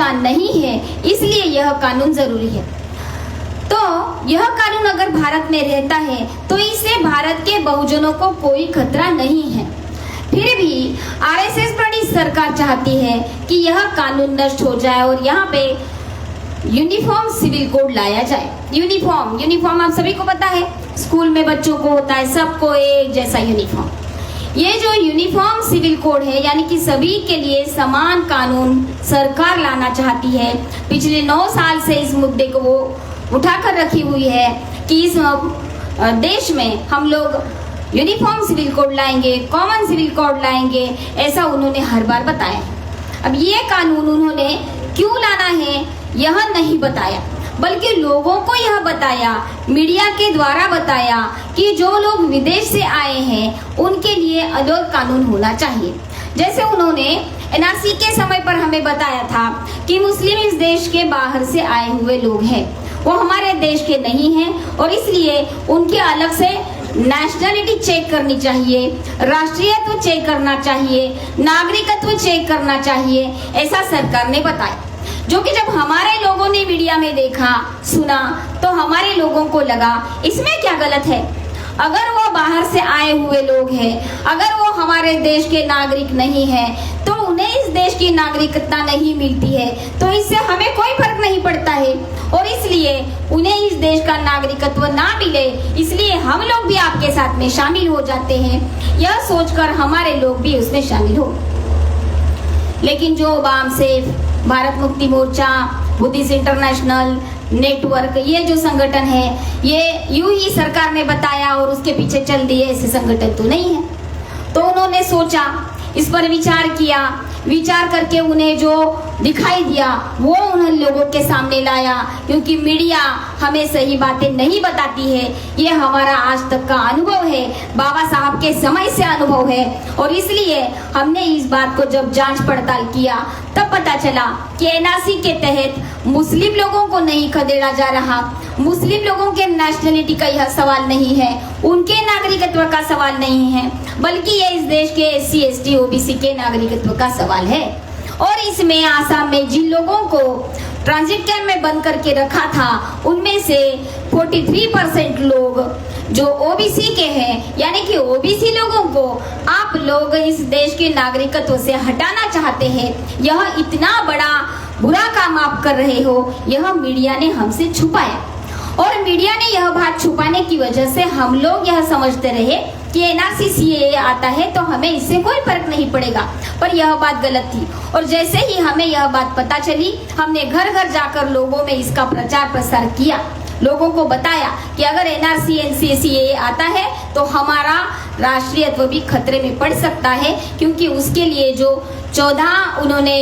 स्थान नहीं है, इसलिए यह कानून जरूरी है। तो यह कानून अगर भारत में रहता है तो इससे भारत के बहुजनों को कोई खतरा नहीं है। फिर भी आरएसएस बड़ी सरकार चाहती है कि यह कानून नष्ट हो जाए और यहाँ पे यूनिफॉर्म सिविल कोड लाया जाए। यूनिफॉर्म आप सभी को पता है, स्कूल में बच्चों को होता है, सबको एक जैसा यूनिफॉर्म। ये जो यूनिफॉर्म सिविल कोड है, यानी कि सभी के लिए समान कानून सरकार लाना चाहती है। पिछले 9 साल से इस मुद्दे को वो उठाकर रखी हुई है कि इस देश में हम लोग यूनिफॉर्म सिविल कोड लाएंगे, कॉमन सिविल कोड लाएंगे, ऐसा उन्होंने हर बार बताया। अब ये कानून उन्होंने क्यों लाना है यह नहीं बताया, बल्कि लोगों को यह बताया, मीडिया के द्वारा बताया कि जो लोग विदेश से आए हैं उनके लिए अलग कानून होना चाहिए। जैसे उन्होंने एनआरसी के समय पर हमें बताया था कि मुस्लिम इस देश के बाहर से आए हुए लोग हैं, वो हमारे देश के नहीं हैं और इसलिए उनके अलग से नेशनलिटी चेक करनी चाहिए, राष्ट्रीयत्व चेक करना चाहिए, नागरिकत्व चेक करना चाहिए, ऐसा सरकार ने बताया। जो कि जब हमारे लोगों ने मीडिया में देखा, सुना, तो हमारे लोगों को लगा इसमें क्या गलत है। अगर वो बाहर से आए हुए लोग हैं, अगर वो हमारे देश के नागरिक नहीं हैं, तो उन्हें इस देश की नागरिकता नहीं मिलती है, तो इससे हमें कोई फर्क नहीं पड़ता है और इसलिए उन्हें इस देश का नागरिकत्व ना मिले, इसलिए हम लोग भी आपके साथ में शामिल हो जाते हैं, यह सोचकर हमारे लोग भी उसमें शामिल हो। लेकिन जो वाम safe, Bharat Mukti Morcha, Buddhist international network, ये जो संगठन है, ये यूं ही सरकार ने बताया और उसके पीछे चल दिए, ऐसे संगठन तो नहीं है। तो उन्होंने सोचा, इस पर विचार किया, विचार करके उन्हें जो दिखाई दिया वो उन लोगों के सामने लाया, क्योंकि मीडिया हमें सही बातें नहीं बताती है। ये हमारा आज तक का अनुभव है, बाबा साहब के समय से अनुभव है और इसलिए हमने इस बात को जब जांच पड़ताल किया तब पता चला कि एनआरसी के तहत मुस्लिम लोगों को नहीं खदेड़ा जा रहा। मुस्लिम लोगों के नेशनलिटी का यह सवाल नहीं है, उनके नागरिकत्व का सवाल नहीं है, बल्कि ये इस देश के SC ST OBC के नागरिकत्व का सवाल है। और इसमें आसाम में जिन लोगों को ट्रांजिट कैंप में बंद करके रखा था, उनमें से 43% लोग जो OBC के हैं, यानी कि OBC लोगों को आप लोग इस देश के नागरिकत्व से हटाना चाहते हैं। यह इतना बड़ा बुरा काम आप कर रहे हो, यह मीडिया ने हमसे छुपाया और मीडिया ने यह बात छुपाने की वजह से हम लोग यह समझते रहे कि एनआरसी CAA आता है तो हमें इससे कोई फर्क नहीं पड़ेगा, पर यह बात गलत थी। और जैसे ही हमें यह बात पता चली, हमने घर घर जाकर लोगों में इसका प्रचार प्रसार किया, लोगों को बताया कि अगर एनआरसी CAA आता है तो हमारा राष्ट्रीयत्व भी खतरे में पड़ सकता है, क्योंकि उसके लिए जो 14 उन्होंने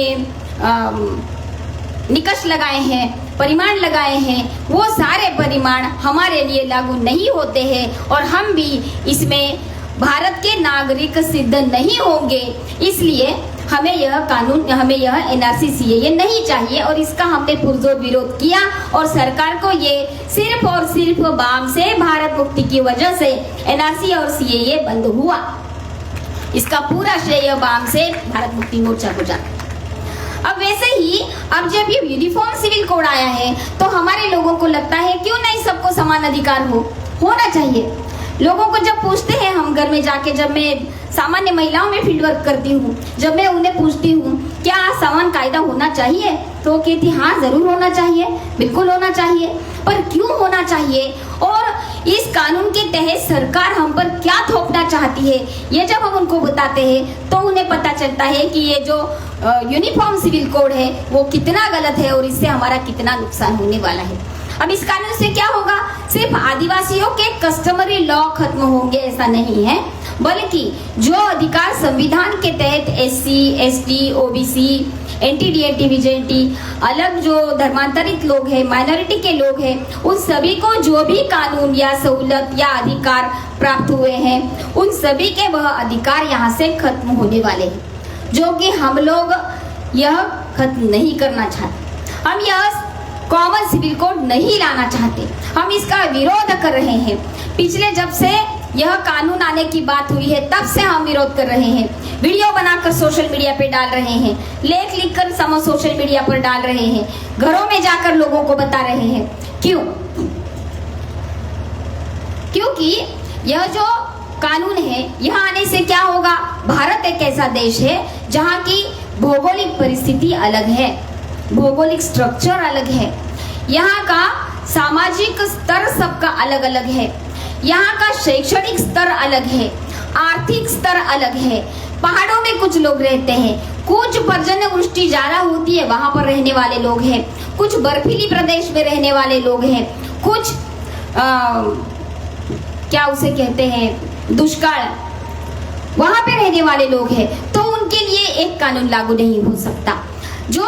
निकष लगाए हैं, परिमाण लगाए हैं, वो सारे परिमाण हमारे लिए लागू नहीं होते हैं और हम भी इसमें भारत के नागरिक सिद्ध नहीं होंगे। इसलिए हमें यह कानून, हमें यह एनआरसी CAA नहीं चाहिए और इसका हमने पुरजोर विरोध किया और सरकार को ये सिर्फ और सिर्फ वाम से भारत मुक्ति की वजह से एनआरसी और CAA बंद हुआ। इसका पूरा श्रेय वाम से भारत मुक्ति मोर्चा को जाता है। अब वैसे ही अब जब ये यूनिफॉर्म सिविल कोड आया है तो हमारे लोगों को लगता है क्यों नहीं सबको समान अधिकार होना चाहिए। लोगों को जब पूछते हैं हम घर में जाके, जब मैं सामान्य महिलाओं में फील्ड वर्क करती हूँ, जब मैं उन्हें पूछती हूँ क्या समान कायदा होना चाहिए, तो वो कहती हाँ जरूर होना चाहिए, बिल्कुल होना चाहिए। पर क्यों होना चाहिए और इस कानून के तहत सरकार हम पर क्या थोपना चाहती है, ये जब हम उनको बताते हैं तो उन्हें पता चलता है कि ये जो यूनिफॉर्म सिविल कोड है वो कितना गलत है और इससे हमारा कितना नुकसान होने वाला है। अब इस कानून से क्या होगा, सिर्फ आदिवासियों के कस्टमरी लॉ खत्म होंगे ऐसा नहीं है, बल्कि जो अधिकार संविधान के तहत SC ST OBC NTDAT VJT अलग जो धर्मांतरित लोग हैं, माइनॉरिटी के लोग हैं, उन सभी को जो भी कानून या सहूलत या अधिकार प्राप्त हुए हैं, उन सभी के वह अधिकार यहाँ से खत्म होने वाले हैं, जो कि हम लोग यह खत्म नहीं करना चाहते। हम यह कॉमन सिविल कोड नहीं लाना चाहते, हम इसका विरोध कर रहे हैं। पिछले जब से यह कानून आने की बात हुई है तब से हम विरोध कर रहे हैं। वीडियो बनाकर सोशल मीडिया पे डाल रहे हैं, लेख लिखकर सोशल मीडिया पर डाल रहे हैं, घरों में जाकर लोगों को बता रहे हैं। क्यों? क्योंकि यह जो कानून है, यहाँ आने से क्या होगा? भारत एक ऐसा देश है जहाँ की भौगोलिक परिस्थिति अलग है, भौगोलिक स्ट्रक्चर अलग है, यहाँ का सामाजिक स्तर सबका अलग अलग है, यहाँ का शैक्षणिक स्तर अलग है, आर्थिक स्तर अलग है। पहाड़ों में कुछ लोग रहते हैं, कुछ पर्जन्य वृष्टि ज्यादा होती है वहां पर रहने वाले लोग हैं, कुछ बर्फीली प्रदेश में रहने वाले लोग हैं, कुछ क्या उसे कहते हैं दुष्काल, वहां पे रहने वाले लोग हैं। तो उनके लिए एक कानून लागू नहीं हो सकता। जो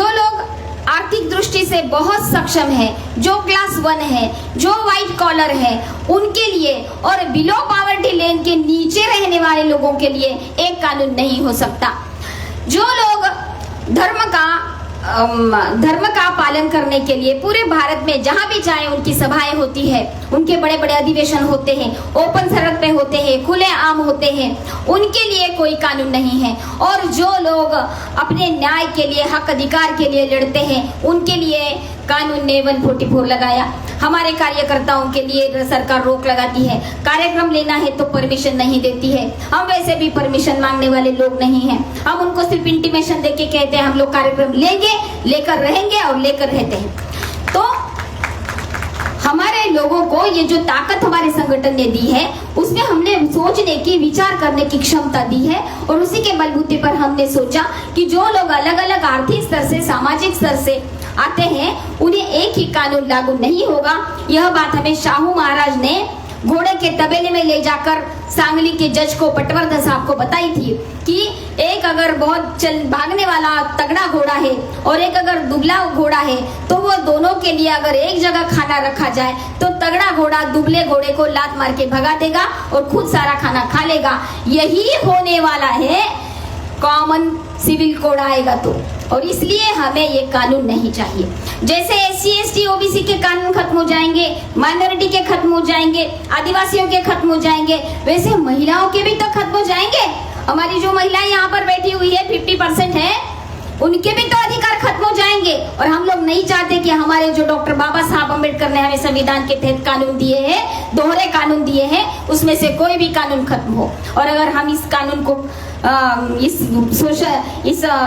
लोग आर्थिक दृष्टि से बहुत सक्षम है, जो क्लास 1 है, जो व्हाइट कॉलर है, उनके लिए और बिलो पॉवर्टी लाइन के नीचे रहने वाले लोगों के लिए एक कानून नहीं हो सकता। जो लोग धर्म का पालन करने के लिए पूरे भारत में जहां भी चाहे उनकी सभाएं होती है, उनके बड़े बड़े अधिवेशन होते हैं, ओपन सड़क पे होते हैं, खुले आम होते हैं, उनके लिए कोई कानून नहीं है। और जो लोग अपने न्याय के लिए, हक अधिकार के लिए लड़ते हैं, उनके लिए कानून ने 144 लगाया। हमारे कार्यकर्ताओं के लिए सरकार रोक लगाती है, कार्यक्रम लेना है तो परमिशन नहीं देती है। हम वैसे भी परमिशन मांगने वाले लोग नहीं हैं, हम उनको सिर्फ इंटीमेशन देके कहते हैं हम लोग कार्यक्रम लेंगे, लेकर रहेंगे और लेकर रहते हैं। तो हमारे लोगों को ये जो ताकत हमारे संगठन ने दी है, उसमें हमने सोचने की, विचार करने की क्षमता दी है और उसी के बलबूते पर हमने सोचा कि जो लोग अलग अलग आर्थिक स्तर से, सामाजिक स्तर से आते हैं, उन्हें एक ही कानून लागू नहीं होगा। यह बात हमें शाहू महाराज ने घोड़े के तबेले में ले जाकर सांगली के जज को, पटवर्धन साहब को बताई थी कि एक अगर बहुत भागने वाला तगड़ा घोड़ा है और एक अगर दुबला घोड़ा है, तो वो दोनों के लिए अगर एक जगह खाना रखा जाए तो तगड़ा घोड़ा दुबले घोड़े को लात मार के भगा देगा और खुद सारा खाना खा लेगा। यही होने वाला है कॉमन सिविल कोड आएगा तो। और इसलिए हमें ये कानून नहीं चाहिए। जैसे SC ST OBC के कानून खत्म हो जाएंगे, माइनॉरिटी के खत्म हो जाएंगे, आदिवासियों के खत्म हो जाएंगे, वैसे महिलाओं के भी तो खत्म हो जाएंगे। हमारी जो महिलाएं यहाँ पर बैठी हुई है 50% है, उनके भी तो अधिकार खत्म हो जाएंगे। और हम लोग नहीं चाहते कि हमारे जो डॉक्टर बाबा साहब अम्बेडकर ने हमें संविधान के तहत कानून दिए हैं, दोहरे कानून दिए हैं, उसमें से कोई भी कानून खत्म हो। और अगर हम इस कानून को इस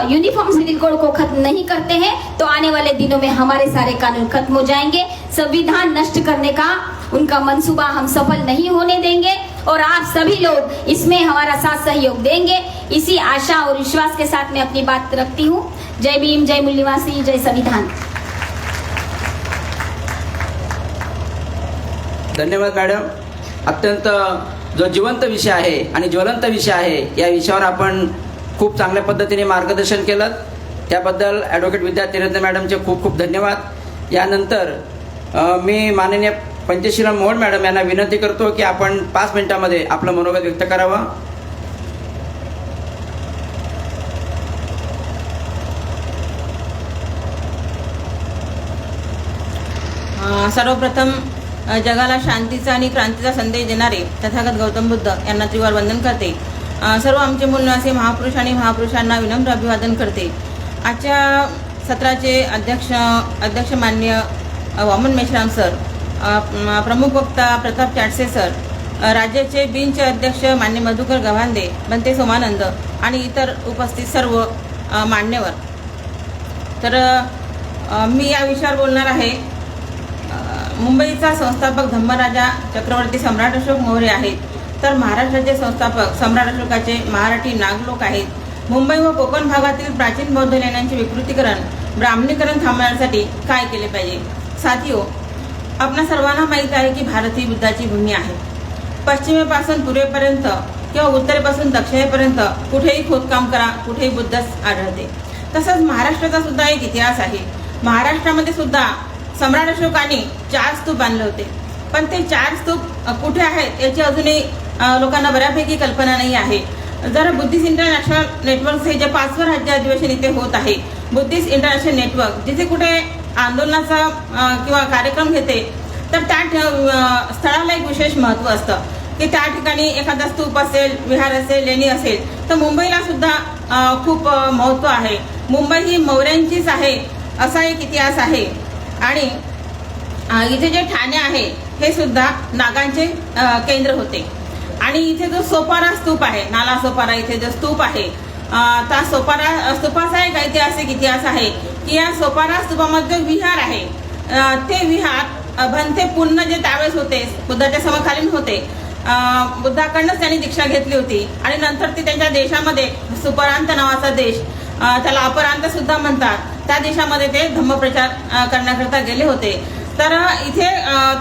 यूनिफॉर्म सिविल कोड को खत्म नहीं करते हैं तो आने वाले दिनों में हमारे सारे कानून खत्म हो जाएंगे। संविधान नष्ट करने का उनका मंसूबा हम सफल नहीं होने देंगे और आप सभी लोग इसमें हमारा साथ सहयोग देंगे। इसी आशा और विश्वास के साथ मैं अपनी बात रखती हूँ। जय भीम, जय मूल्यवासी, जय संविधान। धन्यवाद मॅडम। अत्यंत जो जिवंत विषय आहे आणि ज्वलंत विषय आहे, या विषयावर आपण खूप चांगल्या पद्धतीने मार्गदर्शन केलं, त्याबद्दल ॲडव्होकेट विद्या तिरंदे मॅडमचे खूप खूप धन्यवाद। यानंतर मी माननीय पंचशीलम मोहोळ मॅडम यांना विनंती करतो की आपण 5 मिनिटांमध्ये आपलं मनोगत व्यक्त करावं। सर्वप्रथम जगाला शांतीचा आणि क्रांतीचा संदेश देणारे तथागत गौतम बुद्ध यांना त्रिवार वंदन करते। सर्व आमचे मूलनिवासी महापुरुष आणि महापुरुषांना विनम्र अभिवादन करते। आजच्या सत्राचे अध्यक्ष माननीय वामन मेश्राम सर, प्रमुख वक्ता प्रताप चाटसे सर, राज्याचे बिनचे अध्यक्ष मान्य मधुकर गव्हांदे, बनते सोमानंद आणि इतर उपस्थित सर्व मान्यवर। तर मी या विषयावर बोलणार आहे। मुंबईचा संस्थापक धम्मराजा चक्रवर्ती सम्राट अशोक मौर्य आहेत, तर महाराष्ट्राचे संस्थापक सम्राट अशोकाचे मराठी नागलोक आहेत। मुंबई व कोकण भागातील प्राचीन बौद्ध लेण्यांचे विकृतीकरण, ब्राह्मणीकरण थांबवण्यासाठी काय केले पाहिजे? साथियो, आपणा सर्वांना माहीत आहे की भारत ही बुद्धाची भूमी आहे। पश्चिमेपासून पूर्वेपर्यंत किंवा उत्तरेपासून दक्षिणेपर्यंत कुठेही खोदकाम करा, कुठेही बुद्धच आढळते। तसंच महाराष्ट्राचा सुद्धा एक इतिहास आहे। महाराष्ट्रामध्ये सुद्धा सम्राट अशोकाने 4 स्तूप बांधले होते, पण ते 4 स्तूप कुठे आहेत याची अजूनही लोकांना बऱ्यापैकी कल्पना नाही आहे। जर बुद्धिस्ट इंटरनॅशनल नेटवर्क हे जे 5वं राज्य अधिवेशन इथे होत आहे, बुद्धिस्ट इंटरनॅशनल नेटवर्क जिथे कुठे आंदोलनाचा किंवा कार्यक्रम घेते, तर त्या स्थळाला एक विशेष महत्त्व असतं की त्या ठिकाणी एखादा स्तूप असेल, विहार असेल, लेणी असेल. तर मुंबईला सुद्धा खूप महत्त्व आहे. मुंबई ही मौर्यांचीच आहे असा एक इतिहास आहे. आणि इथे जे ठाणे आहे हे सुद्धा नागांचे केंद्र होते. आणि इथे जो सोपारा स्तूप आहे, नाला सोपारा इथे जो स्तूप आहे, त्या सोपारा स्तूपाचा एक ऐतिहासिक इतिहास आहे की या सोपारा स्तूपामध्ये जो विहार आहे ते विहार भंते पुन्न जे त्यावेळेस होते, बुद्धाच्या समकालीन होते, बुद्धाकडनंच त्यांनी दीक्षा घेतली होती. आणि नंतर ते त्यांच्या देशामध्ये सुपरांत नावाचा देश, त्याला अपरांत सुद्धा म्हणतात, त्या देशामध्ये ते धम्मप्रचार करण्याकरता गेले होते. तर इथे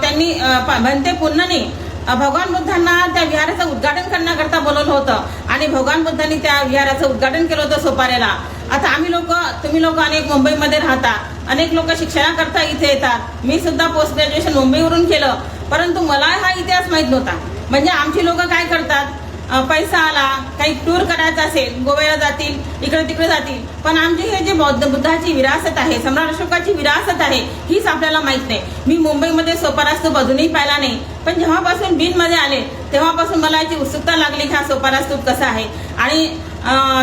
त्यांनी भंते पुन्ननी भगवान बुद्धांना त्या विहाराचं उद्घाटन करण्याकरता बोलवलं होतं आणि भगवान बुद्धांनी त्या विहाराचं उद्घाटन केलं होतं सोपाऱ्याला. आता तुम्ही लोक अनेक मुंबईमध्ये राहता, अनेक लोक शिक्षणाकरता इथे येतात. मी सुद्धा पोस्ट ग्रॅज्युएशन मुंबईवरून केलं, परंतु मला हा इतिहास माहीत नव्हता. म्हणजे आमची लोक काय करतात, पैसा आला, काही टूर करायचा असेल, गोव्याला जातील, इकडे तिकडे जातील, पण आमची हे जे बुद्धाची विरासत आहे, सम्राट अशोकाची विरासत आहे, हीच आपल्याला माहित नाही. मी मुंबईमध्ये सोपारा स्तूप अजूनही पाहिला नाही, पण जेव्हापासून बीडमध्ये आले तेव्हापासून मला याची उत्सुकता लागली की हा सोपारा स्तूप कसा आहे आणि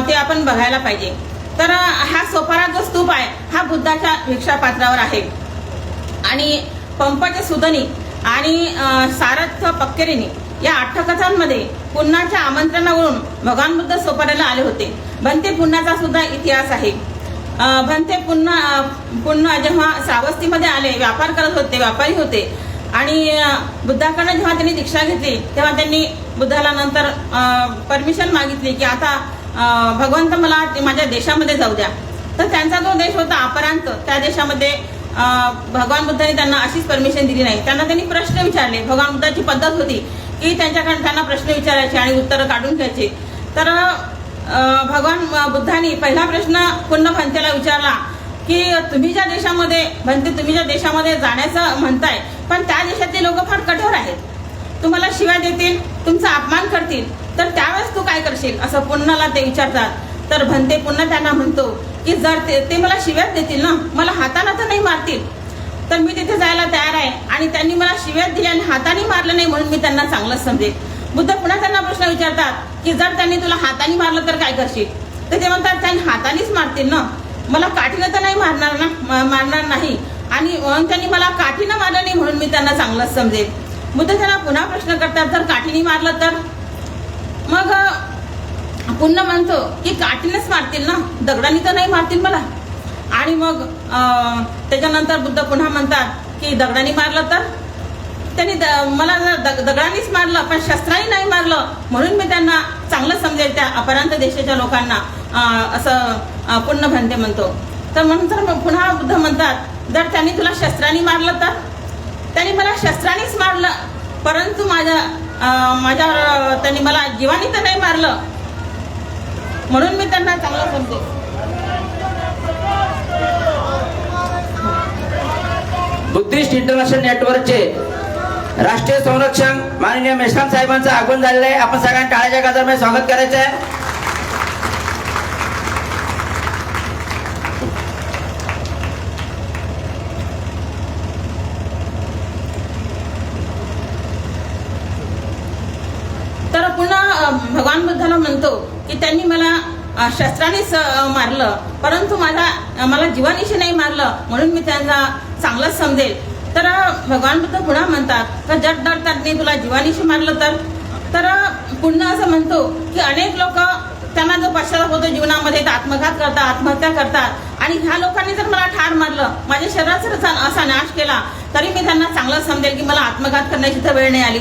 ते आपण बघायला पाहिजे. तर हा सोपारा जो स्तूप आहे हा बुद्धाच्या भिक्षापात्रावर आहे. आणि पंपचे सुदनी आणि सारथ पक्केरीनी या अट्टकथांमध्ये पुन्नाच्या आमंत्रणावरून भगवान बुद्ध सोपाऱ्याला आले होते. भंते पुन्नाचा सुद्धा इतिहास आहे. भंते पुन्ना जेव्हा श्रावस्तीमध्ये आले, व्यापार करत होते, व्यापारी होते, आणि बुद्धाकडनं जेव्हा त्यांनी दीक्षा घेतली तेव्हा त्यांनी बुद्धाला नंतर परमिशन मागितली की आता भगवंत मला माझ्या देशामध्ये जाऊ द्या. तर त्यांचा जो देश होता अपरांत, त्या देशामध्ये भगवान बुद्धांनी त्यांना अशीच परमिशन दिली नाही. त्यांना त्यांनी प्रश्न विचारले. भगवान बुद्धाची पद्धत होती की त्यांच्याकडे त्यांना प्रश्न विचारायचे आणि उत्तरं काढून घ्यायचे. तर भगवान बुद्धांनी पहिला प्रश्न पुन्हा भंतेला विचारला की तुम्ही ज्या देशामध्ये जाण्याचं म्हणताय, पण त्या देशातले लोक फार कठोर आहेत, तुम्हाला शिव्या देतील, तुमचा अपमान करतील, तर त्यावेळेस तू काय करशील, असं पुन्हाला ते विचारतात. तर भंते पुन्हा त्यांना म्हणतो की जर ते मला शिव्यात देतील ना, मला हाताने तर नाही मारतील, तर मी तिथे जायला तयार आहे. आणि त्यांनी मला शिव्यात दिली आणि हाताने मारलं नाही म्हणून मी त्यांना चांगलंच समजेल. बुद्ध पुन्हा त्यांना प्रश्न विचारतात की जर त्यांनी तुला हाताने मारलं तर काय करशील, तर ते म्हणतात त्यांनी हातानेच मारतील ना, मला काठीनं तर नाही मारणार नाही, आणि म्हणून त्यांनी मला काठीनं मारलं नाही म्हणून मी त्यांना चांगलंच समजेल. बुद्ध त्यांना पुन्हा प्रश्न करतात जर काठीने मारलं तर, मग पुन्हा म्हणतो की काठीनेच मारतील ना, दगडाने तर नाही मारतील मला. आणि मग त्याच्यानंतर बुद्ध पुन्हा म्हणतात की दगडाने मारलं तर, त्यांनी मला दगडानेच मारलं पण शस्त्राने नाही मारलं म्हणून मी त्यांना चांगलं समजेल त्या अपरांत देशाच्या लोकांना, असं पुन्हा भंते म्हणतो. तर म्हणून पुन्हा बुद्ध म्हणतात जर त्यांनी तुला शस्त्राने मारलं तर, त्यांनी मला शस्त्रानेच मारलं परंतु माझ्यावर त्यांनी मला जीवाने तर नाही मारलं म्हणून मी त्यांना चांगलं समजेल. बुद्धिस्ट इंटरनॅशनल नेटवर्कचे राष्ट्रीय संरक्षक माननीय मेश्राम साहेबांचं आगमन झालेलं आहे. आपण सगळ्यांना टाळ्याच्या गजरामध्ये स्वागत करायचं आहे. तर पुन्हा भगवान बुद्धाला म्हणतो की त्यांनी मला शस्त्रानेच मारलं परंतु मला जीवानिशी नाही मारलं म्हणून मी त्यांना चांगलंच समजेल. तर भगवान बुद्ध पुन्हा म्हणतात का जर त्यांनी तुला जीवानिशी मारलं तर पुन्हा असं म्हणतो की अनेक लोक त्यांना जो पश्चाताप होतो जीवनामध्ये आत्मघात करतात, आत्महत्या करतात, आणि ह्या लोकांनी जर मला ठार मारलं, माझ्या शरीराचा असा नाश केला तरी मी त्यांना चांगलं समजेल की मला आत्मघात करण्याची तर वेळ नाही आली.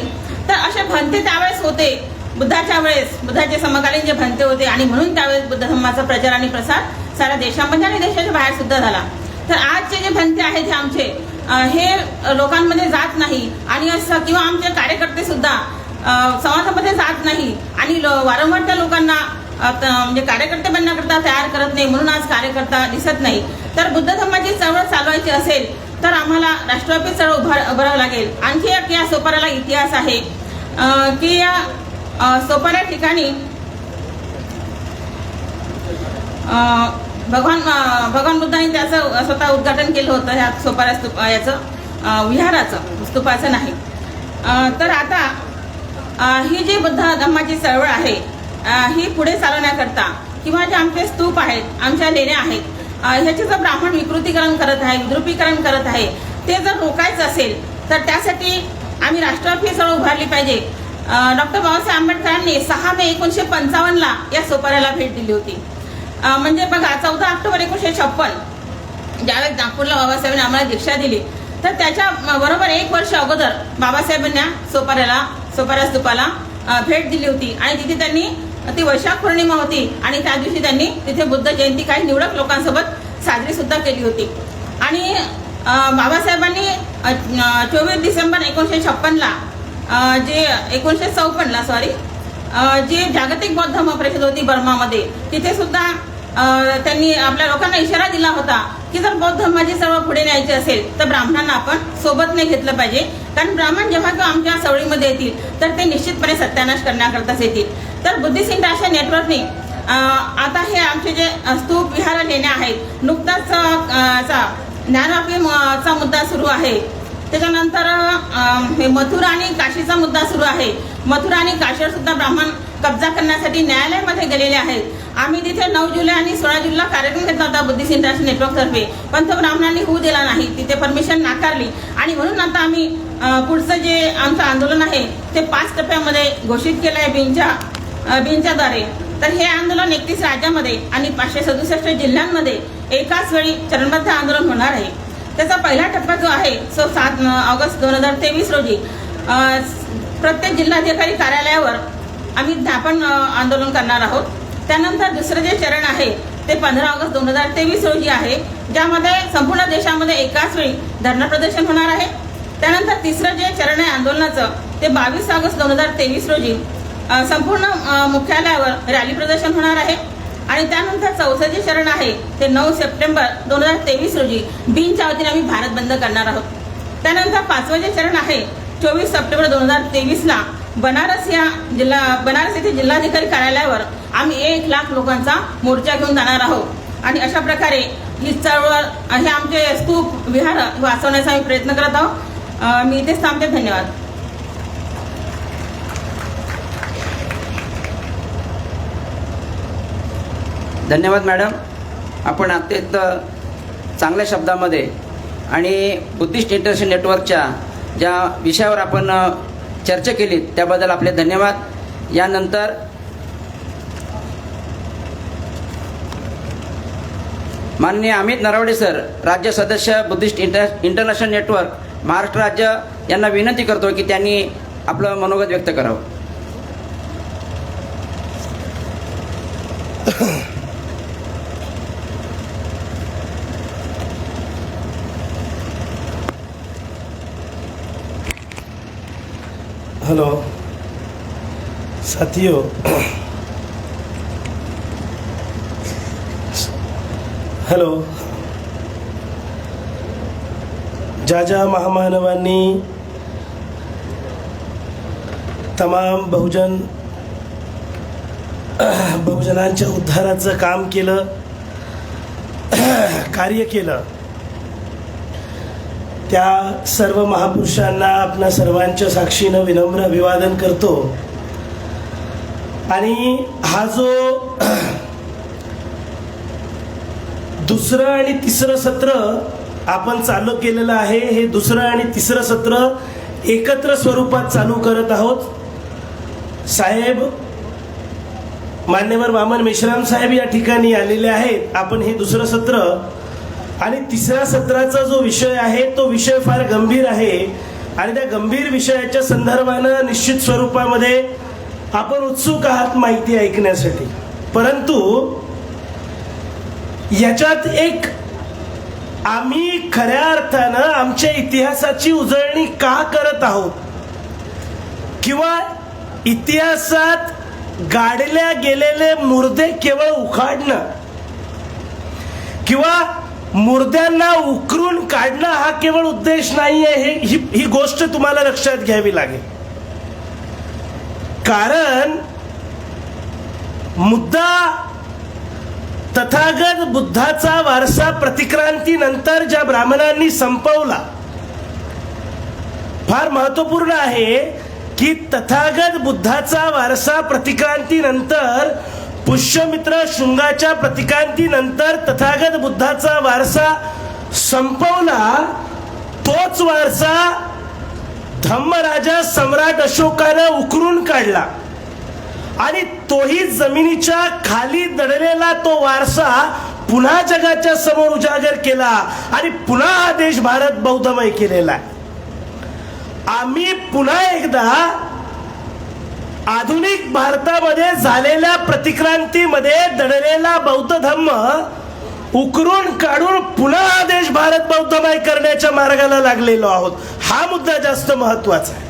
तर असे भंते त्यावेळेस होते बुद्धाच्या वेळेस, बुद्धाचे समकालीन जे भंते होते, आणि म्हणून त्यावेळेस बुद्ध धर्माचा प्रचार आणि प्रसार साऱ्या देशामध्ये आणि देशाच्या बाहेर सुद्धा झाला. तर आजचे जे भंते आहेत हे आमचे हे लोकांमध्ये जात नाही, आणि असं किंवा आमचे कार्यकर्ते सुद्धा समाजामध्ये जात नाही, आणि वारंवार त्या लोकांना म्हणजे कार्यकर्ते बनण्याकरता तयार करत नाही, म्हणून आज कार्यकर्ता दिसत नाही. तर बुद्ध धर्माची चळवळ चालवायची असेल तर आम्हाला राष्ट्रव्यापी चळवळ उभारावं लागेल. आणखी एक या सोपाऱ्याला इतिहास आहे की या सोपाऱ्या ठिकाणी भगवान बुद्धांनी त्याचं स्वतः उद्घाटन केलं होतं ह्या सोपाऱ्या याचं. विहाराचं, स्तूपाचं नाही. तर आता ही जी बुद्ध धम्माची चळवळ आहे ही पुढे चालवण्याकरता किंवा जे आमचे स्तूप आहेत, आमच्या लेण्या आहेत, ह्याचे जर ब्राह्मण विकृतीकरण करत आहे, विद्रुपीकरण करत आहे, ते जर रोखायचं असेल तर त्यासाठी आम्ही राष्ट्रव्यापी चळवळ उभारली पाहिजे. डॉक्टर बाबासाहेब आंबेडकरांनी 6 मे 1955 या सोपाऱ्याला भेट दिली होती. म्हणजे बघा 14 ऑक्टोबर 1956 ज्यावेळेस नागपूरला बाबासाहेबांनी आम्हाला दीक्षा दिली, तर त्याच्या बरोबर 1 वर्ष अगोदर बाबासाहेबांना सोपारा स्तूपाला भेट दिली होती आणि तिथे त्यांनी, ती वैशाख पौर्णिमा होती आणि त्या दिवशी त्यांनी तिथे बुद्ध जयंती काही निवडक लोकांसोबत साजरी सुद्धा केली होती. आणि बाबासाहेबांनी 24 डिसेंबर 1956 जे 1954 जी जागतिक बौद्ध धम्म परिषद होती बर्मामध्ये, तिथे सुद्धा त्यांनी आपल्या लोकांना इशारा दिला होता की जर बौद्ध धर्माची चळवळ पुढे न्यायची असेल तर ब्राह्मणांना आपण सोबत नाही घेतलं पाहिजे, कारण ब्राह्मण जेव्हा केव्हा आमच्या चळवळीमध्ये येतील तर ते निश्चितपणे सत्यानाश करण्याकरताच येतील. तर बुद्धिस्ट इंटरनॅशनल नेटवर्कने आता हे आमचे जे स्तूप विहार लेण्या आहेत, नुकताच ज्ञानवापीचा मुद्दा सुरू आहे, त्याच्यानंतर मथुरा आणि काशीचा मुद्दा सुरू आहे. मथुरा आणि काशीवर सुद्धा ब्राह्मण कब्जा करण्यासाठी न्यायालयामध्ये गेलेले आहेत. आम्ही तिथे 9 जुलै आणि 16 जुलैला कार्यक्रम घेतला होता बुद्धिस्ट इंटरनॅशनल नेटवर्कतर्फे, पण तो ब्राह्मणांनी होऊ दिला नाही, तिथे परमिशन नाकारली आणि म्हणून आता आम्ही पुढचं जे आमचं आंदोलन आहे ते 5 टप्प्यामध्ये घोषित केलं आहे बिनच्याद्वारे. तर हे आंदोलन 31 राज्यामध्ये आणि 567 जिल्ह्यांमध्ये एकाच वेळी चरणबद्ध आंदोलन होणार आहे. त्याचा पहिला टप्पा जो आहे तो 7 ऑगस्ट 2023 रोजी प्रत्येक जिल्हाधिकारी कार्यालयावर आम्ही ज्ञापन आंदोलन करणार आहोत. त्यानंतर दुसरं जे चरण आहे ते 15 ऑगस्ट 2023 रोजी आहे, ज्यामध्ये संपूर्ण देशामध्ये एकाच वेळी धरणं प्रदर्शन होणार आहे. त्यानंतर तिसरं जे चरण आहे आंदोलनाचं ते 22 ऑगस्ट 2023 रोजी संपूर्ण मुख्यालयावर रॅली प्रदर्शन होणार आहे. आणि त्यानंतर चौथं जे चरण आहे ते 9 सप्टेंबर 2023 रोजी बीनच्या वतीने आम्ही भारत बंद करणार आहोत. त्यानंतर 5वं जे चरण आहे 24 सप्टेंबर 2023ला बनारस येथे जिल्हाधिकारी कार्यालयावर आम्ही 1 लाख लोकांचा मोर्चा घेऊन जाणार आहोत आणि अशा प्रकारे ही चळवळ, हे आमचे स्तूप विहार वाचवण्याचा आम्ही प्रयत्न करत आहोत. मी इथेच थांबते. धन्यवाद. धन्यवाद मॅडम. आपण अत्यंत चांगल्या शब्दामध्ये आणि बुद्धिस्ट इंटरनॅशनल नेटवर्कच्या ज्या विषयावर आपण चर्चा केली त्याबद्दल आपले धन्यवाद. यानंतर माननीय अमित नरवडे सर, राज्य सदस्य बुद्धिस्ट इंटरनॅशनल नेटवर्क महाराष्ट्र राज्य, यांना विनंती करतो की त्यांनी आपलं मनोगत व्यक्त करावं. हेलो साथियों, हेलो. ज्या महामानवांनी तमाम बहुजनांच्या उद्धाराचं काम केलं, कार्य केलं, त्या सर्व महापुरुषांना आपणा सर्वांच्या साक्षीनं विनम्र अभिवादन करतो. आणि हा जो दुसरं आणि तिसरं सत्र आपण चालू केलेलं आहे, हे दुसरं आणि तिसरं सत्र एकत्र स्वरूपात चालू करत आहोत. साहेब मान्यवर वामन मेश्राम साहेब या ठिकाणी आलेले आहेत. आपण हे दुसरं सत्र आणि तिसऱ्या सत्राचा जो विषय आहे तो विषय फार गंभीर आहे आणि त्या गंभीर विषयाच्या संदर्भानं निश्चित स्वरूपामध्ये आपण उत्सुक आहात माहिती ऐकण्यासाठी. परंतु याच्यात एक आम्ही खऱ्या अर्थानं आमच्या इतिहासाची उजळणी का करत आहोत किंवा इतिहासात गाडल्या गेलेले मुर्दे केवळ उखाडणं किंवा मुर्द्यांना उकरून काढणं हा केवळ उद्देश नाहीये, ही गोष्ट तुम्हाला लक्षात घ्यावी लागेल. कारण मुद्दा तथागत बुद्धाचा वारसा प्रतिक्रांतीनंतर ज्या ब्राह्मणांनी संपवला फार महत्वपूर्ण आहे की तथागत बुद्धाचा वारसा प्रतिक्रांतीनंतर, पुष्यमित्र शृंगाच्या प्रतिक्रांतीनंतर तथागत बुद्धाचा वारसा संपवला. तोच वारसा धम्मराजा सम्राट अशोकानं उकरून काढला आणि तोही जमिनीच्या खाली दडलेला तो वारसा पुन्हा जगाच्या समोर उजागर केला आणि पुन्हा हा देश भारत बौद्धमय केलेला आहे. आम्ही पुन्हा एकदा आधुनिक भारतामध्ये झालेल्या प्रतिक्रांतीमध्ये दडलेला बौद्ध धम्म उकरून काढून पुन्हा हा देश भारत बौद्धमय करण्याच्या मार्गाला लागलेलो आहोत. हा मुद्दा जास्त महत्वाचा आहे.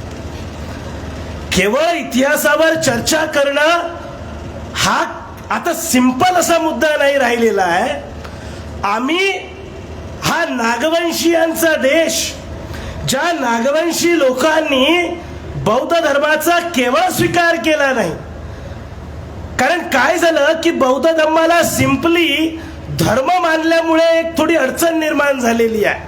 केवळ इतिहासावर चर्चा करणं हा आता सिंपल असा मुद्दा नाही राहिलेला आहे. आम्ही हा नागवंशीयांचा देश, ज्या नागवंशी लोकांनी बौद्ध धर्माचा केवळ स्वीकार केला नाही. कारण काय झालं की बौद्ध धर्माला सिंपली धर्म मानल्यामुळे एक थोडी अडचण निर्माण झालेली आहे.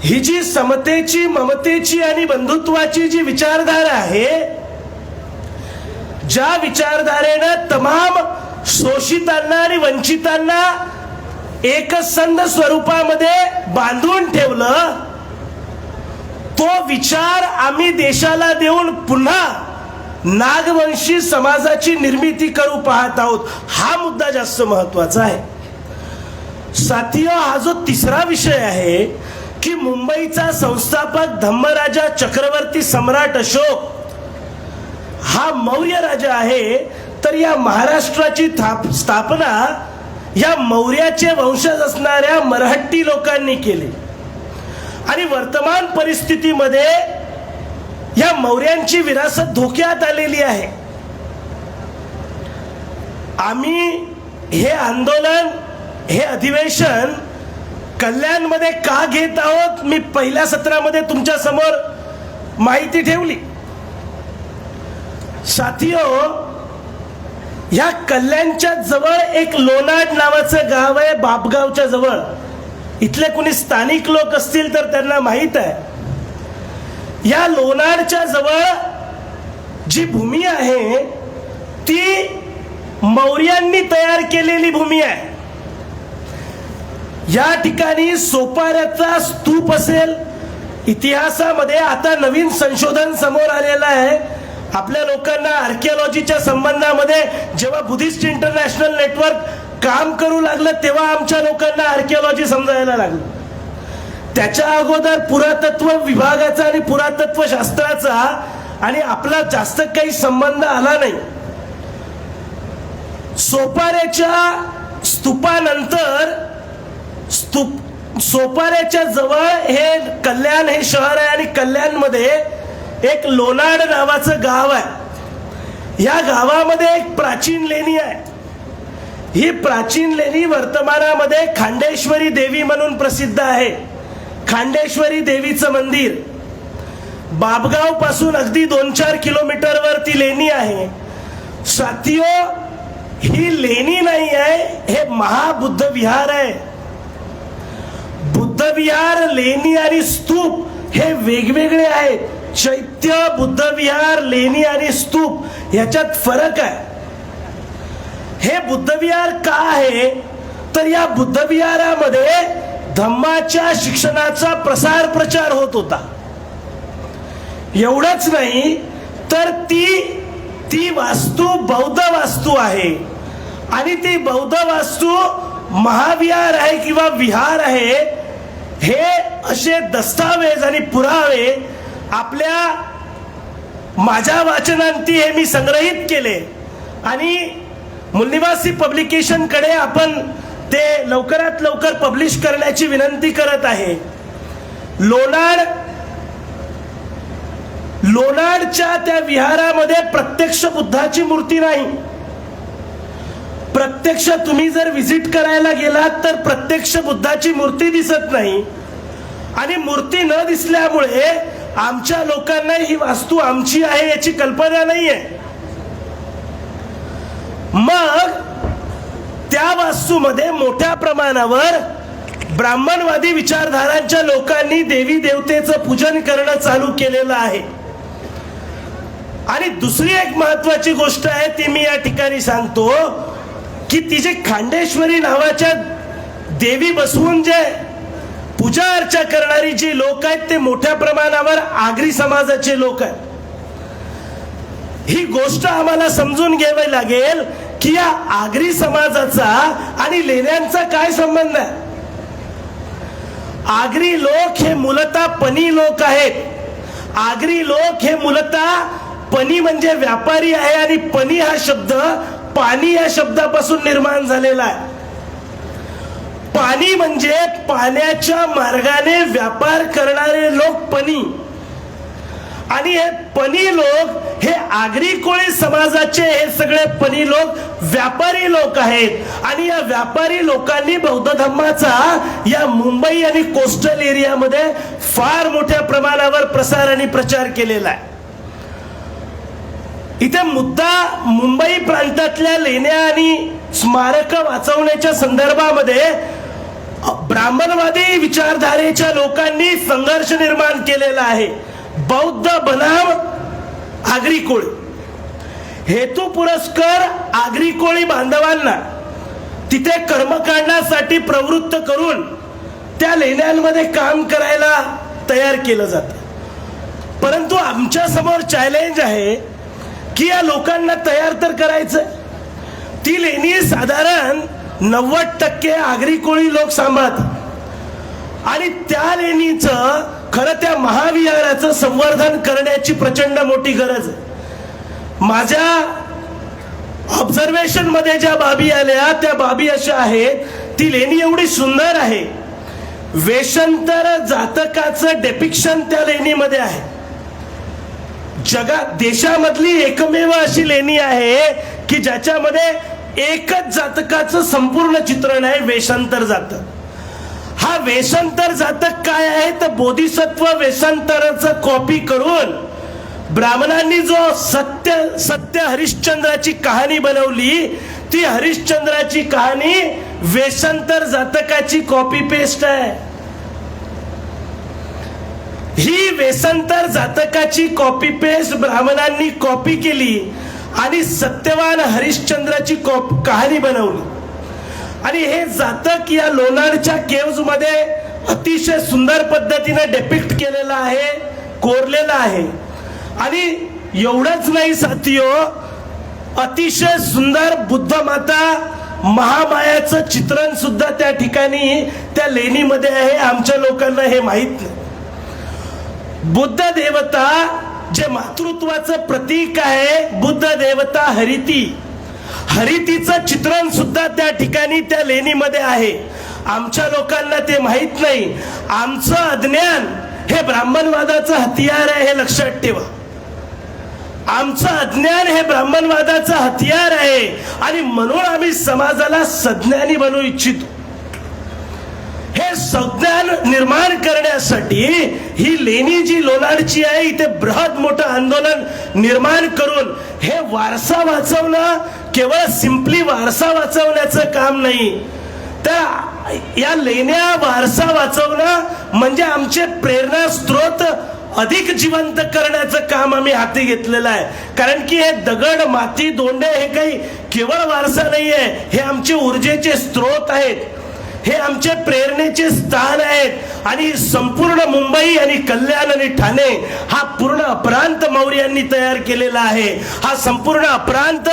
ही जी समतेची, ममतेची आणि बंधुत्वाची जी विचारधारा आहे, ज्या विचारधारेनं तमाम शोषितांना आणि वंचितांना एकसंध स्वरूपामध्ये बांधून ठेवलं, तो विचार आम्ही देशाला देऊन पुन्हा नागवंशी समाजाची निर्मिती करू पाहत आहोत. हा मुद्दा जास्त महत्वाचा आहे. साथियो, हा जो तिसरा विषय आहे की मुंबईचा संस्थापक धम्मराजा चक्रवर्ती सम्राट अशोक हा मौर्य राजा आहे, तर या महाराष्ट्राची स्थापना या मौर्याचे वंशज असणाऱ्या मराठी लोकांनी केली आणि वर्तमान परिस्थितीमध्ये या मौर्यांची विरासत धोक्यात आलेली आहे. आम्ही हे आंदोलन, हे अधिवेशन कल्याणमध्ये का घेत आहोत, मी पहिल्या सत्रामध्ये तुमच्या समोर माहिती ठेवली. साथियो, या कल्याणच्या जवळ एक लोणाड नावाचं गाव आहे, बापगावच्या जवळ. इथले कुणी स्थानिक लोक असतील तर त्यांना माहित आहे. या लोणाडच्या जवळ जी भूमी आहे ती मौर्यांनी तयार केलेली भूमी आहे. या ठिकाणी सोपाऱ्याचा स्तूप असेल. इतिहासामध्ये आता नवीन संशोधन समोर आलेलं आहे. आपल्या लोकांना आर्किओलॉजीच्या संबंधामध्ये जेव्हा बुद्धिस्ट इंटरनॅशनल नेटवर्क काम करू लागलं तेव्हा आमच्या लोकांना आर्किओलॉजी समजायला लागली. त्याच्या अगोदर पुरातत्व विभागाचा आणि पुरातत्व शास्त्राचा आणि आपला जास्त काही संबंध आला नाही. सोपाऱ्याच्या स्तूपानंतर सोपाऱ्याच्या जवळ हे कल्याण हे शहर आहे आणि कल्याणमध्ये एक लोणाड नावाचं गाव आहे. या गावामध्ये एक प्राचीन लेणी आहे. ही प्राचीन लेणी वर्तमानामध्ये खांडेश्वरी देवी म्हणून प्रसिद्ध आहे. खांडेश्वरी देवीचं मंदिर बापगाव पासून अगदी 2-4 किलोमीटरवर ती लेणी आहे. साथियो, ही लेणी नाही आहे, हे महाबुद्ध विहार आहे. बुद्ध विहार, लेणी आणि स्तूप हे वेगवेगळे आहेत. चैत्य, बुद्ध विहार, लेणी आणि स्तूप याच्यात फरक आहे. हे बुद्ध विहार का आहे तर या बुद्ध विहारामध्ये धम्माच्या शिक्षणाचा प्रसार प्रचार होत होता. एवढंच नाही तर ती वास्तू बौद्ध वास्तू आहे आणि ती बौद्ध वास्तू महाविहार आहे किंवा विहार आहे. हे असे दस्तावेज आणि पुरावे माझ्या वाचनांती हे मी संग्रहित केले आणि मूलनिवासी पब्लिकेशन कडे आपण ते लवकरात लवकर पब्लिश करण्याची विनंती करत आहे. लोणाडच्या त्या विहारामध्ये प्रत्यक्ष बुद्धाची मूर्ती नाही. प्रत्यक्ष तुम्ही जर व्हिजिट करायला गेलात तर प्रत्यक्ष बुद्धाची मूर्ती दिसत नाही आणि मूर्ती न दिसल्यामुळे आमच्या लोकांना ही वास्तू आमची आहे याची कल्पना नाहीये. मग त्या वास्तूमध्ये मोठ्या प्रमाणावर ब्राह्मणवादी विचारधारांच्या लोकांनी देवी देवतेचं पूजन करणं चालू केलेलं आहे. आणि दुसरी एक महत्वाची गोष्ट आहे ती मी या ठिकाणी सांगतो की ती जे खांडेश्वरी नावाच्या देवी बसवून जे पूजा अर्चा करणारी जी लोक आहेत ते मोठ्या प्रमाणावर आगरी समाजाचे लोक आहेत. ही गोष्ट आम्हाला समजून घ्यावी लागेल की या आगरी समाजाचा आणि लेण्यांचा काय संबंध आहे. आगरी लोक हे मूलतः पनी लोक आहेत. आगरी लोक हे मूलतः पनी म्हणजे व्यापारी आहे आणि पनी हा शब्द पाणी या शब्दापासून निर्माण झालेला आहे. पाणी म्हणजे पाण्याच्या मार्गाने व्यापार करणारे लोक पनी. आणि हे पनी लोक हे आगरी कोळी समाजाचे हे सगळे पनी लोक व्यापारी लोक आहेत. आणि या व्यापारी लोकांनी बौद्ध धर्माचा या मुंबई आणि कोस्टल एरियामध्ये फार मोठ्या प्रमाणावर प्रसार आणि प्रचार केलेला आहे. इथे मुद्दा मुंबई प्रांतातल्या लेण्या आणि स्मारक वाचवण्याच्या संदर्भामध्ये ब्राह्मणवादी विचारधारेच्या लोकांनी संघर्ष निर्माण केलेला आहे. बौद्ध बनाम आगरी कोळी. हेतू पुरस्कर आगरी कोळी बांधवांना तिथे कर्मकांडासाठी प्रवृत्त करून त्या लेण्यांमध्ये काम करायला तयार केलं जातं. परंतु आमच्या समोर चॅलेंज आहे की या लोकांना तयार तर करायचं. ती लेणी साधारण 90% आगरी कोळी लोक सांभाळतात आणि त्या लेणीचं खरं त्या महाविहाराचं संवर्धन करण्याची प्रचंड मोठी गरज आहे. माझ्या ऑब्झर्वेशन मध्ये ज्या बाबी आल्या त्या बाबी अशा आहेत, ती लेणी एवढी सुंदर आहे. वेषांतर जातकाचं डेपिक्शन त्या लेणीमध्ये आहे. जगात देशामधली एकमेव अशी लेणी आहे की ज्याच्यामध्ये एकच जातकाचं संपूर्ण चित्रण आहे, वेषांतर जातक. हा वेषांतर जातक काय आहे तर बोधिसत्व वेषांतराचं कॉपी करून ब्राह्मणांनी जो सत्य हरिश्चंद्राची कहाणी बनवली, ती हरिश्चंद्राची कहाणी वेषांतर जातकाची कॉपी पेस्ट आहे. ही वेषांतर जातकाची कॉपी पेस्ट ब्राह्मणांनी कॉपी केली आणि सत्यवान हरिश्चंद्राची कहाणी बनवली. आणि हे जातक या लोणारच्या केव्ज मध्ये अतिशय सुंदर पद्धतीने डेपिक्ट केलेलं आहे, कोरलेलं आहे. आणि एवढंच नाही साथियो, अतिशय सुंदर बुद्ध माता महामायाचं चित्रण सुद्धा त्या ठिकाणी त्या लेणीमध्ये आहे. आमच्या लोकांना हे माहित नाही. बुद्ध देवता जे मातृत्वाचं प्रतीक आहे, बुद्ध देवता हरिती, हरितीचं चित्रण सुद्धा त्या ठिकाणी त्या लेणीमध्ये आहे. आमच्या लोकांना ते माहित नाही. आमचं अज्ञान हे ब्राह्मणवादाचं हतियार आहे, हे लक्षात ठेवा. आमचं अज्ञान हे ब्राह्मणवादाचं हतियार आहे आणि म्हणून आम्ही समाजाला सज्ञानी बनवू इच्छितो. हे संज्ञान निर्माण करण्यासाठी ही लेणी जी लोणारची आहे इथे बृहत मोठं आंदोलन निर्माण करून हे वारसा वाचवणं केवळ सिंपली वारसा वाचवण्याचं काम नाही, तर या लेण्या वारसा वाचवणं म्हणजे आमचे प्रेरणा स्त्रोत अधिक जिवंत करण्याचं काम आम्ही हाती घेतलेलं आहे. कारण की हे दगड माती दोंडे हे काही केवळ वारसा नाहीये, हे आमचे ऊर्जेचे स्त्रोत आहेत, हे आमचे प्रेरणेचे स्थान आहेत. आणि संपूर्ण मुंबई आणि कल्याण आणि ठाणे हा पूर्ण अपरांत मौर्यांनी तयार केलेला आहे. हा संपूर्ण अपरांत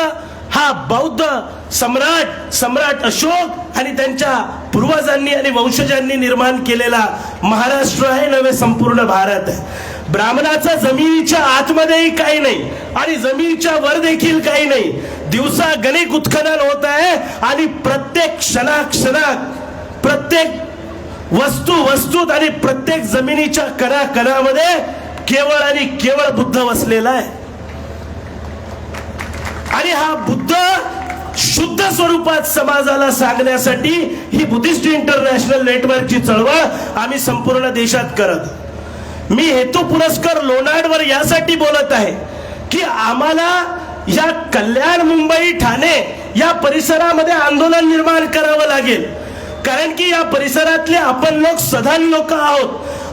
हा बौद्ध सम्राट अशोक आणि त्यांच्या पूर्वजांनी आणि वंशजांनी निर्माण केलेला महाराष्ट्र आहे, नव्हे संपूर्ण भारत आहे. ब्राह्मणाचा जमिनीच्या आतमध्येही काही नाही आणि जमिनीच्या वर देखील काही नाही. दिवसा गणिक उत्खनन होत आहे आणि प्रत्येक क्षणात प्रत्येक वस्तूत आणि प्रत्येक जमिनीच्या कणामध्ये केवळ आणि केवळ बुद्ध वसलेला आहे. आणि हा बुद्ध शुद्ध स्वरूपात समाजाला सांगण्यासाठी ही बुद्धिस्ट इंटरनॅशनल नेटवर्कची चळवळ आम्ही संपूर्ण देशात करत. मी हेतू पुरस्कार लोणारवर यासाठी बोलत आहे की आम्हाला या कल्याण मुंबई ठाणे या परिसरामध्ये आंदोलन निर्माण करावं लागेल. कारण की या परिसरातले आपण लोक सधान लोक आहोत.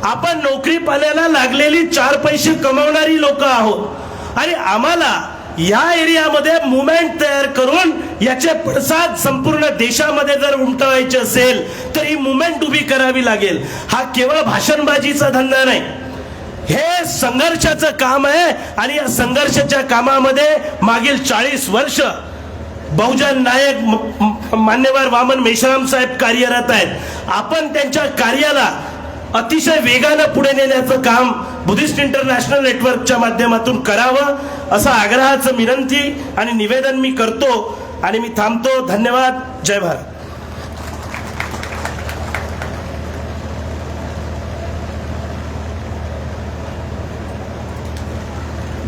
आपण नोकरी पाण्याला लागलेली 4 पैसे कमावणारी लोक आहोत आणि आम्हाला या एरियामध्ये मुवमेंट तयार करून याचे पडसाद संपूर्ण देशामध्ये जर उमटवायचे असेल तर ही मुवमेंट उभी करावी लागेल. हा केवळ भाषणबाजीचा धंदा नाही, हे संघर्षाचं काम आहे आणि या संघर्षाच्या कामामध्ये मागील 40 वर्ष बहुजन नायक मान्यवर वामन मेश्राम साहेब कार्यरत आहेत. आपण त्यांच्या कार्याला अतिशय वेगानं पुढे नेण्याचं काम बुद्धिस्ट इंटरनॅशनल नेटवर्कच्या माध्यमातून करावं असं आग्रहाचं विनंती आणि निवेदन मी करतो आणि मी थांबतो. धन्यवाद. जय भारत.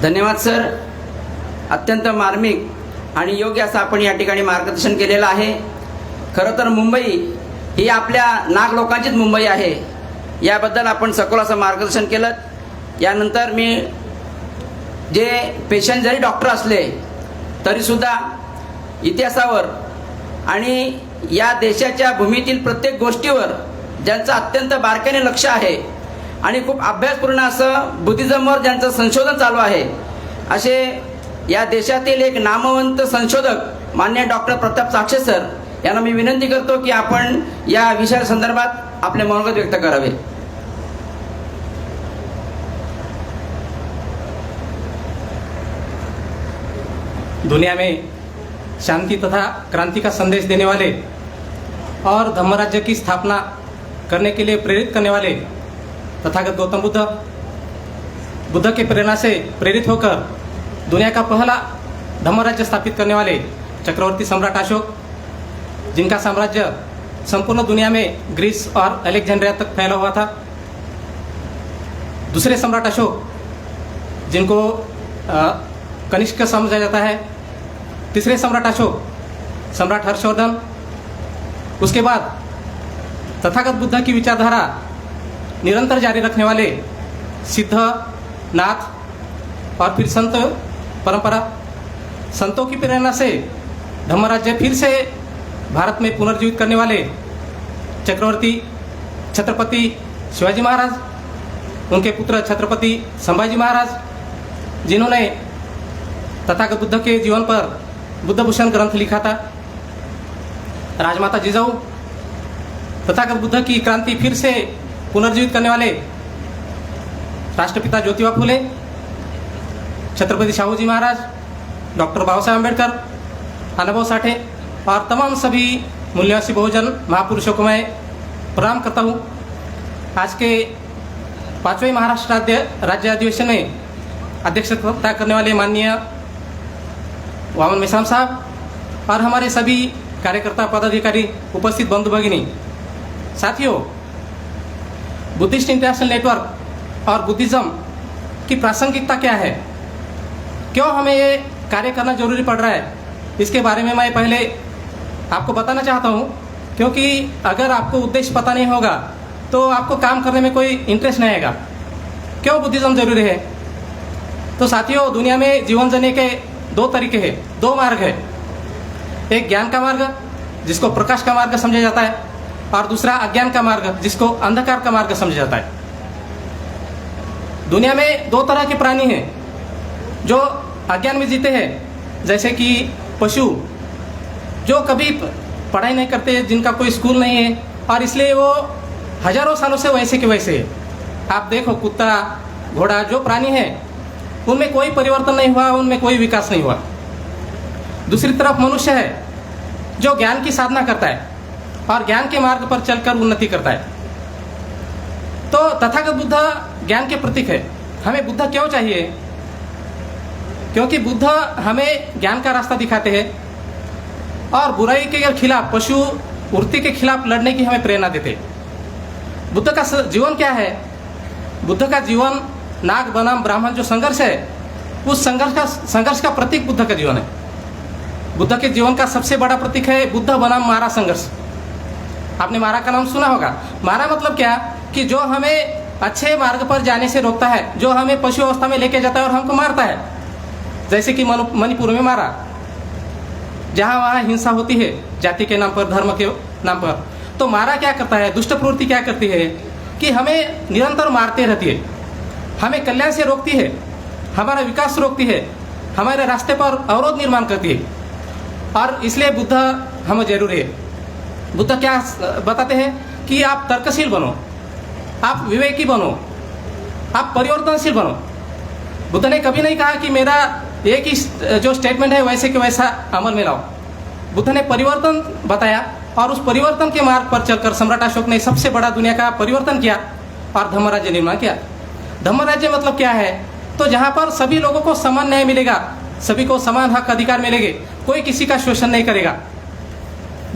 धन्यवाद सर. अत्यंत मार्मिक आणि योग्य असं आपण या ठिकाणी मार्गदर्शन केलेलं आहे. खरं तर मुंबई ही आपल्या नाग लोकांचीच मुंबई आहे, याबद्दल आपण सखोल असं मार्गदर्शन केलं. यानंतर मी जे पेशंट जरी डॉक्टर असले तरीसुद्धा इतिहासावर आणि या देशाच्या भूमीतील प्रत्येक गोष्टीवर ज्यांचं अत्यंत बारकाईने लक्ष आहे आणि खूप अभ्यासपूर्ण असं बुद्धिझमवर ज्यांचं संशोधन चालू आहे, असे या देशातील एक नामवंत संशोधक मान्य डॉक्टर प्रताप साक्षे सर यांना मी विनंती करतो की आपण या विषयासंदर्भात आपले मनोगत व्यक्त करावे. दुनिया में शांति तथा क्रांति का संदेश देने वाले और धम्मराज्य की स्थापना करने के लिए प्रेरित करने वाले तथागत गौतम बुद्ध के प्रेरणा से प्रेरित होकर दुनिया का पहला धम्मराज्य स्थापित करने वाले चक्रवर्ती सम्राट अशोक, जिनका साम्राज्य संपूर्ण दुनिया में ग्रीस और अलेक्जेंड्रिया तक फैला हुआ था. दूसरे सम्राट अशोक, जिनको कनिष्क समझा जाता है. तीसरे सम्राट अशोक सम्राट हर्षवर्धन. उसके बाद तथागत बुद्ध की विचारधारा निरंतर जारी रखने वाले सिद्ध, नाथ और फिर संत परंपरा. संतों की प्रेरणा से धम्मराज्य फिर से भारत में पुनर्जीवित करने वाले चक्रवर्ती छत्रपति शिवाजी महाराज, उनके पुत्र छत्रपति संभाजी महाराज, जिन्होंने तथागत बुद्ध के जीवन पर बुद्धभूषण ग्रंथ लिखा था. राजमाता जिजाऊ, तथागत बुद्ध की क्रांति फिर से पुनर्जीवित करने वाले राष्ट्रपिता ज्योतिबा फुले, छत्रपति शाहूजी महाराज, डॉक्टर बाबा साहेब अम्बेडकर, अनुभव साठे और तमाम सभी मूल्यवासी बहुजन महापुरुषों को मैं प्रणाम करता हूँ. आज के 5वें महाराष्ट्र राज्य अधिवेशन में अध्यक्षता करने वाले माननीय वामन मेश्राम साहब और हमारे सभी कार्यकर्ता पदाधिकारी, उपस्थित बंधु भगिनी, साथियों, बुद्धिस्ट इंटरनेशनल नेटवर्क और बुद्धिज्म की प्रासंगिकता क्या है, क्यों हमें ये कार्य करना जरूरी पड़ रहा है, इसके बारे में मैं पहले आपको बताना चाहता हूँ. क्योंकि अगर आपको उद्देश्य पता नहीं होगा तो आपको काम करने में कोई इंटरेस्ट नहीं आएगा. क्यों बुद्धिज्म जरूरी है? तो साथियों, दुनिया में जीवन जीने के 2 तरीके हैं, 2 मार्ग है. एक ज्ञान का मार्ग जिसको प्रकाश का मार्ग समझा जाता है, और दूसरा अज्ञान का मार्ग जिसको अंधकार का मार्ग समझा जाता है. दुनिया में 2 तरह के प्राणी हैं जो अज्ञान में जीते हैं, जैसे कि पशु जो कभी पढ़ाई नहीं करते, जिनका कोई स्कूल नहीं है और इसलिए वो हजारों सालों से वैसे के वैसे है. आप देखो, कुत्ता, घोड़ा, जो प्राणी है उनमें कोई परिवर्तन नहीं हुआ, उनमें कोई विकास नहीं हुआ. दूसरी तरफ मनुष्य है जो ज्ञान की साधना करता है और ज्ञान के मार्ग पर चलकर उन्नति करता है. तो तथागत बुद्ध ज्ञान के प्रतीक है. हमें बुद्ध क्यों चाहिए? क्योंकि बुद्ध हमें ज्ञान का रास्ता दिखाते हैं और बुराई के खिलाफ, पशु वृत्ति के खिलाफ लड़ने की हमें प्रेरणा देते हैं. बुद्ध का जीवन क्या है? बुद्ध का जीवन नाग बनाम ब्राह्मण जो संघर्ष है, उस संघर्ष का प्रतीक बुद्ध का जीवन है. बुद्ध के जीवन का सबसे बड़ा प्रतीक है बुद्ध बनाम मारा संघर्ष. आपने मारा का नाम सुना होगा. मारा मतलब क्या? कि जो हमें अच्छे मार्ग पर जाने से रोकता है, जो हमें पशु अवस्था में लेके जाता है और हमको मारता है. जैसे कि मणिपुर में मारा, जहाँ वहाँ हिंसा होती है जाति के नाम पर, धर्म के नाम पर. तो मारा क्या करता है, दुष्ट प्रवृत्ति क्या करती है कि हमें निरंतर मारते रहती है, हमें कल्याण से रोकती है, हमारा विकास रोकती है, हमारे रास्ते पर अवरोध निर्माण करती है। और इसलिए बुद्ध हमें जरूरी है। बुद्ध क्या बताते हैं कि आप तर्कशील बनो, आप विवेकी बनो, आप परिवर्तनशील बनो। बुद्ध ने कभी नहीं कहा कि मेरा एक ही जो स्टेटमेंट है वैसे के वैसा अमल में लाओ। बुद्ध ने परिवर्तन बताया और उस परिवर्तन के मार्ग पर चलकर सम्राट अशोक ने सबसे बड़ा दुनिया का परिवर्तन किया और धम्मराज्य निर्माण किया। धम्मराज्य मतलब क्या है, तो जहाँ पर सभी लोगों को समान न्याय मिलेगा, सभी को समान हक अधिकार मिलेंगे, कोई किसी का शोषण नहीं करेगा,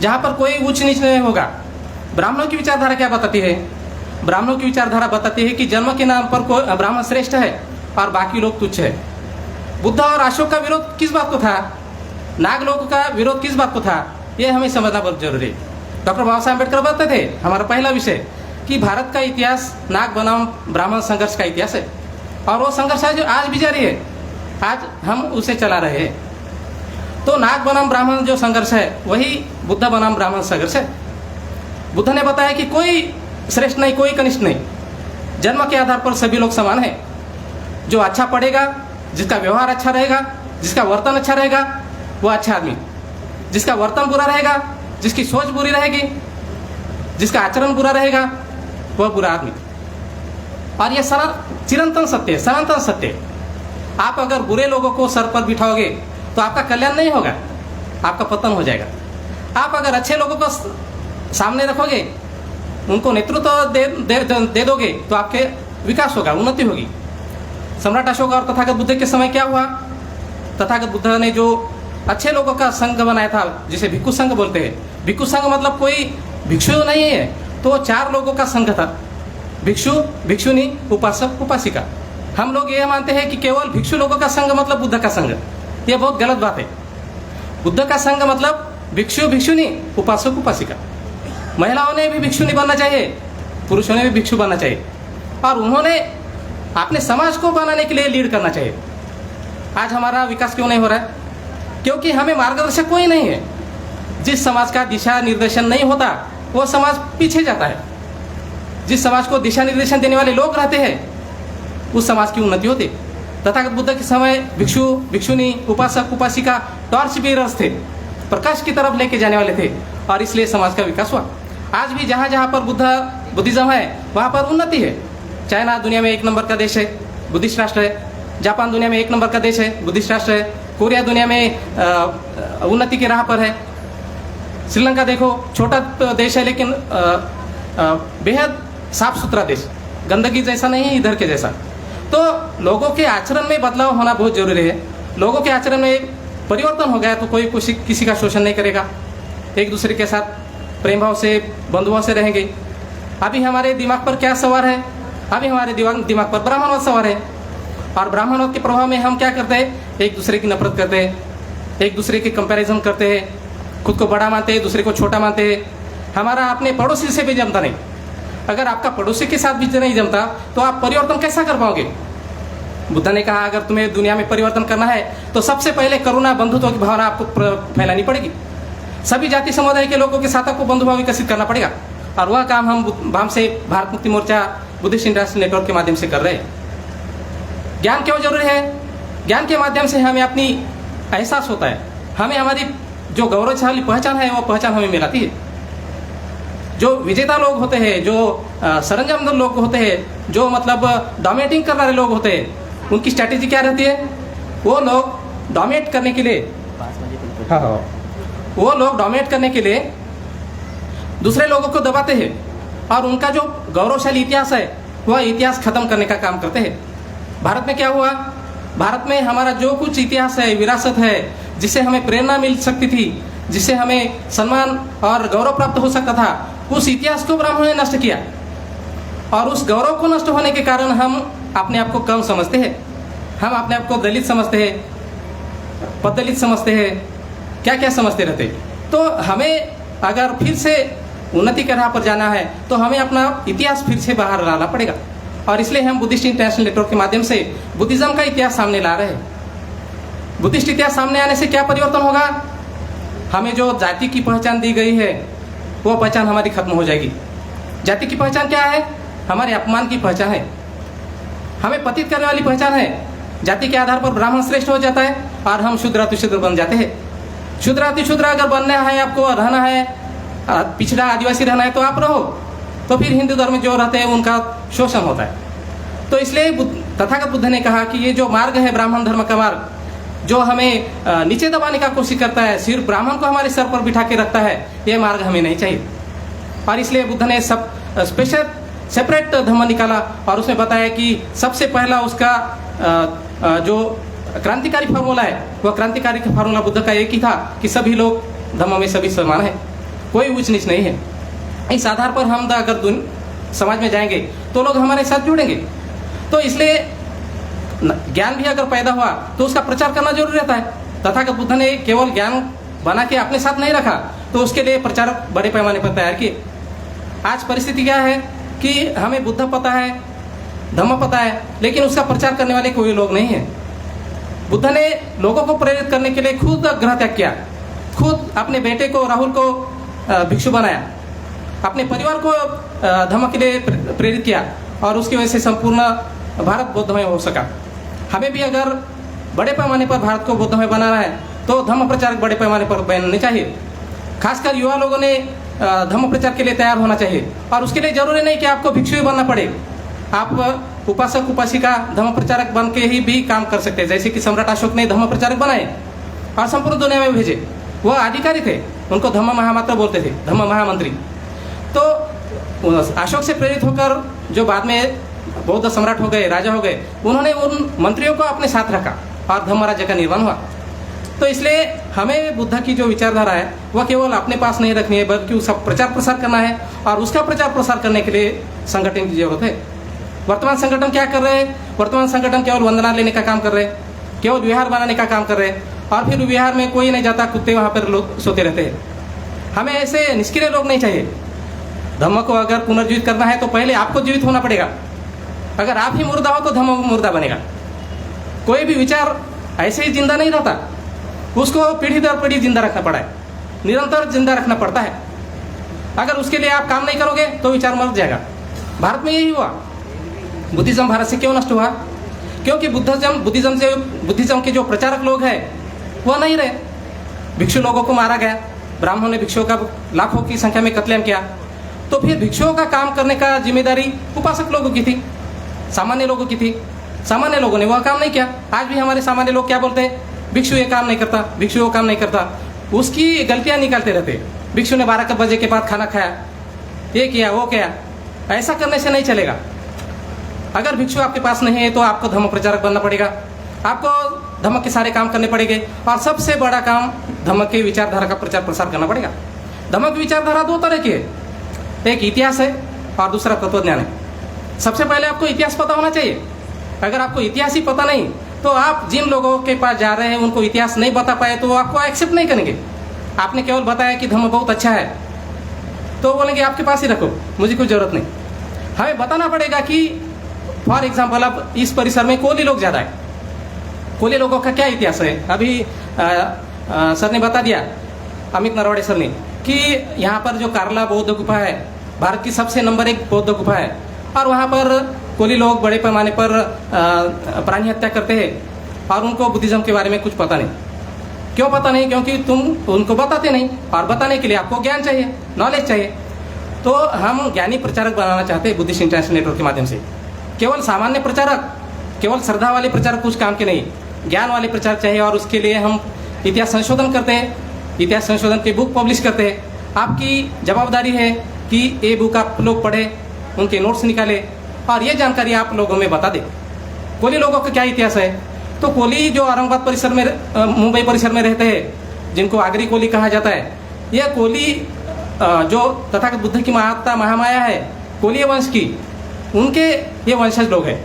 जहाँ पर कोई ऊंच नीच नहीं होगा। ब्राह्मणों की विचारधारा क्या बताती है? ब्राह्मणों की विचारधारा बताती है कि जन्म के नाम पर कोई ब्राह्मण श्रेष्ठ है और बाकी लोग तुच्छ है। बुद्ध और अशोक का विरोध किस बात को था, नागलोक का विरोध किस बात को था, ये हमें समझना बहुत जरूरी है। डॉक्टर बाबा साहब अम्बेडकर बताते थे, हमारा पहला विषय, कि भारत का इतिहास नाग बनाम ब्राह्मण संघर्ष का इतिहास है और वो संघर्ष है जो आज भी जारी है, आज हम उसे चला रहे हैं। तो नाग बनाम ब्राह्मण जो संघर्ष है वही बुद्ध बनाम ब्राह्मण संघर्ष है। बुद्ध ने बताया कि कोई श्रेष्ठ नहीं, कोई कनिष्ठ नहीं, जन्म के आधार पर सभी लोग समान हैं। जो अच्छा पढ़ेगा, जिसका व्यवहार अच्छा रहेगा, जिसका वर्तन अच्छा रहेगा, वो अच्छा आदमी। जिसका वर्तन बुरा रहेगा, जिसकी सोच बुरी रहेगी, जिसका आचरण बुरा रहेगा, वह बुरा आदमी। और ये चिरंतन सत्य है, सनातन सत्य है। आप अगर बुरे लोगों को सर पर बिठाओगे तो आपका कल्याण नहीं होगा, आपका पतन हो जाएगा। आप अगर अच्छे लोगों को सामने रखोगे, उनको नेतृत्व दे दोगे तो आपके विकास होगा, उन्नति होगी। सम्राट अशोक और तथागत बुद्ध के समय क्या हुआ? तथागत बुद्ध ने जो अच्छे लोगों का संघ बनाया था, जिसे भिक्षु संघ बोलते हैं। भिक्षु संघ मतलब कोई भिक्षु नहीं है, तो 4 लोगों का संघ था, भिक्षु, भिक्षुनी, उपासक, उपासिका। हम लोग ये मानते हैं कि केवल भिक्षु लोगों का संघ मतलब बुद्ध का संघ, ये बहुत गलत बात है। बुद्ध का संघ मतलब भिक्षु, भिक्षुनी, उपासक, उपासिका। महिलाओं ने भी भिक्षुनी बनना चाहिए, पुरुषों ने भी भिक्षु बनना चाहिए, और उन्होंने अपने समाज को बनाने के लिए लीड करना चाहिए। आज हमारा विकास क्यों नहीं हो रहा है? क्योंकि हमें मार्गदर्शक कोई नहीं है। जिस समाज का दिशा निर्देशन नहीं होता वो समाज पीछे जाता है। जिस समाज को दिशा निर्देशन देने वाले लोग रहते हैं उस समाज की उन्नति होती। तथागत बुद्ध के समय भिक्षु, भिक्षुनी, उपासक, उपासिका टॉर्च बीरर्स थे, प्रकाश की तरफ लेके जाने वाले थे, और इसलिए समाज का विकास हुआ। आज भी जहाँ जहाँ पर बुद्धिज्म है वहाँ पर उन्नति है। चाइना दुनिया में 1 नंबर का देश है, बुद्धिस्ट राष्ट्र है। जापान दुनिया में 1 नंबर का देश है, बुद्धिस्ट राष्ट्र है। कोरिया दुनिया में उन्नति की राह पर है। श्रीलंका देखो, छोटा देश है लेकिन बेहद साफ सुथरा देश, गंदगी जैसा नहीं है इधर के जैसा। तो लोगों के आचरण में बदलाव होना बहुत जरूरी है। लोगों के आचरण में परिवर्तन हो गया तो कोई किसी का शोषण नहीं करेगा, एक दूसरे के साथ प्रेम भाव से, बंधुभाव से रहेंगे। अभी हमारे दिमाग पर क्या सवार है? अभी हमारे दिमाग पर ब्राह्मणवाद सवार है, और ब्राह्मणवाद के प्रभाव में हम क्या करते हैं? एक दूसरे की नफरत करते हैं, एक दूसरे की कंपैरिजन करते हैं, खुद को बड़ा मानते हैं, दूसरे को छोटा मानते हैं। हमारा अपने पड़ोसी से भी जमता नहीं। अगर आपका पड़ोसी के साथ भी नहीं जमता तो आप परिवर्तन कैसा कर पाओगे? बुद्ध ने कहा अगर तुम्हें दुनिया में परिवर्तन करना है तो सबसे पहले करुणा, बंधुत्व की भावना आपको फैलानी पड़ेगी। सभी जाति समुदाय के लोगों के साथ आपको बंधुभाव विकसित करना पड़ेगा, और वह काम हम से Bharat Mukti Morcha Buddhist international network के माध्यम से कर रहे हैं। ज्ञान क्यों जरूरी है? ज्ञान के माध्यम से हमें अपनी एहसास होता है, हमें हमारी जो गौरवशाली पहचान है वो पहचान हमें मिलाती है। जो विजेता लोग होते हैं, जो सरंजाम लोग होते हैं, जो मतलब डोमिनेटिंग करने वाले लोग होते हैं, उनकी स्ट्रैटेजी क्या रहती है? वो लोग डोमिनेट करने के लिए डोमिनेट करने के लिए दूसरे लोगों को दबाते हैं, और उनका जो गौरवशाली इतिहास है वह इतिहास खत्म करने का काम करते हैं। भारत में क्या हुआ? भारत में हमारा जो कुछ इतिहास है, विरासत है, जिससे हमें प्रेरणा मिल सकती थी, जिससे हमें सम्मान और गौरव प्राप्त हो सकता था, उस इतिहास को ब्राह्मणों ने नष्ट किया। और उस गौरव को नष्ट होने के कारण हम अपने आप को कम समझते हैं, हम अपने आप को दलित समझते हैं, पददलित समझते हैं, क्या क्या समझते रहते। तो हमें अगर फिर से उन्नति के राह पर जाना है तो हमें अपना इतिहास फिर से बाहर लाना पड़ेगा, और इसलिए हम बुद्धिस्ट इंटरनेशनल नेटवर्क के माध्यम से बुद्धिज्म का इतिहास सामने ला रहे हैं। बुद्धिस्ट इतिहास सामने आने से क्या परिवर्तन होगा? हमें जो जाति की पहचान दी गई है वो पहचान हमारी खत्म हो जाएगी। जाति की पहचान क्या है? हमारे अपमान की पहचान है, हमें पतित करने वाली पहचान है। जाति के आधार पर ब्राह्मण श्रेष्ठ हो जाता है और हम शूद्र अतिशूद्र बन जाते हैं। शूद्र अतिशूद्र अगर बनना है, आपको रहना है, पिछड़ा आदिवासी रहना है तो आप रहो, तो फिर हिंदू धर्म में जो रहते हैं उनका शोषण होता है। तो इसलिए तथागत बुद्ध ने कहा कि ये जो मार्ग है ब्राह्मण धर्म का मार्ग, जो हमें नीचे दबाने का कोशिश करता है, सिर्फ ब्राह्मण को हमारे सर पर बिठा के रखता है, ये मार्ग हमें नहीं चाहिए। और इसलिए बुद्ध ने सब स्पेशल सेपरेट धर्म निकाला और उसमें बताया कि सबसे पहला उसका जो क्रांतिकारी फार्मूला है, वह क्रांतिकारी फार्मूला बुद्ध का एक ही था कि सभी लोग धर्म में सभी समान है, कोई ऊंच नीच नहीं है। इस आधार पर हम अगर समाज में जाएंगे तो लोग हमारे साथ जुड़ेंगे। तो इसलिए ज्ञान भी अगर पैदा हुआ तो उसका प्रचार करना जरूरी रहता है। तथागत बुद्ध ने केवल ज्ञान बना के अपने साथ नहीं रखा, तो उसके लिए प्रचारक बड़े पैमाने पर तैयार किए। आज परिस्थिति क्या है कि हमें बुद्ध पता है, धम्म पता है, लेकिन उसका प्रचार करने वाले कोई लोग नहीं है। बुद्ध ने लोगों को प्रेरित करने के लिए खुद ग्रह त्याग किया, खुद अपने बेटे को राहुल को भिक्षु बनाया, अपने परिवार को धम्म के लिए प्रेरित किया और उसकी वजह से संपूर्ण भारत बौद्धमय हो सका। हमें भी अगर बड़े पैमाने पर भारत को बौद्धमय बनाना है तो धम्म प्रचारक बड़े पैमाने पर बनने चाहिए। खासकर युवा लोगों ने धम्म प्रचार के लिए तैयार होना चाहिए और उसके लिए जरूरी नहीं कि आपको भिक्षु ही बनना पड़े। आप उपासक उपासिका धम्म प्रचारक बन के ही भी काम कर सकते हैं। जैसे कि सम्राट अशोक ने धम्म प्रचारक बनाए और संपूर्ण दुनिया में भेजे। वह अधिकारी थे, उनको धम्म महामात्र बोलते थे, धम्म महामंत्री। तो अशोक से प्रेरित होकर जो बाद में बौद्ध सम्राट हो गए, राजा हो गए, उन्होंने उन मंत्रियों को अपने साथ रखा और धम्म राज्य का निर्माण हुआ। तो इसलिए हमें बुद्ध की जो विचारधारा है वह केवल अपने पास नहीं रखनी है, बल्कि उसका प्रचार प्रसार करना है और उसका प्रचार प्रसार करने के लिए संगठन की जरूरत है। वर्तमान संगठन क्या कर रहे हैं? वर्तमान संगठन केवल वंदना लेने का काम कर रहे हैं, केवल विहार बनाने का काम कर रहे हैं और फिर विहार में कोई नहीं जाता, कुत्ते वहाँ पर लोग सोते रहते हैं। हमें ऐसे निष्क्रिय लोग नहीं चाहिए। धम्म को अगर पुनर्जीवित करना है तो पहले आपको जीवित होना पड़ेगा। अगर आप ही मुर्दा हो तो धम्म मुर्दा बनेगा। कोई भी विचार ऐसे ही जिंदा नहीं रहता, उसको पीढ़ी दर पीढ़ी जिंदा रखना पड़ा है, निरंतर जिंदा रखना पड़ता है। अगर उसके लिए आप काम नहीं करोगे तो विचार मर जाएगा। भारत में यही हुआ। बुद्धिज्म भारत से क्यों नष्ट हुआ? क्योंकि बुद्धिज्म के जो प्रचारक लोग हैं वह नहीं रहे। भिक्षु लोगों को मारा गया, ब्राह्मणों ने भिक्षुओं का लाखों की संख्या में कत्लेआम किया। तो फिर भिक्षुओं का काम करने का जिम्मेदारी उपासक लोगों की थी, सामान्य लोगों की थी। सामान्य लोगों ने वह काम नहीं किया। आज भी हमारे सामान्य लोग क्या बोलते हैं? भिक्षु ये काम नहीं करता, भिक्षु वो काम नहीं करता, उसकी गलतियां निकालते रहते। भिक्षु ने 12 बजे के बाद खाना खाया, ये किया वो किया। ऐसा करने से नहीं चलेगा। अगर भिक्षु आपके पास नहीं है तो आपको धम्म प्रचारक बनना पड़ेगा, आपको धम्म के सारे काम करने पड़ेंगे और सबसे बड़ा काम धम्म के विचारधारा का प्रचार प्रसार करना पड़ेगा। धम्म की विचारधारा दो तरह की है, एक इतिहास है और दूसरा तत्वज्ञान है। सबसे पहले आपको इतिहास पता होना चाहिए। अगर आपको इतिहास ही पता नहीं तो आप जिन लोगों के पास जा रहे हैं उनको इतिहास नहीं बता पाए तो वो आपको एक्सेप्ट नहीं करेंगे। आपने केवल बताया कि धम्म बहुत अच्छा है तो बोलेंगे आपके पास ही रखो, मुझे कोई जरूरत नहीं। हमें बताना पड़ेगा कि फॉर एग्जाम्पल अब इस परिसर में कोली लोग ज़्यादा है, कोली लोगों का क्या इतिहास है? अभी सर ने बता दिया, अमित नरवाड़े सर ने, कि यहाँ पर जो कार्ला बौद्ध गुफा है भारत की सबसे नंबर 1 बौद्ध गुफा है और वहाँ पर कोली लोग बड़े पैमाने पर प्राणी हत्या करते हैं और उनको बुद्धिज्म के बारे में कुछ पता नहीं। क्यों पता नहीं? क्योंकि तुम उनको बताते नहीं और बताने के लिए आपको ज्ञान चाहिए, नॉलेज चाहिए। तो हम ज्ञानी प्रचारक बनाना चाहते हैं बुद्धिस्ट इंटरनेशनल नेटवर्क के माध्यम से। केवल सामान्य प्रचारक, केवल श्रद्धा वाले प्रचारक कुछ काम के नहीं, ज्ञान वाले प्रचारक चाहिए और उसके लिए हम इतिहास संशोधन करते हैं, इतिहास संशोधन की बुक पब्लिश करते हैं। आपकी जवाबदारी है कि ये बुक आप लोग पढ़े, उनके नोट्स निकाले और ये जानकारी आप लोगों में बता दें। कोली लोगों का क्या इतिहास है? तो कोली जो औरंगाबाद परिसर में, मुंबई परिसर में रहते हैं, जिनको आगरी कोली कहा जाता है, यह कोली जो तथागत बुद्ध की महत्ता महामाया है कोलीय वंश की, उनके ये वंशज लोग हैं।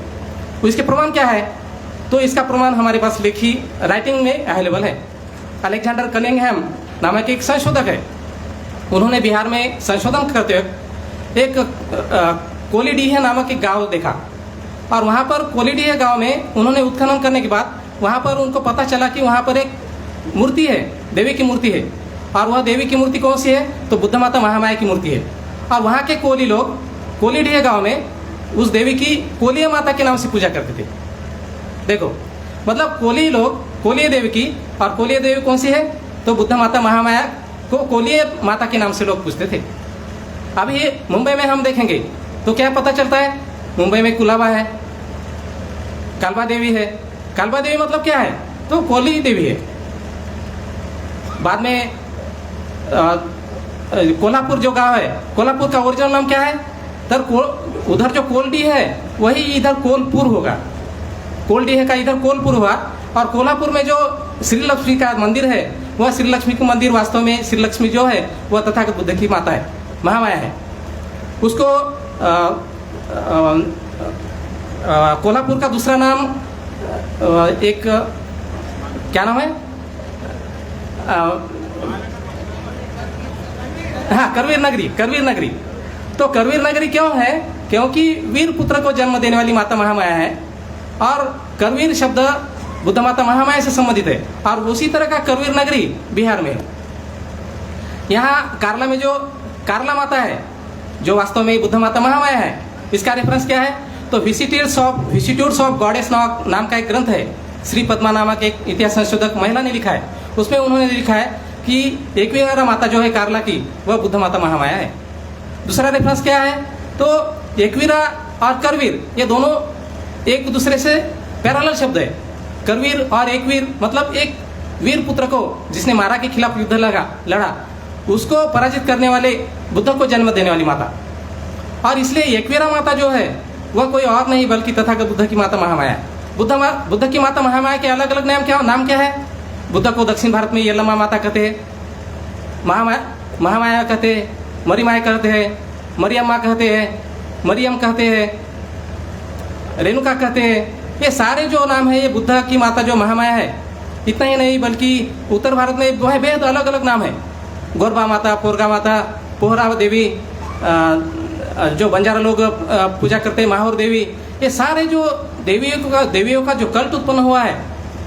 इसके प्रमाण क्या है? तो इसका प्रमाण हमारे पास लिखी राइटिंग में अवेलेबल है। अलेक्जेंडर कनिंघम नामक एक संशोधक है, उन्होंने बिहार में संशोधन करते हुए एक कोलीडीह नामक एक गांव देखा और वहाँ पर कोलीडीह गांव में उन्होंने उत्खनन करने के बाद वहाँ पर उनको पता चला कि वहाँ पर एक मूर्ति है, देवी की मूर्ति है और वह देवी की मूर्ति कौन सी है? तो बुद्ध माता महामाया की मूर्ति है। और वहाँ के कोली लोग कोलीडीह गांव में उस देवी की कोलिय माता के नाम से पूजा करते थे। देखो, मतलब कोली लोग कोलिय देवी की, और कोलिय देवी कौन सी है? तो बुद्ध माता महामाया को कोलिय माता के नाम से लोग पूछते थे। अभी मुंबई में हम देखेंगे तो क्या पता चलता है? मुंबई में कुलाबा है, कालबा देवी है। कालबा देवी मतलब क्या है? तो कोली देवी है। बाद में कोल्हापुर जो गांव है, कोल्हापुर का ओरिजिनल नाम क्या है? उधर जो कोलडी है वही इधर कोलपुर होगा। कोलडीह का इधर कोलपुर हुआ। और कोल्हापुर में जो श्री लक्ष्मी का मंदिर है, वह श्री लक्ष्मी का मंदिर वास्तव में श्री लक्ष्मी जो है वह तथागत बुद्ध की माता है, महामाया है। उसको कोल्हापुर का दूसरा नाम एक क्या नाम है? हाँ, करवीर नगरी। करवीर नगरी। तो करवीर नगरी क्यों है? क्योंकि वीर पुत्र को जन्म देने वाली माता महामाया है, और करवीर शब्द बुद्ध माता महामाया से संबंधित है। और उसी तरह का करवीर नगरी बिहार में है। यहाँ कार्ला में जो कार्ला माता है, जो वास्तव में बुद्ध माता महामाया है, इसका रेफरेंस क्या है? तो विसिट्यूड्स ऑफ गॉडेस नाम का एक ग्रंथ है, श्री पद्मा नामक एक इतिहास संशोधक महिला ने लिखा है। उसमें उन्होंने लिखा है कि एकवीरा माता जो है कार्ला की, वह बुद्ध माता महामाया है। दूसरा रेफरेंस क्या है? तो एकवीरा और करवीर ये दोनों एक दूसरे से पैरेलल शब्द है। करवीर और एकवीर मतलब एक वीर पुत्र को जिसने मारा के खिलाफ युद्ध लड़ा, उसको पराजित करने वाले बुद्ध को जन्म देने वाली माता। और इसलिए एकवीरा माता जो है वह कोई और नहीं बल्कि तथागत बुद्ध की माता महामाया है। बुद्ध की माता महामाया के अलग अलग नाम क्या है? बुद्ध को दक्षिण भारत में यल्लमा माता कहते हैं, महामाया कहते हैं, मरीमाया कहते हैं, मरियम्मा कहते हैं, मरियम कहते हैं, रेणुका कहते हैं। ये सारे जो नाम है ये बुद्ध की माता जो महामाया है। इतना ही नहीं बल्कि उत्तर भारत में वह बेहद अलग अलग नाम है। गोरबा माता, पोरगा माता, पोहरा देवी, जो बंजारा लोग पूजा करते हैं माहौर देवी। ये सारे जो देवियों का जो कल्ट उत्पन्न हुआ है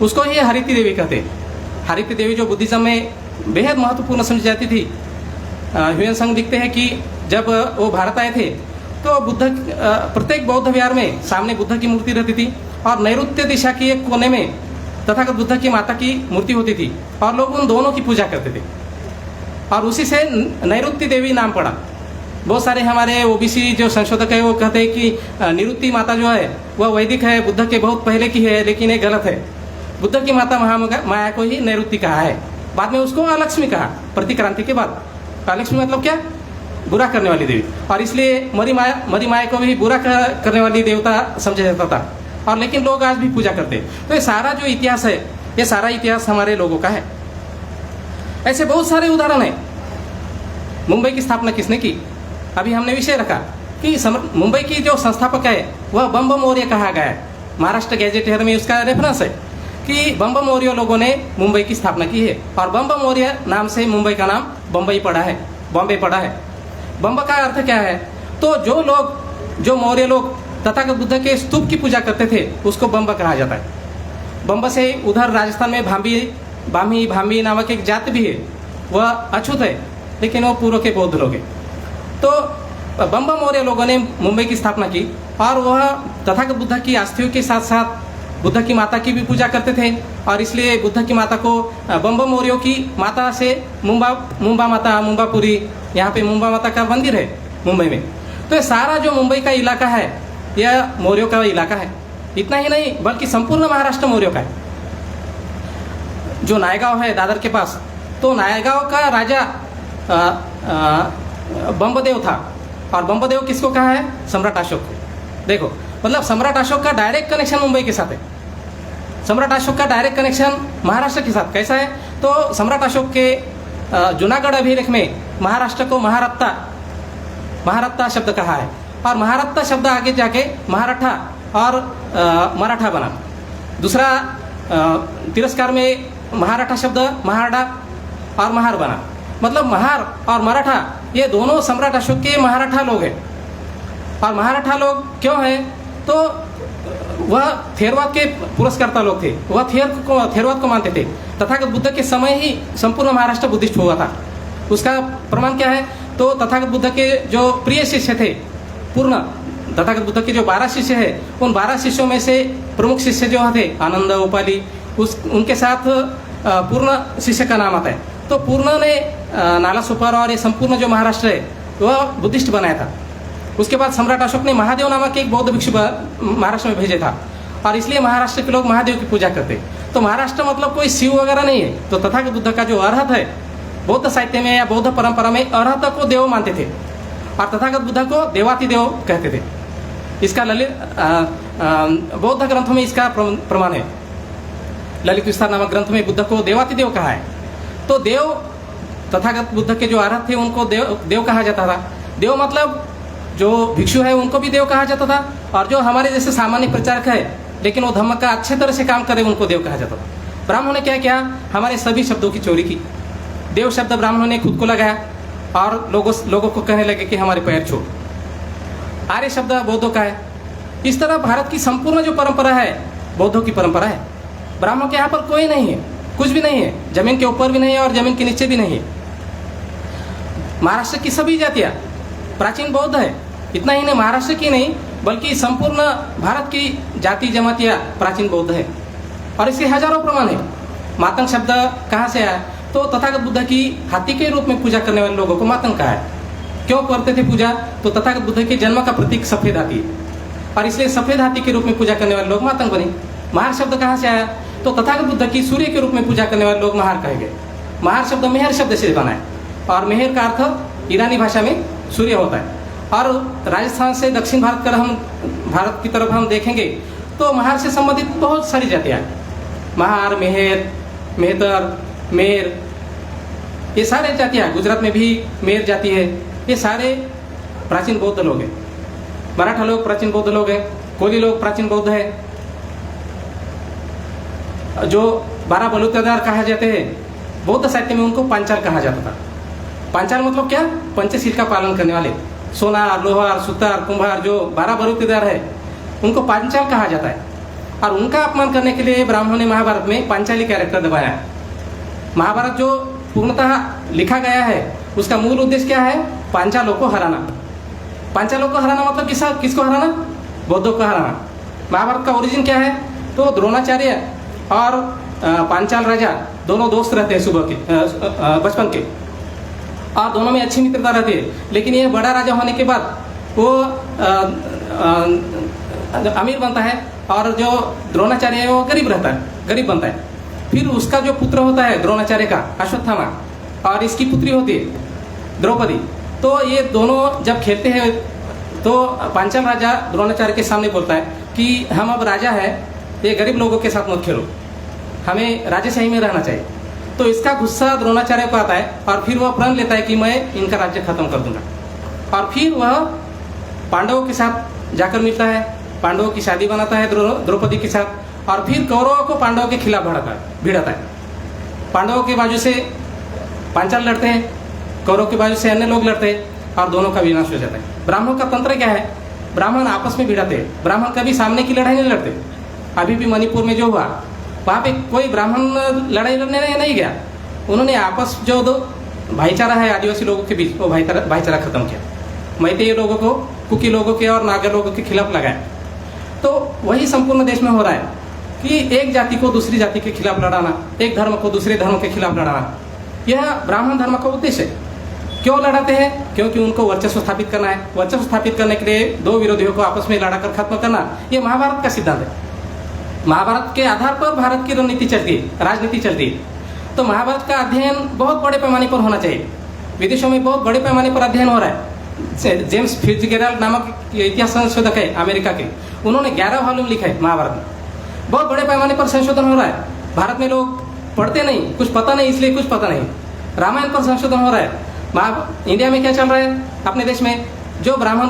उसको ये हरिति देवी कहते हैं। हरिति देवी जो बुद्धिज्म में बेहद महत्वपूर्ण समझी जाती थी। ह्यूएन संघ लिखते हैं कि जब वो भारत आए थे तो प्रत्येक बौद्ध विहार में सामने बुद्ध की मूर्ति रहती थी, और नैऋत्य दिशा की एक कोने में तथागत बुद्ध की माता की मूर्ति होती थी, और लोग उन दोनों की पूजा करते थे, और उसी से नैऋत्य देवी नाम पड़ा। बहुत सारे हमारे ओबीसी जो संशोधक है वो कहते हैं कि निरुत्ति माता जो है वह वैदिक है, बुद्ध के बहुत पहले की है, लेकिन ये गलत है। बुद्ध की माता महामाया को ही नैऋत्य कहा है। बाद में उसको अलक्ष्मी कहा, प्रतिक्रांति के बाद। अलक्ष्मी मतलब क्या? बुरा करने वाली देवी। और इसलिए मरीमाया को भी बुरा करने वाली देवता समझा जाता था, और लेकिन लोग आज भी पूजा करते हैं। तो ये सारा जो इतिहास है, ये सारा इतिहास हमारे लोगों का है। ऐसे बहुत सारे उदाहरण है। मुंबई की स्थापना किसने की? अभी हमने विषय रखा कि मुंबई की जो संस्थापक है वह बम मौर्य कहा गया है। महाराष्ट्र गैजेटियर में उसका रेफरेंस है कि बम मौर्य लोगों ने मुंबई की स्थापना की है, और बम मौर्य नाम से मुंबई का नाम बम्बई पड़ा है, बॉम्बे पड़ा है। बम्ब का अर्थ क्या है? तो जो मौर्य लोग तथागत बुद्ध के स्तूप की पूजा करते थे उसको बम्ब कहा जाता है। बम्ब से उधर राजस्थान में भामी नामक एक जाति भी है, वह अछूत है, लेकिन वो पूर्व के बौद्ध लोग हैं। तो बम्ब मौर्य लोगों ने मुंबई की स्थापना की, और वह तथागत बुद्ध की अस्थियों के साथ साथ बुद्ध की माता की भी पूजा करते थे, और इसलिए बुद्ध की माता को बम्ब मौर्यों की माता से मुंबा माता, मुंबापुरी, यहाँ पे मुंबा माता का मंदिर है मुंबई में। तो ये सारा जो मुंबई का इलाका है यह मौर्यों का इलाका है। इतना ही नहीं बल्कि संपूर्ण महाराष्ट्र मौर्यों का है। जो नायगांव है दादर के पास, तो नायगांव का राजा बम्बदेव था, और बम्बदेव किसको कहा है? सम्राट अशोक को। देखो, मतलब सम्राट अशोक का डायरेक्ट कनेक्शन मुंबई के साथ है। सम्राट अशोक का डायरेक्ट कनेक्शन महाराष्ट्र के साथ कैसा है? तो सम्राट अशोक के जूनागढ़ अभिलेख में महाराष्ट्र को महारत्ता शब्द कहा है, और महारत्ता शब्द आगे जाके महाराठा और मराठा बना। दूसरा तिरस्कार में महाराठा शब्द महारडा और महार बना। मतलब महार और मराठा ये दोनों सम्राट अशोक के महाराठा लोग हैं। और महाराठा लोग क्यों हैं? तो वह थेरवाद के पुरस्कर्ता लोग थे, वह थेरवाद को मानते थे। तथागत बुद्ध के समय ही संपूर्ण महाराष्ट्र बुद्धिस्ट हुआ था। उसका प्रमाण क्या है? तो तथागत बुद्ध के जो प्रिय शिष्य थे, पूर्ण तथागत बुद्ध के जो 12 शिष्य है, उन 12 शिष्यों में से प्रमुख शिष्य जो थे आनंद उपाली, उनके साथ पूर्ण शिष्य का नाम आता है। तो पूर्ण ने नाला सुपारा और ये संपूर्ण जो महाराष्ट्र है वह बुद्धिस्ट बनाया था। उसके बाद सम्राट अशोक ने महादेव नामक एक बौद्ध भिक्षु महाराष्ट्र में भेजे था, और इसलिए महाराष्ट्र के लोग महादेव की पूजा करते। तो महाराष्ट्र मतलब कोई शिव वगैरह नहीं है। तो तथागत बुद्ध का जो अरहत है, बौद्ध साहित्य में या बौद्ध परंपरा में अरहत को देव मानते थे, और तथागत बुद्ध को देवातिदेव कहते थे। इसका बौद्ध ग्रंथों में इसका प्रमाण है। ललित विस्तार नामक ग्रंथ में बुद्ध को देवातिदेव कहा है। तो देव, तथागत बुद्ध के जो अरहत थे उनको देव कहा जाता था। देव मतलब जो भिक्षु है उनको भी देव कहा जाता था, और जो हमारे जैसे सामान्य प्रचारक है लेकिन वो धम्म का अच्छे तरह से काम करे उनको देव कहा जाता था। ब्राह्मणों ने क्या किया? हमारे सभी शब्दों की चोरी की। देव शब्द ब्राह्मणों ने खुद को लगाया और लोगों को कहने लगे कि हमारे पैर छो। आर्य शब्द बौद्धों का है। इस तरह भारत की संपूर्ण जो परंपरा है बौद्धों की परंपरा है। ब्राह्मणों के यहाँ पर कोई नहीं है, कुछ भी नहीं है, जमीन के ऊपर भी नहीं है और जमीन के नीचे भी नहीं है। महाराष्ट्र की सभी जातियां प्राचीन बौद्ध है। इतना ही नहीं, महाराष्ट्र की नहीं बल्कि संपूर्ण भारत की जाति जमातियां प्राचीन बौद्ध है, और इसके हजारों प्रमाण है। मातंग शब्द कहाँ से आया? तो तथागत बुद्ध की हाथी के रूप में पूजा करने वाले लोगों को मातंग कहा है। क्यों करते थे पूजा? तो तथागत बुद्ध के जन्म का प्रतीक सफेद हाथी है, और इसलिए सफेद हाथी के रूप में पूजा करने वाले लोग मातंग बने। महार शब्द कहाँ से आया? तो तथागत बुद्ध की सूर्य के रूप में पूजा करने वाले लोग महार कहे गए। महार शब्द मेहर शब्द से बना है, और मेहर का अर्थ ईरानी भाषा में सूर्य होता है। और राजस्थान से दक्षिण भारत की तरफ हम देखेंगे तो महार से संबंधित बहुत सारी जातियाँ हैं। महार, मेहर, मेहतर, मेर, ये सारे जातियाँ, गुजरात में भी मेर जाति है। ये सारे प्राचीन बौद्ध लोग हैं। मराठा लोग प्राचीन बौद्ध लोग हैं, कोली लोग प्राचीन बौद्ध है। जो 12 बलुतेदार कहा जाते हैं, बौद्ध साहित्य में उनको पांचाल कहा जाता था। पांचाल मतलब क्या? पंचशील का पालन करने वाले। सोनार, लोहार, सुतार, कुंभार, जो 12 बलुतेदार है उनको पांचाल कहा जाता है। और उनका अपमान करने के लिए ब्राह्मणों ने महाभारत में पांचाली कैरेक्टर दबाया है। महाभारत जो पूर्णतः लिखा गया है उसका मूल उद्देश्य क्या है? पांचालों को हराना। पांचालों को हराना मतलब किसको हराना? बौद्धों को हराना। महाभारत का ओरिजिन क्या है? तो द्रोणाचार्य और पांचाल राजा दोनों दोस्त रहते हैं सुबह के बचपन के, और दोनों में अच्छी मित्रता रहती है। लेकिन ये बड़ा राजा होने के बाद वो अमीर बनता है, और जो द्रोणाचार्य है वो गरीब रहता है, गरीब बनता है। फिर उसका जो पुत्र होता है द्रोणाचार्य का, अश्वत्थामा, और इसकी पुत्री होती है द्रौपदी। तो ये दोनों जब खेलते हैं तो पांचाल राजा द्रोणाचार्य के सामने बोलता है कि हम अब राजा है, ये गरीब लोगों के साथ मत खेलो, हमें राजेशाही में रहना चाहिए। तो इसका गुस्सा द्रोणाचार्य को आता है, और फिर वह प्रण लेता है कि मैं इनका राज्य खत्म कर दूंगा। और फिर वह पांडवों के साथ जाकर मिलता है, पांडवों की शादी बनाता है द्रौपदी के साथ, और फिर कौरवों को पांडवों के खिलाफ भिड़ाता है। पांडवों के बाजू से पांचाल लड़ते हैं, कौरवों के बाजू से अन्य लोग लड़ते हैं, और दोनों का विनाश हो जाता है। ब्राह्मणों का तंत्र क्या है? ब्राह्मण आपस में भिड़ाते हैं। ब्राह्मण कभी सामने की लड़ाई नहीं लड़ते। अभी भी मणिपुर में जो हुआ, वहाँ पे कोई ब्राह्मण लड़ाई लड़ने नहीं गया। उन्होंने आपस जो दो भाईचारा है आदिवासी लोगों के बीच, वो भाईचारा खत्म किया। मैतेय लोगों को कुकी लोगों के और नागा लोगों के खिलाफ लगाया। तो वही संपूर्ण देश में हो रहा है कि एक जाति को दूसरी जाति के खिलाफ लड़ाना, एक धर्म को दूसरे धर्म के खिलाफ लड़ाना, यह ब्राह्मण धर्म का उद्देश्य है। क्यों लड़ाते हैं? क्योंकि उनको वर्चस्व स्थापित करना है। वर्चस्व स्थापित करने के लिए दो विरोधियों को आपस में लड़ाकर खत्म करना, यह महाभारत का सिद्धांत है। महाभारत के आधार पर भारत की रणनीति चलती है, राजनीति चलती है। तो महाभारत का अध्ययन बहुत बड़े पैमाने पर होना चाहिए। विदेशों में बहुत बड़े पैमाने पर अध्ययन हो रहा है। जेम्स फिट्जगेराल्ड नामक इतिहास संशोधक है अमेरिका के, उन्होंने 11 वॉल्यूम लिखा है महाभारत में। बहुत बड़े पैमाने पर संशोधन हो रहा है। भारत में लोग पढ़ते नहीं, कुछ पता नहीं, इसलिए कुछ पता नहीं। रामायण पर संशोधन हो रहा है। इंडिया में क्या चल रहा है? अपने देश में जो ब्राह्मण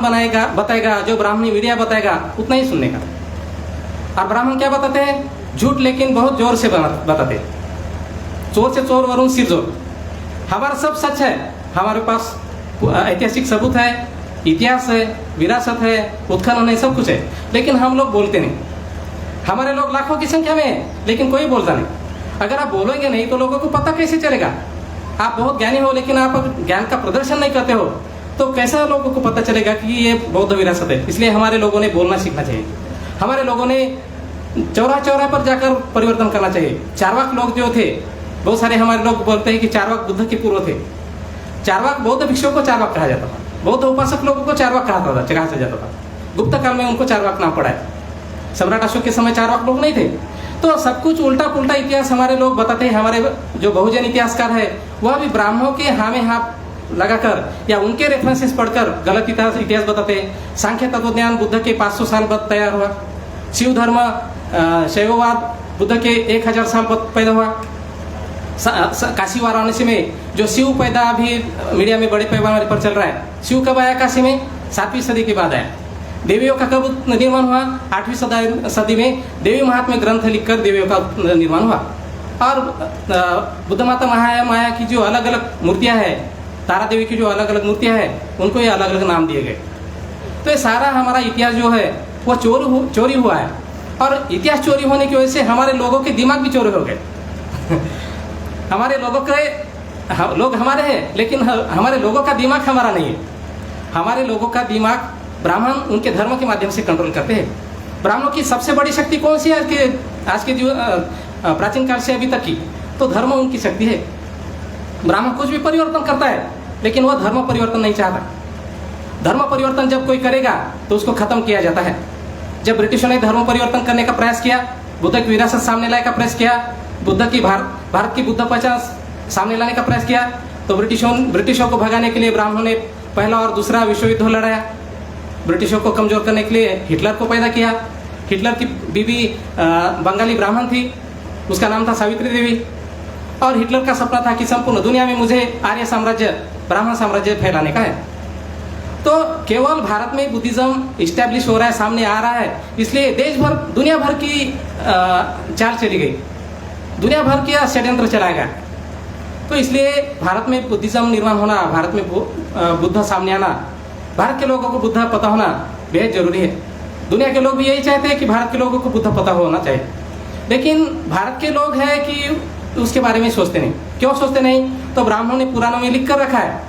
बताएगा, जो ब्राह्मणी मीडिया बताएगा, उतना ही सुनने का। और ब्राह्मण क्या बताते हैं? झूठ, लेकिन बहुत जोर से बताते हैं। चोर से चोर वरुण सिर जोर। हमारा सब सच है, हमारे पास ऐतिहासिक सबूत है, इतिहास है, विरासत है, उत्खनन है, सब कुछ है, लेकिन हम लोग बोलते नहीं। हमारे लोग लाखों की संख्या में है, लेकिन कोई बोलता नहीं। अगर आप बोलोगे नहीं तो लोगों को पता कैसे चलेगा? आप बहुत ज्ञानी हो लेकिन आप ज्ञान का प्रदर्शन नहीं करते हो तो कैसा लोगों को पता चलेगा कि ये बौद्ध विरासत है? इसलिए हमारे लोगों ने बोलना सीखना चाहिए। हमारे लोगों ने चौराहा चौराहे पर जाकर परिवर्तन करना चाहिए। चारवाक लोग जो थे, बहुत सारे हमारे लोग बोलते हैं कि चारवाक बुद्ध के पूर्व थे। चारवाक बौद्ध भिक्षुओं को चारवाक कहा जाता था, बौद्ध उपासक लोगों को चारवाक कहा जाता था। गुप्त काल में उनको चारवाक नाम पड़ा है। सम्राट अशोक के समय चारवाक लोग नहीं थे। तो सब कुछ उल्टा पुल्टा इतिहास हमारे लोग बताते हैं। हमारे जो बहुजन इतिहासकार है वह भी ब्राह्मणों के हाथ में हाथ लगाकर या उनके रेफरेंसेस पढ़कर गलत इतिहास बताते हैं। सांख्य तत्वज्ञान बुद्ध के 500 साल बाद तैयार हुआ। शिव धर्म शैववाद बुद्ध के 1000 साल बाद पैदा हुआ। काशी वाराणसी में जो शिव पैदा अभी मीडिया में बड़े पैमाने पर चल रहा है, शिव कब आया काशी में? 7वीं सदी के बाद आया। देवियों का कब निर्माण हुआ? 8वीं सदी में देवी महात्म्य ग्रंथ लिखकर देवियों का निर्माण हुआ। और बुद्ध माता माया की जो अलग अलग मूर्तियां हैं, तारा देवी की जो अलग अलग मूर्तियां हैं, उनको ये अलग अलग नाम दिए गए। तो ये सारा हमारा इतिहास जो है वो चोरी हुआ है। और इतिहास चोरी होने की वजह से हमारे लोगों के दिमाग भी चोरी हो गए। हमारे लोगों के लोग हमारे हैं, लेकिन हमारे लोगों का दिमाग हमारा नहीं है। हमारे लोगों का दिमाग ब्राह्मण उनके धर्म के माध्यम से कंट्रोल करते हैं। ब्राह्मणों की सबसे बड़ी शक्ति कौन सी है आज के प्राचीन काल से अभी तक की? तो धर्म उनकी शक्ति है। ब्राह्मण कुछ भी परिवर्तन करता है, लेकिन वह धर्म परिवर्तन नहीं चाहता। धर्म परिवर्तन जब कोई करेगा तो उसको खत्म किया जाता है। जब ब्रिटिशों ने धर्म परिवर्तन करने का प्रयास किया, बुद्ध की विरासत सामने लाने का प्रयास किया, बुद्ध की भारत की बुद्ध पहचान सामने लाने का प्रयास किया, तो ब्रिटिशों को भगाने के लिए ब्राह्मणों ने पहला और दूसरा विश्व युद्ध लड़ाया। ब्रिटिशों को कमजोर करने के लिए हिटलर को पैदा किया। हिटलर की बीवी बंगाली ब्राह्मण थी, उसका नाम था सावित्री देवी। और हिटलर का सपना था कि संपूर्ण दुनिया में मुझे आर्य साम्राज्य, ब्राह्मण साम्राज्य फैलाने का है। तो केवल भारत में बुद्धिज्म इस्टेब्लिश हो रहा है, सामने आ रहा है, इसलिए देश भर दुनिया भर की चाल चली गई, दुनिया भर का षड्यंत्र चलाया गया। तो इसलिए भारत में बुद्धिज्म निर्माण होना, भारत में बुद्ध सामने आना, भारत के लोगों को बुद्ध पता होना बेहद जरूरी है। दुनिया के लोग भी यही चाहते हैं कि भारत के लोगों को बुद्ध पता होना चाहिए, लेकिन भारत के लोग हैं कि उसके बारे में सोचते नहीं। क्यों सोचते नहीं? तो ब्राह्मणों ने पुराणों में लिख कर रखा है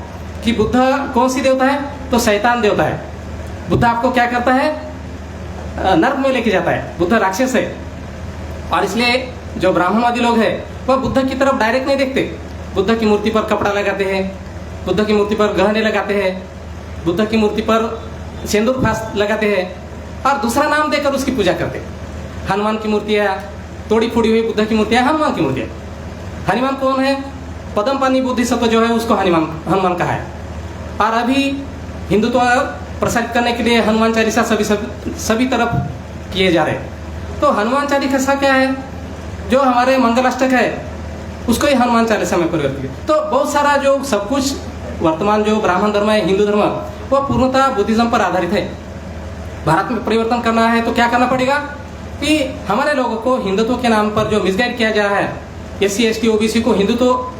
कि बुद्ध कौन सी देवता है? तो शैतान देवता है। बुद्ध आपको क्या करता है? नर्क में लेके जाता है। बुद्ध राक्षस है। और इसलिए जो ब्राह्मणवादी लोग हैं वह बुद्ध की तरफ डायरेक्ट नहीं देखते। बुद्ध की मूर्ति पर कपड़ा लगाते हैं, बुद्ध की मूर्ति पर गहने लगाते हैं, बुद्ध की मूर्ति पर सिंदूर फास लगाते हैं और दूसरा नाम देकर उसकी पूजा करते हैं। हनुमान की मूर्तियाँ, तोड़ी फोड़ी हुई बुद्ध की मूर्तियाँ हनुमान की मूर्तियाँ। हनुमान कौन है? पद्मपाणि बोधिसत्व जो है उसको हनुमान कहा है। और अभी हिंदुत्व प्रसारित करने के लिए हनुमान चालीसा सभी तरफ किए जा रहे हैं। तो हनुमान चालीसा क्या है? जो हमारे मंगलाष्टक है उसको ही हनुमान चालीसा में परिवर्तित किया। तो बहुत सारा जो सब कुछ वर्तमान जो ब्राह्मण धर्म है, हिंदू धर्म, वह पूर्णतः बुद्धिज्म पर आधारित है। भारत में परिवर्तन करना है तो क्या करना पड़ेगा कि हमारे लोगों को हिंदुत्व के नाम पर जो मिसगाइड किया जा रहा है, SC ST OBC को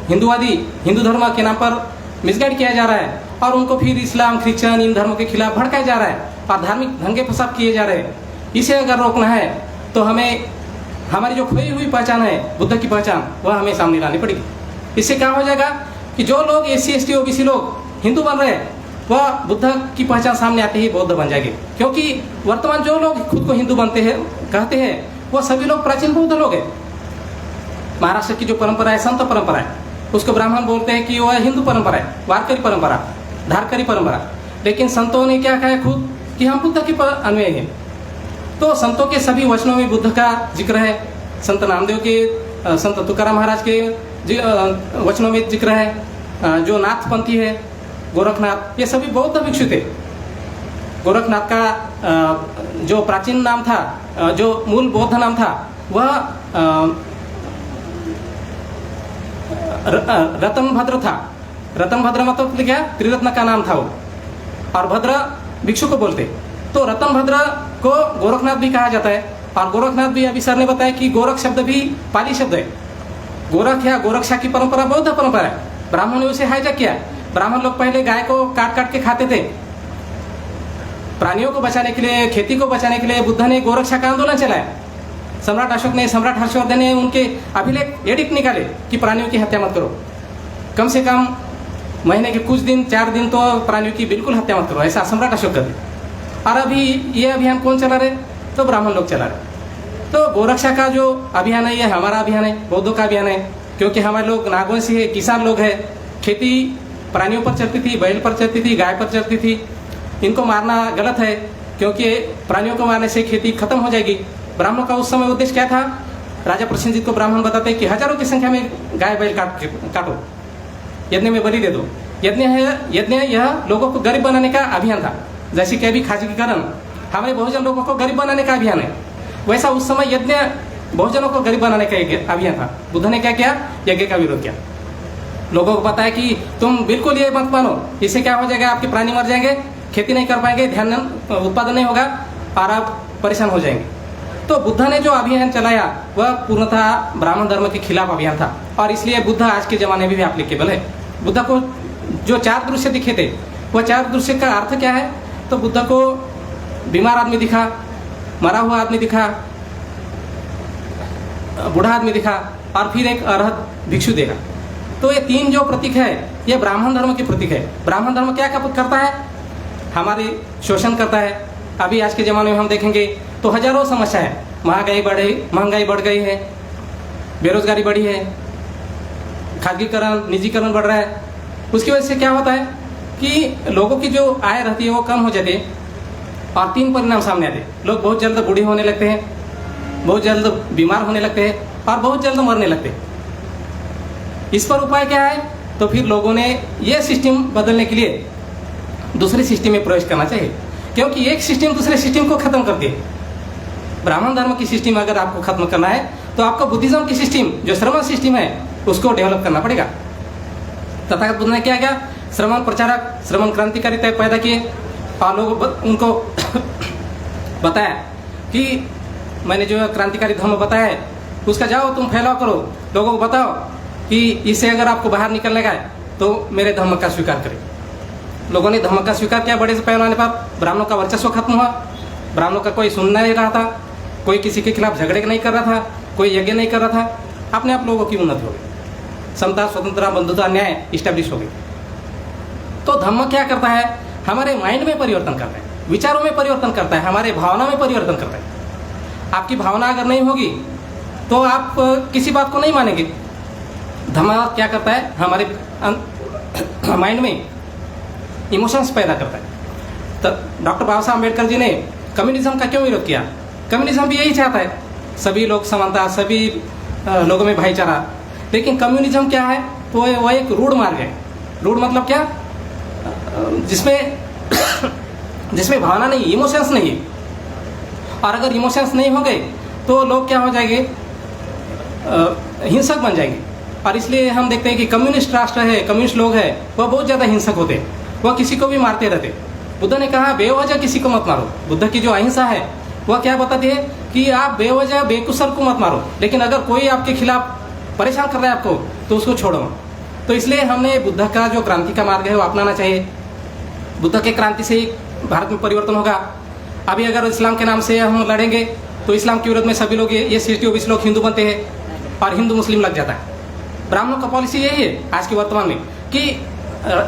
हिंदुवादी हिंदू धर्म के नाम पर मिसगाइड किया जा रहा है और उनको फिर इस्लाम, क्रिश्चियन, इन धर्मों के खिलाफ भड़काया जा रहा है और धार्मिक दंगे फसाद किए जा रहे हैं। इसे अगर रोकना है तो हमें हमारी जो खोई हुई पहचान है, बुद्ध की पहचान, वह हमें सामने लानी पड़ेगी। इससे क्या हो जाएगा कि जो लोग SC ST OBC लोग हिंदू बन रहे हैं वह बुद्ध की पहचान सामने आते ही बौद्ध बन जाएंगे। क्योंकि वर्तमान जो लोग खुद को हिंदू बनते हैं, कहते हैं, वह सभी लोग प्राचीन बौद्ध लोग हैं। महाराष्ट्र की जो परंपरा है, संत परंपरा है, उसको ब्राह्मण बोलते हैं कि वह हिंदू परंपरा है, वारकरी परंपरा, धारकरी परंपरा। लेकिन संतों ने क्या कहा है खुद कि हम बुद्ध के अन्वयी हैं। तो संतों के सभी वचनों में बुद्ध का जिक्र है। संत नामदेव के, संत तुकाराम महाराज के वचनों में जिक्र है। जो नाथपंथी है, गोरखनाथ, ये सभी बौद्ध भिक्षु थे। गोरखनाथ का जो प्राचीन नाम था, जो मूल बौद्ध नाम था, वह रतनभद्र था। रतनभद्र मतलब क्या? त्रिरत्न का नाम था वो। और भद्र भिक्षु को बोलते। तो रतनभद्र को गोरखनाथ भी कहा जाता है। और गोरखनाथ भी अभी सर ने बताया कि गोरख शब्द भी पाली शब्द है। गोरख या गोरक्षा की परंपरा बौद्ध परंपरा है। ब्राह्मणों ने उसे हाईजैक किया। ब्राह्मण लोग पहले गाय को काट काट के खाते थे प्राणियों को बचाने के लिए, खेती को बचाने के लिए बुद्ध ने गोरक्षा का आंदोलन चलाया। सम्राट अशोक ने, सम्राट हर्षवर्धन ने उनके अभिलेख एडिक्ट निकाले कि प्राणियों की हत्या मत करो। कम से कम महीने के कुछ दिन, 4 दिन तो प्राणियों की बिल्कुल हत्या मत करो, ऐसा सम्राट अशोक कर दिया। और अभी ये अभियान कौन चला रहे? तो ब्राह्मण लोग चला रहे। तो गोरक्षा का जो अभियान है ये हमारा अभियान है, बौद्धों का अभियान है, क्योंकि हमारे लोग नागवंशी है, किसान लोग हैं। खेती प्राणियों पर चलती थी, बैल पर चलती थी, गाय पर चलती थी। इनको मारना गलत है, क्योंकि प्राणियों को मारने से खेती खत्म हो जाएगी। ब्राह्मणों का उस समय उद्देश्य क्या था? राजा प्रसेनजीत को ब्राह्मण बताते हैं कि हजारों की संख्या में गाय बैल काटो, यज्ञ में बलि दे दो। यज्ञ यह लोगों को गरीब बनाने का अभियान था। जैसे कि अभी खासगीकरण हमारे बहुजन लोगों को गरीब बनाने का अभियान है, वैसा उस समय यज्ञ बहुजनों को गरीब बनाने का एक अभियान था। बुद्ध ने क्या किया? यज्ञ का विरोध किया। लोगों को बताया कि तुम बिल्कुल ये मत मानो, इससे क्या हो जाएगा, आपके प्राणी मर जाएंगे, खेती नहीं कर पाएंगे, ध्यान उत्पादन नहीं होगा और आप परेशान हो जाएंगे। तो बुद्ध ने जो अभियान चलाया वह पूर्णतः ब्राह्मण धर्म के खिलाफ अभियान था, और इसलिए बुद्ध आज के जमाने में भी एप्लीकेबल है। बुद्ध को जो 4 दृश्य दिखे थे, वह 4 दृश्य का अर्थ क्या है? तो बुद्ध को बीमार आदमी दिखा, मरा हुआ आदमी दिखा, बूढ़ा आदमी दिखा, और फिर एक अरहत भिक्षु देखा। तो ये 3 जो प्रतीक है ये ब्राह्मण धर्म के प्रतीक है। ब्राह्मण धर्म क्या करता है? हमारी शोषण करता है। अभी आज के ज़माने में हम देखेंगे तो हजारों समस्या है। महंगाई बढ़ गई है, बेरोजगारी बढ़ी है, खासगीकरण, निजीकरण बढ़ रहा है। उसकी वजह से क्या होता है कि लोगों की जो आय रहती है वो कम हो जाती है, और 3 परिणाम सामने आते हैं। लोग बहुत जल्द बूढ़े होने लगते हैं, बहुत जल्द बीमार होने लगते हैं, और बहुत जल्द मरने लगते हैं। इस पर उपाय क्या है? तो फिर लोगों ने ये सिस्टम बदलने के लिए दूसरे सिस्टम में प्रवेश करना चाहिए, क्योंकि एक सिस्टम दूसरे सिस्टम को खत्म करती है। ब्राह्मण धर्म की सिस्टम अगर आपको खत्म करना है तो आपको बुद्धिज्म की सिस्टम, जो श्रमण सिस्टम है, उसको डेवलप करना पड़ेगा। तथागत बुद्ध ने क्या किया? श्रमण प्रचारक, श्रमण क्रांतिकारी पैदा किए, और लोगों उनको बताया कि मैंने जो क्रांतिकारी धर्म बताया है उसका जाओ तुम फैलाव करो, लोगों को बताओ कि इससे अगर आपको बाहर निकलने का है तो मेरे धर्म का स्वीकार करें। लोगों ने धर्म का स्वीकार किया बड़े से पैमाने पर। ब्राह्मणों का वर्चस्व खत्म हुआ, ब्राह्मणों का कोई सुन नहीं रहा था, कोई किसी के खिलाफ झगड़े नहीं कर रहा था, कोई यज्ञ नहीं कर रहा था। अपने आप लोगों की उन्नति हो गई, समता, स्वतंत्रता, बंधुता, न्याय इस्टेब्लिश हो गई। तो धर्म क्या करता है? हमारे माइंड में परिवर्तन करता है, विचारों में परिवर्तन करता है, हमारे भावना में परिवर्तन करता है। आपकी भावना अगर नहीं होगी तो आप किसी बात को नहीं मानेंगे। धर्म क्या करता है? हमारे माइंड में इमोशंस पैदा करता है। तो डॉक्टर बाबा साहब अम्बेडकर जी ने कम्युनिज्म का क्यों विरोध किया? कम्युनिज्म भी यही चाहता है, सभी लोग समानता, सभी लोगों में भाईचारा। लेकिन कम्युनिज्म क्या है? तो वह एक रूढ़ मार्ग है। रूढ़ मतलब क्या? जिसमें भावना नहीं, इमोशंस नहीं है। और अगर इमोशंस नहीं होंगे तो लोग क्या हो जाएंगे? हिंसक बन जाएंगे। और इसलिए हम देखते हैं कि कम्युनिस्ट राष्ट्र है, कम्युनिस्ट लोग हैं, वह बहुत ज़्यादा हिंसक होते हैं, वह किसी को भी मारते रहते। बुद्ध ने कहा बेवजह किसी को मत मारो। बुद्ध की जो अहिंसा है वह क्या बताती है कि आप बेवजह बेकुशल को मत मारो, लेकिन अगर कोई आपके खिलाफ परेशान कर रहा है आपको तो उसको छोड़ो। तो इसलिए हमने बुद्ध का जो क्रांति का मार्ग है वो अपनाना चाहिए। बुद्ध के क्रांति से ही भारत में परिवर्तन होगा। अभी अगर इस्लाम के नाम से हम लड़ेंगे तो इस्लाम के विरोध में सभी लोग, ये SC OBC लोग हिंदू बनते हैं और हिंदू मुस्लिम लग जाता है। ब्राह्मणों का पॉलिसी यही है आज के वर्तमान में कि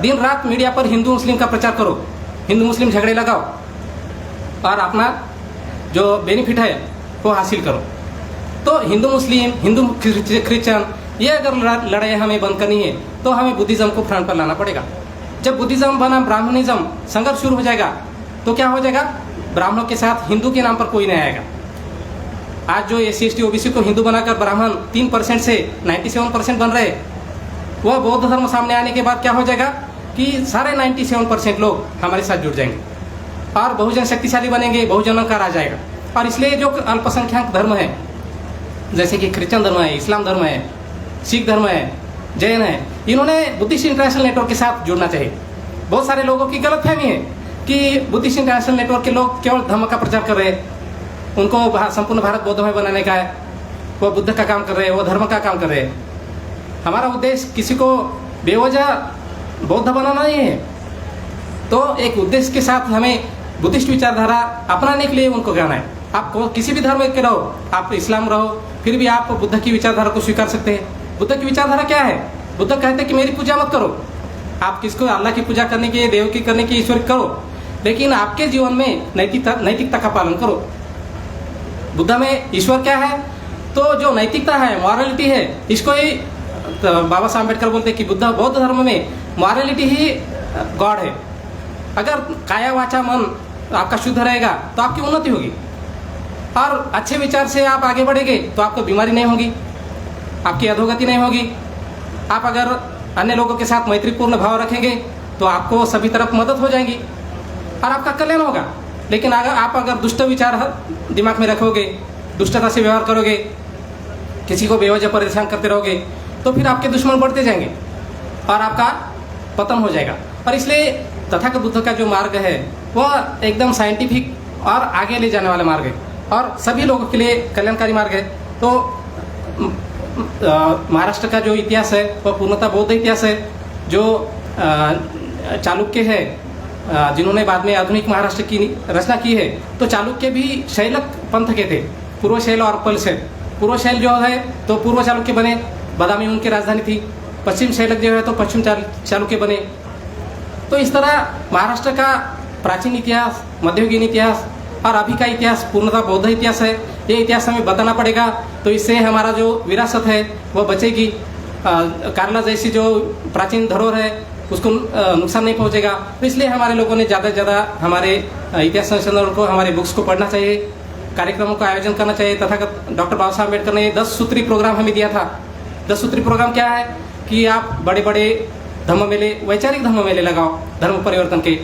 दिन रात मीडिया पर हिंदू मुस्लिम का प्रचार करो, हिंदू मुस्लिम झगड़े लगाओ और अपना जो बेनिफिट है वो हासिल करो। तो हिंदू मुस्लिम, हिंदू क्रिश्चियन, ये अगर लड़ाई हमें बंद करनी है तो हमें बुद्धिज्म को फ्रंट पर लाना पड़ेगा। जब बुद्धिज्म बना ब्राह्मणिज्म संघर्ष शुरू हो जाएगा तो क्या हो जाएगा? ब्राह्मणों के साथ हिंदू के नाम पर कोई नहीं आएगा। आज जो SC ST OBC को हिंदू बनाकर ब्राह्मण 3% से 97% बन रहे, वह बौद्ध धर्म सामने आने के बाद क्या हो जाएगा कि सारे 97% लोग हमारे साथ जुड़ जाएंगे और बहुजन शक्तिशाली बनेंगे, बहुजनों का राज आएगा। और इसलिए जो अल्पसंख्यक धर्म है, जैसे कि क्रिश्चियन धर्म है, इस्लाम धर्म है, सिख धर्म है, जैन है, इन्होंने बुद्धिस्ट इंटरनेशनल नेटवर्क के साथ जुड़ना चाहिए। बहुत सारे लोगों की गलतफहमी है कि बुद्धिस्ट इंटरनेशनल नेटवर्क के लोग केवल धर्म का प्रचार कर रहे हैं, उनको संपूर्ण भारत बौद्धमय बनाने का है, वो बुद्ध का काम कर रहे हैं, वो धर्म का काम कर रहे हैं। हमारा उद्देश्य किसी को बेवजह बौद्ध बनाना नहीं है। तो एक उद्देश्य के साथ हमें बुद्धिस्ट विचारधारा अपनाने के लिए उनको कहना है। आप किसी भी धर्म के रहो, आप इस्लाम रहो, फिर भी आप बुद्ध की विचारधारा को स्वीकार सकते हैं। बुद्ध की विचारधारा क्या है? बुद्ध कहते हैं कि मेरी पूजा मत करो, आप किसको अल्लाह की पूजा करने की, देव की करने की, ईश्वर की करो, लेकिन आपके जीवन में नैतिकता का पालन करो। बुद्ध में ईश्वर क्या है? तो जो नैतिकता है, मॉरलिटी है, इसको ही बाबा साहब अम्बेडकर बोलते हैं कि बुद्ध बौद्ध धर्म में मॉरलिटी ही गॉड है। अगर काया वाचा मन आपका शुद्ध रहेगा तो आपकी उन्नति होगी, और अच्छे विचार से आप आगे बढ़ेंगे तो आपको बीमारी नहीं होगी, आपकी अधोगति नहीं होगी। आप अगर अन्य लोगों के साथ मैत्रीपूर्ण भाव रखेंगे तो आपको सभी तरफ मदद हो जाएगी और आपका कल्याण होगा। लेकिन अगर दुष्ट विचार दिमाग में रखोगे, दुष्टता से व्यवहार करोगे, किसी को बेवजह परेशान करते रहोगे, तो फिर आपके दुश्मन बढ़ते जाएंगे और आपका पतन हो जाएगा। और इसलिए तथागत बुद्ध का जो मार्ग है वह एकदम साइंटिफिक और आगे ले जाने वाला मार्ग है और सभी लोगों के लिए कल्याणकारी मार्ग है। तो महाराष्ट्र का जो इतिहास है वह पूर्णतः बौद्ध इतिहास है। जो चालुक्य है, जिन्होंने बाद में आधुनिक महाराष्ट्र की रचना की है, तो चालुक्य भी शैलक पंथ के थे, पूर्व शैल और अपल शैल। पूर्व शैल जो है तो पूर्व चालुक्य बने, बादामी उनकी राजधानी थी। पश्चिम शैलक जो है तो पश्चिम चालुक्य बने। तो इस तरह महाराष्ट्र का प्राचीन इतिहास, मध्ययुगीन इतिहास और अभी का इतिहास पूर्णतः बौद्ध इतिहास है। ये इतिहास हमें बताना पड़ेगा, तो इससे हमारा जो विरासत है वह बचेगी। कार्ला जैसी जो प्राचीन धरोहर है उसको नुकसान नहीं पहुंचेगा। तो इसलिए हमारे लोगों ने ज़्यादा से ज़्यादा हमारे इतिहास संशोधन को, हमारे बुक्स को पढ़ना चाहिए, कार्यक्रमों का आयोजन करना चाहिए। तथा डॉक्टर बाबा साहब अम्बेडकर ने 10 सूत्री प्रोग्राम हमें दिया था। 10 सूत्री प्रोग्राम क्या है कि आप बड़े बड़े धम्म मेले, वैचारिक धम्म मेले लगाओ, धर्म परिवर्तन के,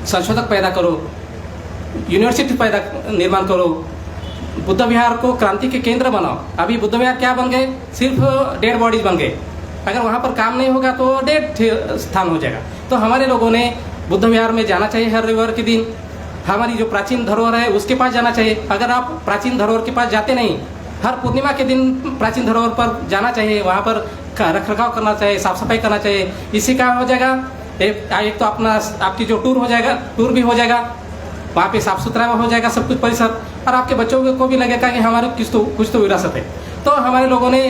संशोधक पैदा करो, यूनिवर्सिटी पैदा निर्माण करो, बुद्ध विहार को क्रांति के केंद्र बनाओ। अभी बुद्ध विहार क्या बन गए? सिर्फ डेड बॉडीज बन गए। अगर वहाँ पर काम नहीं होगा तो डेड स्थान हो जाएगा। तो हमारे लोगों ने बुद्ध विहार में जाना चाहिए हर रविवार के दिन। हमारी जो प्राचीन धरोहर है उसके पास जाना चाहिए। अगर आप प्राचीन धरोहर के पास जाते नहीं, हर पूर्णिमा के दिन प्राचीन धरोहर पर जाना चाहिए, वहाँ पर रख रखाव करना चाहिए, साफ सफाई करना चाहिए। इससे क्या हो जाएगा? एक तो आपकी जो टूर हो जाएगा, टूर भी हो जाएगा, वहाँ पे साफ सुथरा हो जाएगा सब कुछ परिसर, और आपके बच्चों को भी लगेगा कि हमारे कुछ तो विरासत है। तो हमारे लोगों ने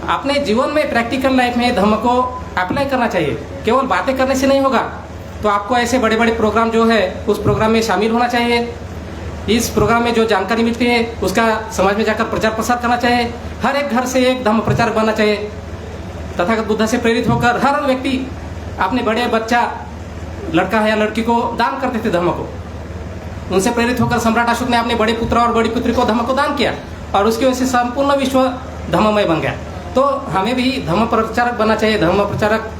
अपने जीवन में प्रैक्टिकल लाइफ में धर्म को अप्लाई करना चाहिए। केवल बातें करने से नहीं होगा। तो आपको ऐसे बड़े बड़े प्रोग्राम जो है उस प्रोग्राम में शामिल होना चाहिए। इस प्रोग्राम में जो जानकारी मिलती है उसका समाज में जाकर प्रचार प्रसार करना चाहिए। हर एक घर से एक धर्म प्रचार बनना चाहिए। तथागत बुद्ध से प्रेरित होकर हर व्यक्ति अपने बड़े बच्चा, लड़का है या लड़की को दान करते थे धर्म को। उनसे प्रेरित होकर सम्राट अशोक ने अपने बड़े पुत्र और बड़ी पुत्री को धर्म को दान किया और उसकी वजह से संपूर्ण विश्व धर्ममय बन गया। तो हमें भी धर्म प्रचारक बनना चाहिए, धर्म प्रचारक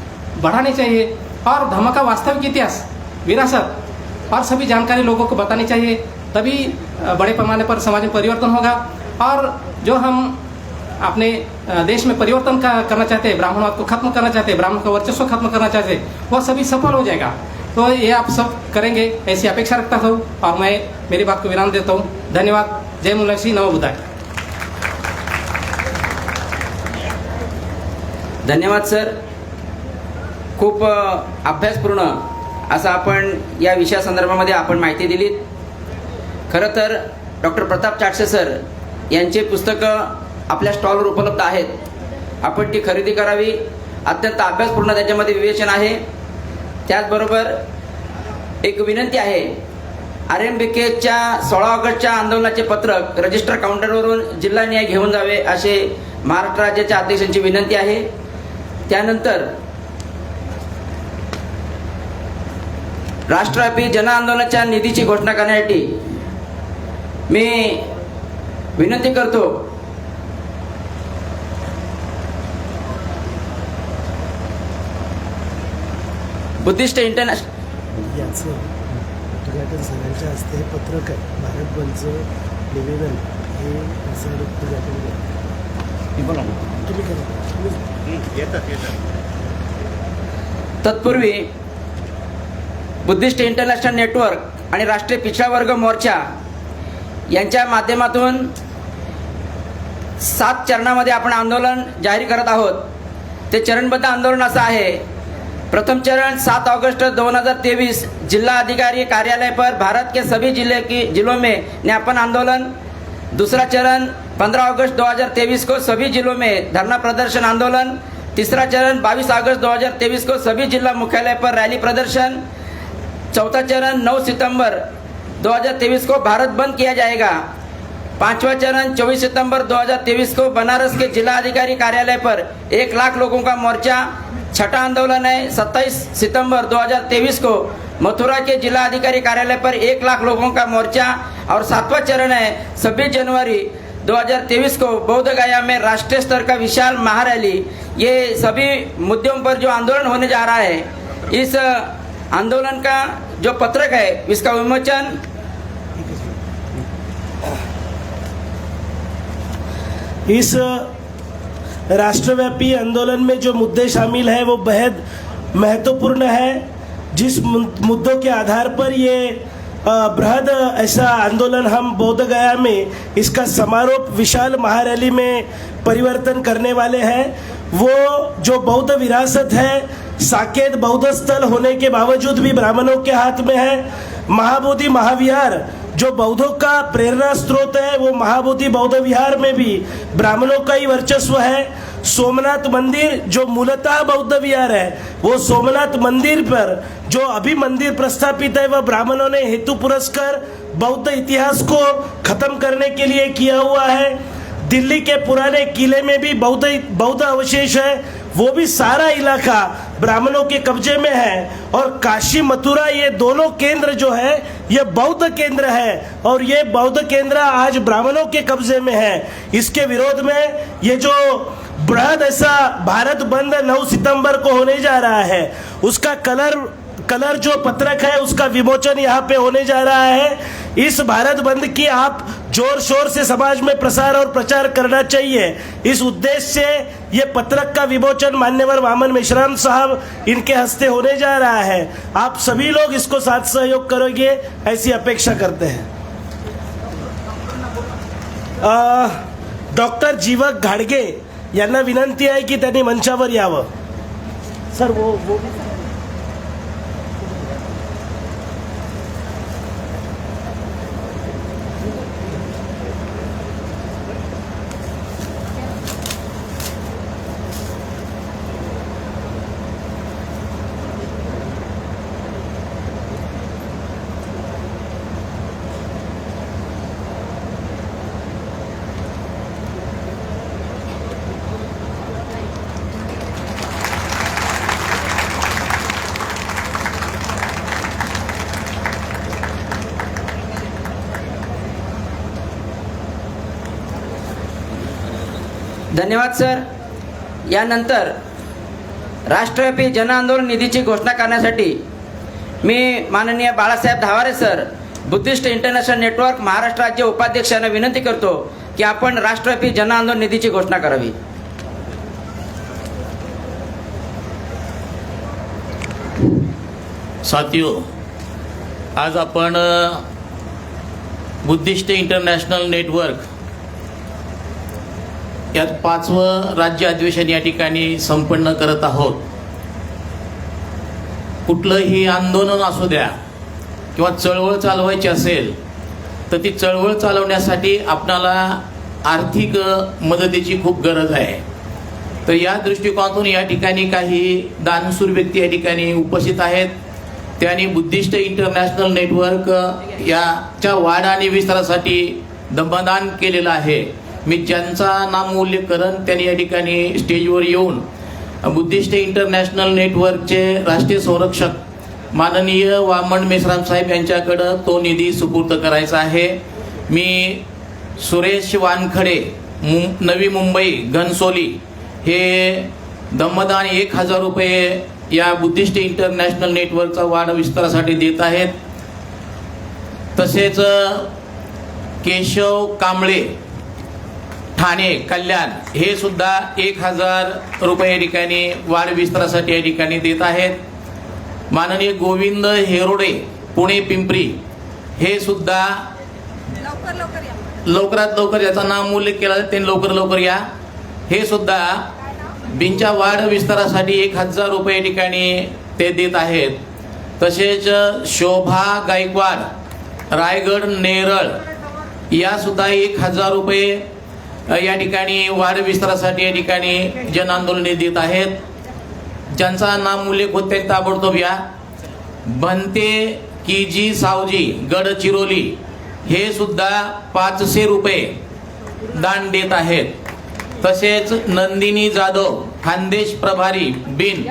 बढ़ाने चाहिए और धर्म का वास्तविक इतिहास, विरासत और सभी जानकारी लोगों को बतानी चाहिए। तभी बड़े पैमाने पर समाज में परिवर्तन होगा। और जो हम अपने देश में परिवर्तन करना चाहते हैं, ब्राह्मणवाद को खत्म करना चाहते हैं, ब्राह्मण का वर्चस्व खत्म करना चाहते हैं, वह सभी सफल हो जाएगा। तो ये आप सब करेंगे ऐसी अपेक्षा रखता हूँ और मैं मेरी बात को विराम देता हूँ। धन्यवाद। जय मुलसी, नमो बुद्धाय। धन्यवाद सर. खूप अभ्यासपूर्ण असं आपण या विषयासंदर्भामध्ये आपण माहिती दिलीत. खरं तर डॉक्टर प्रताप चाटसे सर यांचे पुस्तकं आपल्या स्टॉलवर उपलब्ध आहेत. आपण ती खरेदी करावी. अत्यंत अभ्यासपूर्ण त्याच्यामध्ये विवेचन आहे. त्याचबरोबर एक विनंती आहे, RMBKच्या 16 ऑगस्टच्या आंदोलनाचे पत्रक रजिस्टर काउंटरवरून जिल्हानिहाय घेऊन जावे असे महाराष्ट्र राज्याच्या अध्यक्षांची विनंती आहे. त्यानंतर राष्ट्रव्यापी जन आंदोलनाच्या निधीची घोषणा करण्यासाठी मी विनंती करतो बुद्धिस्ट इंटरनॅशनल याचं उद्घाटन सरांच्या हस्ते हे पत्रक आहे, भारत बंदचं निवेदन हे सर उद्घाटन केलं. तुम्ही करा. तत्पूर्वी बुद्धिस्ट इंटरनॅशनल नेटवर्क आणि राष्ट्रीय पिछड़ा वर्ग मोर्चा यांच्या माध्यमातून 7 चरणामध्ये आपण आंदोलन जाहीर करत आहोत. ते चरणबद्ध आंदोलन असं आहे प्रथम चरण 7 अगस्त 2023 जिला अधिकारी कार्यालय पर भारत के सभी जिलों में ज्ञापन आंदोलन। दूसरा चरण 15 अगस्त 2023 को सभी जिलों में धरना प्रदर्शन आंदोलन। तीसरा चरण 22 अगस्त 2023 को सभी जिला मुख्यालय पर रैली प्रदर्शन। चौथा चरण 9 सितंबर 2023 को भारत बंद किया जाएगा। पांचवा चरण 24 सितंबर 2023 को बनारस के जिला अधिकारी कार्यालय पर 1 लाख लोगों का मोर्चा। छठा आंदोलन है 27 सितंबर 2023 को मथुरा के जिला अधिकारी कार्यालय पर 1 लाख लोगों का मोर्चा। और सातवां चरण है 26 जनवरी 2023 को बोध गया में राष्ट्रीय स्तर का विशाल महारैली। ये सभी मुद्दों पर जो आंदोलन होने जा रहा है, इस आंदोलन का जो पत्रक है इसका विमोचन इस राष्ट्रव्यापी आंदोलन में जो मुद्दे शामिल है वो बेहद महत्वपूर्ण है। जिस मुद्दों के आधार पर ये बृहद ऐसा आंदोलन हम बोध गया में इसका समारोह विशाल महारैली में परिवर्तन करने वाले हैं, वो जो बौद्ध विरासत है, साकेत बौद्ध स्थल होने के बावजूद भी ब्राह्मणों के हाथ में है। महाबोधि महाविहार जो बौद्धों का प्रेरणा स्रोत है, वो महाबोधि बौद्ध विहार में भी ब्राह्मणों का ही वर्चस्व है। सोमनाथ मंदिर जो मूलतः बौद्ध विहार है, वो सोमनाथ मंदिर पर जो अभी मंदिर प्रस्थापित है वह ब्राह्मणों ने हेतु पुरस्कार बौद्ध इतिहास को खत्म करने के लिए किया हुआ है। दिल्ली के पुराने किले में भी बौद्ध अवशेष है, वो भी सारा इलाका ब्राह्मणों के कब्जे में है। और काशी मथुरा ये दोनों केंद्र जो है ये बौद्ध केंद्र है, और ये बौद्ध केंद्र आज ब्राह्मणों के कब्जे में है। इसके विरोध में ये जो बृहद ऐसा भारत बंद 9 सितंबर को होने जा रहा है, उसका कलर जो पत्रक है उसका विमोचन यहाँ पे होने जा रहा है। इस भारत बंद की आप जोर शोर से समाज में प्रसार और प्रचार करना चाहिए। इस उद्देश्य से ये पत्रक का विमोचन मान्यवर वामन मेश्राम साहब इनके हस्ते होने जा रहा है। आप सभी लोग इसको साथ सहयोग करोगे ऐसी अपेक्षा करते हैं। डॉक्टर जीवक घाडगे यांना विनंती आहे की त्यांनी मंचावर यावं। सर वो धन्यवाद सर। यानंतर राष्ट्रव्यापी जन आंदोलन निधीची घोषणा करण्यासाठी मी माननीय Balasaheb Dhaware sir, Buddhist international network Maharashtra राज्य उपाध्यक्षांना विनंती करतो की आपण राष्ट्रव्यापी जन आंदोलन निधीची घोषणा करावी। साथियों, आज आपण बुद्धिस्ट इंटरनॅशनल नेटवर्क यात 5वं राज्य अधिवेशन या ठिकाणी संपन्न करत आहोत। कुठलंही आंदोलन असू द्या किंवा चळवळ चालवायची असेल तर ती चळवळ चालवण्यासाठी आपल्याला आर्थिक मदतीची खूप गरज आहे। तर या दृष्टिकोनातून या ठिकाणी काही दानशूर व्यक्ती या ठिकाणी उपस्थित आहेत। त्यांनी बुद्धिस्ट इंटरनॅशनल नेटवर्क याच्या वाढ आणि विस्तारासाठी दमदान केलेलं आहे। मी ज्यांचा नाम उल्लेख करेन त्यांनी या ठिकाणी स्टेजवर येऊन बुद्धिस्ट इंटरनॅशनल नेटवर्कचे राष्ट्रीय संरक्षक माननीय वामन मेश्राम साहेब यांच्याकडे तो निधी सुपूर्द करायचा आहे। मी सुरेश वानखडे नवी मुंबई घनसोली हे दमदान 1000 रुपये या बुद्धिस्ट इंटरनॅशनल नेटवर्कचा वाढ विस्तारासाठी देत आहेत। तसेच केशव कांबळे ठाणे कल्याण हे सुद्धा 1000 रुपये या ठिकाणी वाढ विस्तारासाठी या ठिकाणी देत आहेत। माननीय गोविंद हेरोडे पुणे पिंपरी हे सुद्धा लवकरात लवकर याचा नाम उल्लेख केला ते लवकर या। हे सुद्धा बिनच्या वाढ विस्तारासाठी 1,000 रुपये ठिकाणी ते देत आहेत. तसेच शोभा गायकवाड रायगड नेरळ या सुद्धा 1,000 रुपये या ठिकाणी वाढ विस्तारासाठी या ठिकाणी जन आंदोलने देत आहेत. ज्यांचा नाम उल्लेख होते ताबडतोब या. भंते कीजी सावजी गडचिरोली हे सुद्धा 500 रुपये दान देत आहेत. तसेच नंदिनी जाधव खानदेश प्रभारी बिन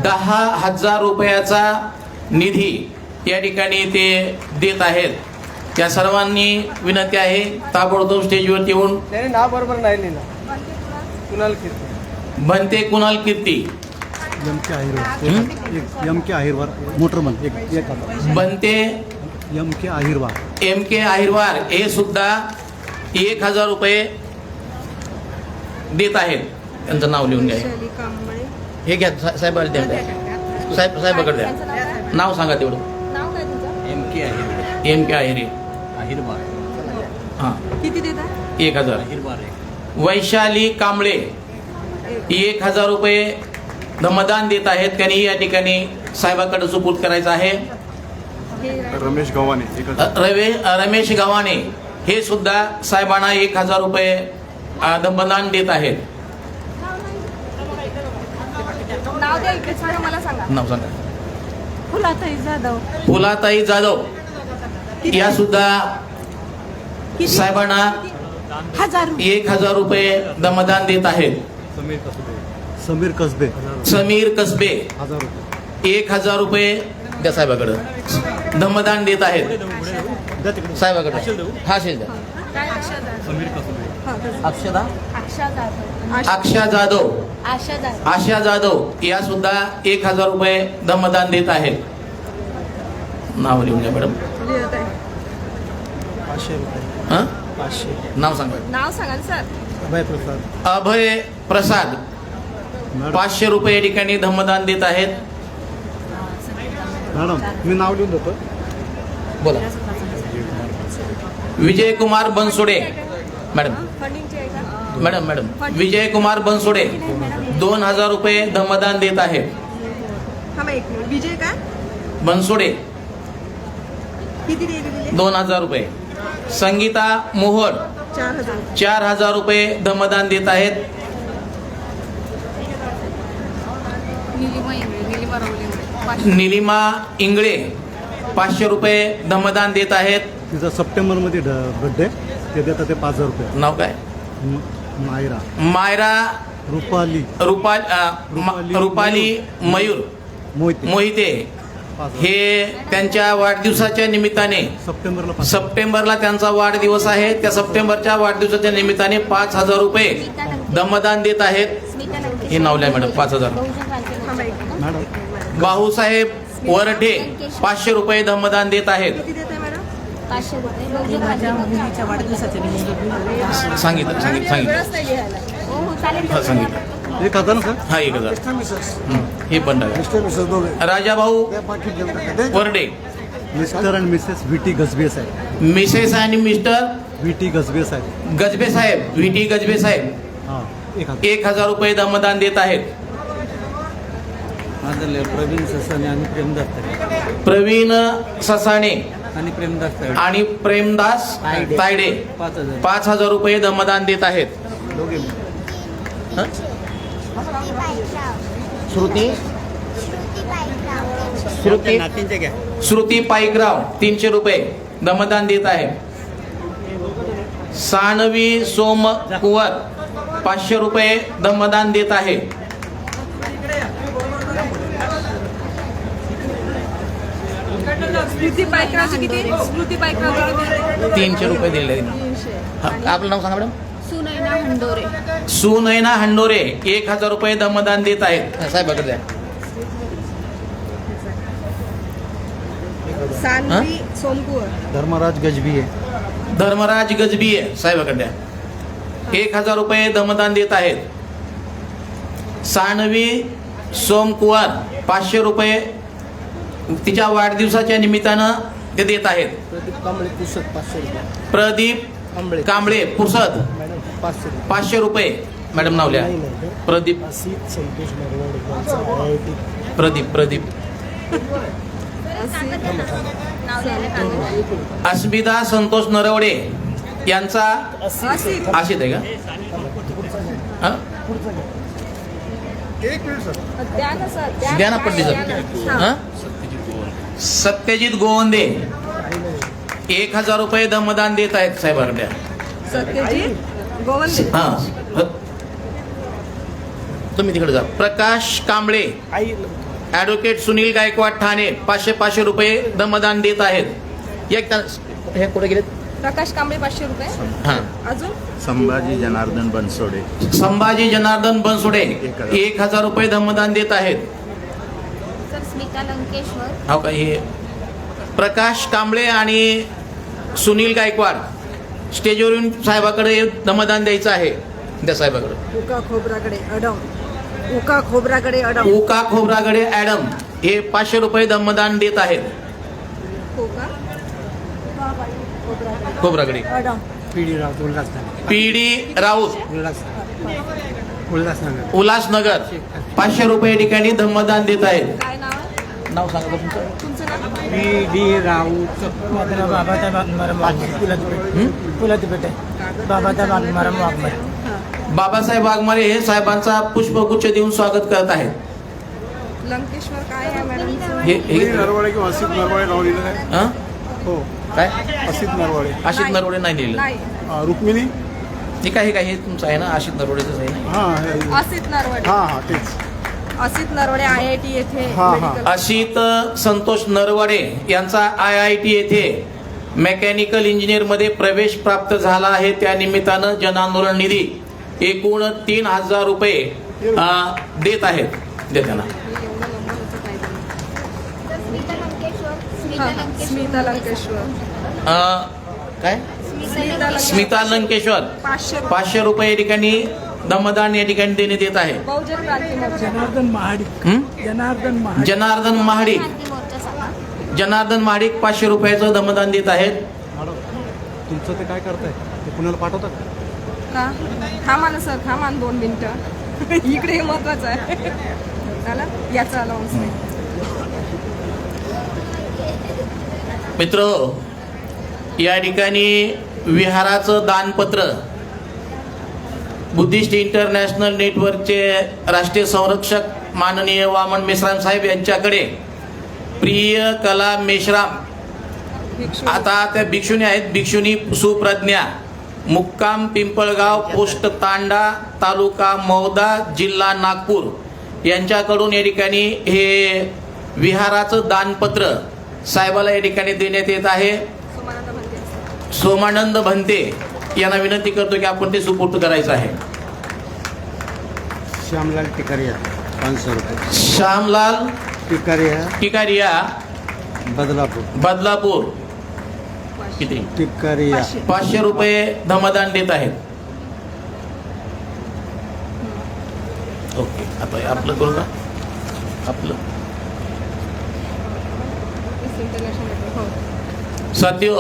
10,000 रुपयाचा निधी या ठिकाणी ते देत आहेत. त्या सर्वांनी विनंती आहे ताबडतोब स्टेजवरती येऊन. नाव बरोबर नाही लिहिलं. कुणाल कीर्ती. भंते कुणाल कीर्ती. एम के आहिरवार मोटरमन एक बनते एम के आहिरवार हे सुद्धा 1,000 रुपये देत आहेत. त्यांचं नाव लिहून घ्या. हे घ्या साहेबाला द्या. साहेबाकडे द्या. नाव सांगा तेवढं. एम के आहिरे हां किती देतात? 1,000. वैशाली कांबळे 1,000 रुपये धमदान देत आहेत. त्यांनी या ठिकाणी साहेबाकडे सुपूर्द करायचं आहे. रमेश गव्हाणे रमेश गव्हाणे हे सुद्धा साहेबांना 1,000 रुपये धमदान देत आहेत. नाव द्या इकडे सांगा, मला सांगा. नाव सांगा. फुलाताई जाधव या सुद्धा साहेबांना 1,000 रुपये धमदान देत आहेत. समीर कसबे समीर कसबे 1,000 रुपये द्या साहेबाकडे धमदान देत आहेत. साहेबाकडे हा शेल द्या. अक्षा जाधव आशा जाधव या सुद्धा 1,000 रुपये धमदान देत आहेत. नाव लिहून घ्या मॅडम. 500 रुपये. हं? 500. नाव सांगा. नाव सांगा सर. अभय प्रसाद. अभय प्रसाद 500 रुपये या ठिकाणी धमदान देत आहेत. मॅडम मी नाव लिहून देतो. बोला. विजयकुमार बनसोडे मॅडम मॅडम विजयकुमार बनसोडे 2,000 रुपये धमदान देत आहेत. विजय काय बनसोडे किती दिले? 2,000 रुपये. संगीता मोहोळ 4,000 रुपये धमदान देत आहेत. निलिमा इंगळे 500 रुपये धमदान देत आहेत. तिचा सप्टेंबरमध्ये बर्थडे ते देतात ते 5,000 रुपये. नाव काय? मायरा रुपाली मयूर मोहिते हे त्यांच्या वाढदिवसाच्या निमित्ताने सप्टेंबरला त्यांचा वाढदिवस आहे. त्या सप्टेंबरच्या वाढदिवसाच्या निमित्ताने 5,000 रुपये धमदान देत आहेत. हे नावलंय मॅडम 5,000. भाऊसाहेब वरठे 500 रुपये धमदान देत आहेत. सांगितलं. 1,000 ना सर. हा 1,000. हे पण राजाभाऊ वरडे मिस्टर अँड मिसेस व्ही.टी. गजबे साहेब. मिसेस आणि मिस्टर व्ही.टी. गजबे साहेब. गजबे साहेब व्ही.टी. गजबे साहेब हां 1,000 रुपये धमदान देत आहेत. प्रवीण ससाने आणि प्रेमदास प्रवीण ससाणे आणि प्रेमदास तायडे 5,000 रुपये धमदान देत आहेत. हं? श्रुती पाईकराव 300 रुपये धमदान देत आहे. सानवी सोम कुवर 500 रुपये धमदान देत आहे. स्मृती पायकरावची किती? स्मृती पायकरावची किती? 300 रुपये दिले. आपलं नाव सांगा मॅडम. सुनैना हंडोरे 1,000 रुपये धमदान देत आहेत. साहेबाकडे द्या. सानवी सोमकुवर धर्मराज गजबी साहेबाकडे द्या. 1,000 रुपये धमदान देत आहेत. सानवी सोमकुवर 500 रुपये तिच्या वाढदिवसाच्या निमित्तानं ते देत आहेत. प्रदीप कांबळे पुसद 500 रुपये मॅडम नाव लिहा. प्रदीप असित संतोष नरवडे यांचा IIT प्रदीप अस्मिता संतोष नरवडे यांचा आशित आहे का? हा? द्या ना पट्टी सर. हा? सत्यजित गोवंदे 1000 रुपये दमदान देत आहेत साहेबांकडे. सत्यजित गोवंदे. हा, तुम्ही तिकडे जा. प्रकाश कांबळे आई ऍडव्होकेट सुनील गायकवाड ठाणे 500 रुपये दमदान देत आहेत. एक हे कुठे गेलेत? प्रकाश कांबळे 500 रुपये. हा. अजून संभाजी जनार्दन बनसोडे संभाजी जनार्दन बनसोडे 1000 रुपये दमदान देत आहेत. सर स्मिता लंकेश्वर हो का? हे प्रकाश कांबळे आणि सुनील गायकवाड स्टेजवरून साहेबाकडे दमदान द्यायचं आहे. त्या साहेबाकडे उका खोबराकडे अडम. उका खोबराकडे अडम. उका खोबरागडे ॲडम हे 500 रुपये दमदान देत आहेत. उका खोबरागडे. अडम. पीडी राऊत उल्हासनगर पीडी राऊत उल्हासनगर उल्हासनगर 500 रुपये ठिकाणी दमदान देत आहेत. काय नाव आहे नाव सांगा तुमचं. तुमचं नाव? पीडी राऊत बाबासाहेब वाघमारे हे साहेबांचा पुष्पगुच्छ देऊन स्वागत करत आहेत. लंकेश्वर काय आहे मॅडम? हे नरवाडे किंवा असित नरवाडे नाव लिहिलं आहे. हं? हो, काय असित नरवाडे. आशित नरवडे नाही लिहिलं. नाही. रुक्मिणी. ठीक आहे हे तुमचं आहे ना? आशित नरवडेच आहे ना? हां असित नरवडे. हां तेच. असित नरवडे IIT येथे हा, हा. medical- अशित संतोष नरवडे यांचा IIT येथे मेकॅनिकल इंजिनियर मध्ये प्रवेश प्राप्त झाला आहे. त्या निमित्तानं जन आंदोलन निधी एकूण 3000 रुपये देत आहेत. देताना एवढं नंबर होतं काय तरी. सर स्मिता लंकेश्वर स्मिता हा, लंकेश्वर स्मिता लंकेश्वर. काय स्मिता स्मिता लंकेश्वर 500 रुपये. 500 रुपये या ठिकाणी दमदान या ठिकाणी देण्यात येत आहे. बहुजन क्रांती मोर्चा. हं? जनार्दन महाडिक. जनार्दन महाडिक क्रांती मोर्चा सांगा. जनार्दन महाडिक 500 रुपयाचं दमदान देत आहेत. मॅडम तुमचं ते काय करताय? ते पुण्याला पाठवतात का? का? थांबा ना सर, थांबा ना 2 मिनिटं. इकडे हे महत्वाचं आहे. चला याचा अलाउन्स नाही. मित्र, या ठिकाणी विहाराचं दानपत्र बुद्धिस्ट इंटरनॅशनल नेटवर्कचे राष्ट्रीय संरक्षक माननीय वामन मेश्राम साहेब यांच्याकडे प्रिय कला मेश्राम, भिक्षू. आता त्या भिक्षुणी आहेत. भिक्षुणी सुप्रज्ञा, मुक्काम पिंपळगाव, पोस्ट तांडा, तालुका मौदा, जिल्हा नागपूर यांच्याकडून या ठिकाणी हे विहाराचं दानपत्र साहेबाला या ठिकाणी देण्यात येत आहे. सोमानंद भन्ते. सोमानंद भन्ते यांना विनंती करतो की आपण ते सुपूर्द करायचं आहे. श्यामलाल टिकरिया 500 रुपये. श्यामलाल टिकारिया बदलापूर किती? टिकरिया 500 रुपये धमदान देत आहेत. ओके, आता आपलं करू का? आपलं इंटरनॅशनल नेटवर्क. हो. साथियो,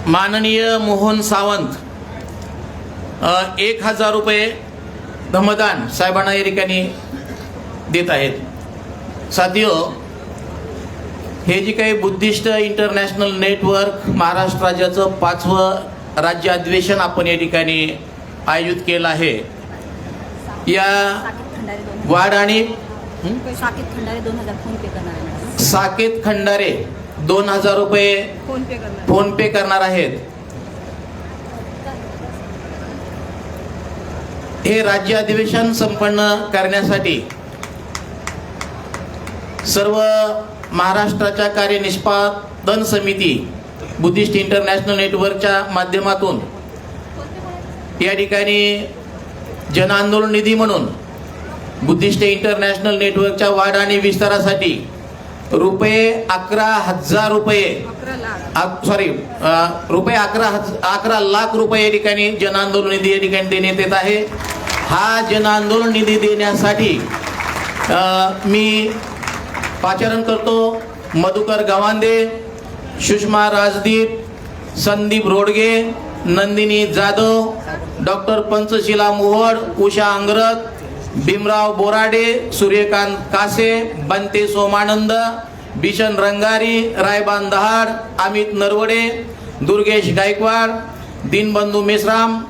माननीय मोहन सावंत 1000 रुपये धमदान साहेबांना या ठिकाणी देत आहेत. साथियो, हे जे काही बुद्धिस्ट इंटरनॅशनल नेटवर्क महाराष्ट्र राज्याचं 5वं राज्य अधिवेशन आपण या ठिकाणी आयोजित केलं आहे. या वाढ आणि साकेत खंडारे 2000 फोन पे करणार आहे मॅडम. साकेत खंडारे 2000 रुपये फोन पे करणार. फोन पे करणार आहेत. हे राज्य अधिवेशन संपन्न करण्यासाठी सर्व महाराष्ट्राच्या कार्यनिष्पादन समिती बुद्धिस्ट इंटरनॅशनल नेटवर्कच्या माध्यमातून या ठिकाणी जन आंदोलन निधी म्हणून बुद्धिस्ट इंटरनॅशनल नेटवर्कच्या वाढ आणि विस्तारासाठी रुपये 11,000 रुपये 11 लाख. सॉरी रुपये 11 लाख रुपये या ठिकाणी जन आंदोलन निधी या ठिकाणी देण्यात येत आहे. हा जन आंदोलन निधी देण्यासाठी मी पाचारण करतो मधुकर गवांदे, सुषमा राजदीप, संदीप रोडगे, नंदिनी जाधव, डॉक्टर पंचशिला मोहोड, उषा अंगरत, भीमराव बोराडे, सूर्यकांत कासे, बंते सोमानंद, भीषण रंगारी, रायबान दहाड, अमित नरवडे, दुर्गेश गायकवाड, दीनबंधू मेश्राम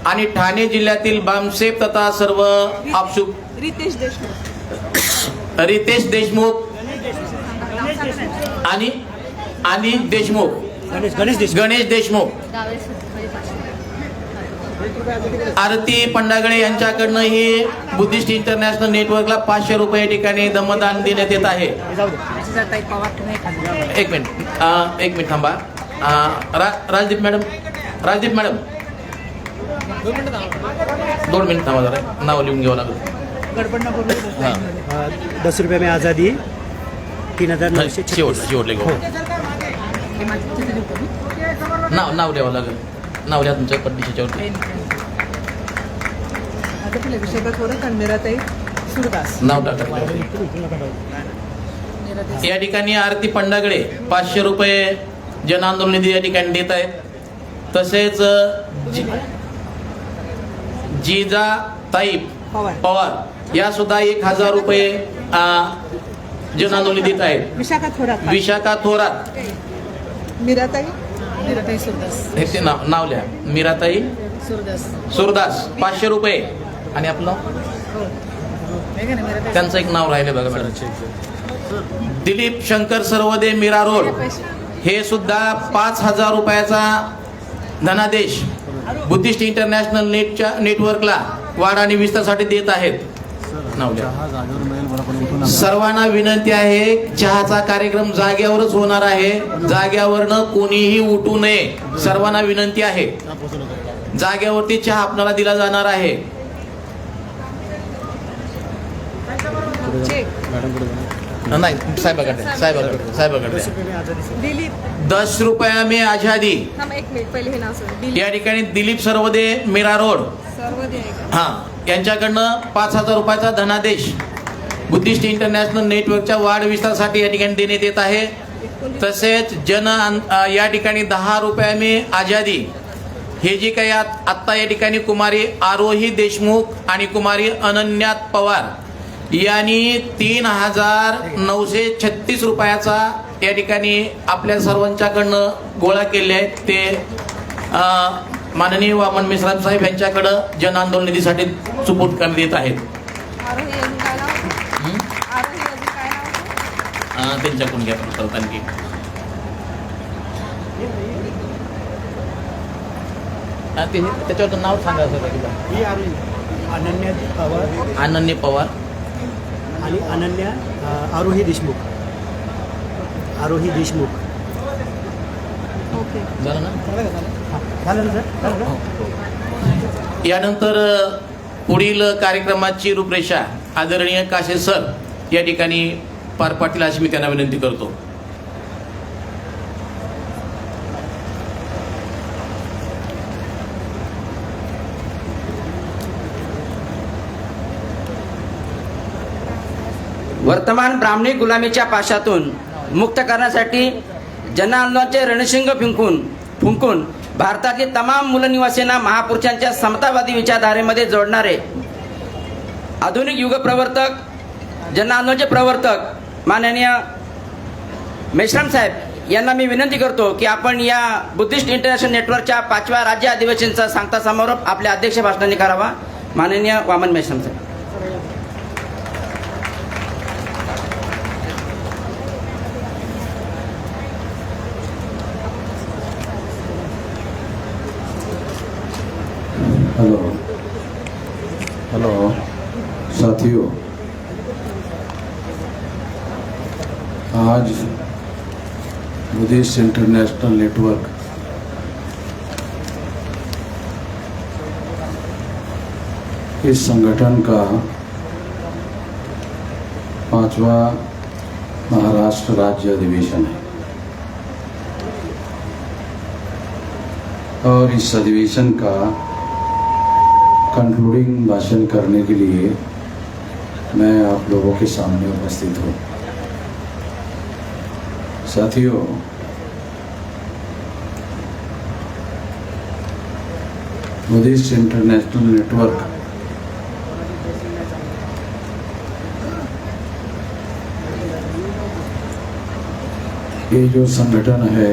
आणि ठाणे जिल्ह्यातील बामसेप तथा सर्व आपसुक रितेश देशमुख. रितेश देशमुख आणि देशमुख गणेश देशमुख, आरती पंडागळे यांच्याकडनं ही बुद्धिस्ट इंटरनॅशनल नेटवर्कला 500 रुपये या ठिकाणी दमदान देण्यात येत आहे. एक मिनिट थांबा. राजदीप मॅडम 2 मिनिट थांबा, जरा नाव लिहून घ्यावं लागेल. 10 रुपये में आज़ादी 3936. शेवटले घेऊ. नाव द्यावं लागेल. नाव द्या तुमच्या पद्धतीच्यावरती. नाव टाका. या ठिकाणी आरती पंडागळे 500 रुपये जन आंदोलन निधी या ठिकाणी देत आहेत. तसेच जिजा ताई पवार या सुद्धा 1000 रुपये जन आंदोलन देत आहेत. विशाखा थोरात, मीराताई हे ते नाव लिहा. मीराताई सुरदास 500 रुपये. आणि आपलं त्यांचं एक नाव राहिले बघा मॅडम. दिलीप शंकर सरवदे, मीरा रोड, हे सुद्धा 5000 रुपयाचा धनादेश बुद्धिस्ट इंटरनॅशनल नेटवर्कला वाढ आणि विस्तारासाठी देत आहेत. सर्वांना विनंती आहे, चहाचा कार्यक्रम जाग्यावरच होणार आहे. जाग्यावरनं कोणीही उठू नये. सर्वांना विनंती आहे. जाग्यावरती चहा आपल्याला दिला जाणार आहे. नाही साहेबाकडे 10 रुपया में आझादी. एक मिनिट पहिले हे नाव सांग. या ठिकाणी दिलीप सरवदे, मीरा रोड, यांच्याकडनं 5000 रुपयाचा धनादेश बुद्धिस्ट इंटरनॅशनल नेटवर्कच्या वाढ विस्तारासाठी या ठिकाणी देण्यात येत आहे. तसेच या ठिकाणी 10 रुपया में आझादी हे जे काही आत्ता या ठिकाणी कुमारी आरोही देशमुख आणि कुमारी अनन्या पवार यांनी 3936 रुपयाचा या ठिकाणी आपल्या सर्वांच्याकडनं गोळा केले आहेत. ते माननीय वामन मेश्राम साहेब यांच्याकडं जन आंदोलन निधीसाठी सुपूर्द करण्यात येत आहेत. त्यांच्याकडून घ्या परत आणखी. त्याच्यावर नाव सांगा सर. अनन्या पवार आणि अनन्या आरोही देशमुख. झालं ना. झालं सर. यानंतर पुढील कार्यक्रमाची रूपरेषा आदरणीय काशे सर या ठिकाणी पार पाडतील अशी मी त्यांना विनंती करतो. वर्तमान ब्राह्मणी गुलामीच्या पाशातून मुक्त करण्यासाठी जन आंदोलनाचे रणशिंग फुंकून भारतातील तमाम मूलनिवासींना महापुरुषांच्या समतावादी विचारधारेमध्ये जोडणारे आधुनिक युग प्रवर्तक, जन आंदोलनाचे प्रवर्तक माननीय मेश्राम साहेब यांना मी विनंती करतो की आपण या बुद्धिस्ट इंटरनॅशनल नेटवर्कच्या 5व्या राज्य अधिवेशनाचा सांगता समारोप आपल्या अध्यक्ष भाषणाने करावा. माननीय वामन मेश्राम साहेब. हेलो साथियों, आज बुद्धिस्ट इंटरनेशनल नेटवर्क इस संगठन का 5वां महाराष्ट्र राज्य अधिवेशन है और इस अधिवेशन का कंक्लूडिंग भाषण करने के लिए मैं आप लोगों के सामने उपस्थित हूँ. साथियों, बुद्धिस्ट इंटरनेशनल नेटवर्क ये जो संगठन है,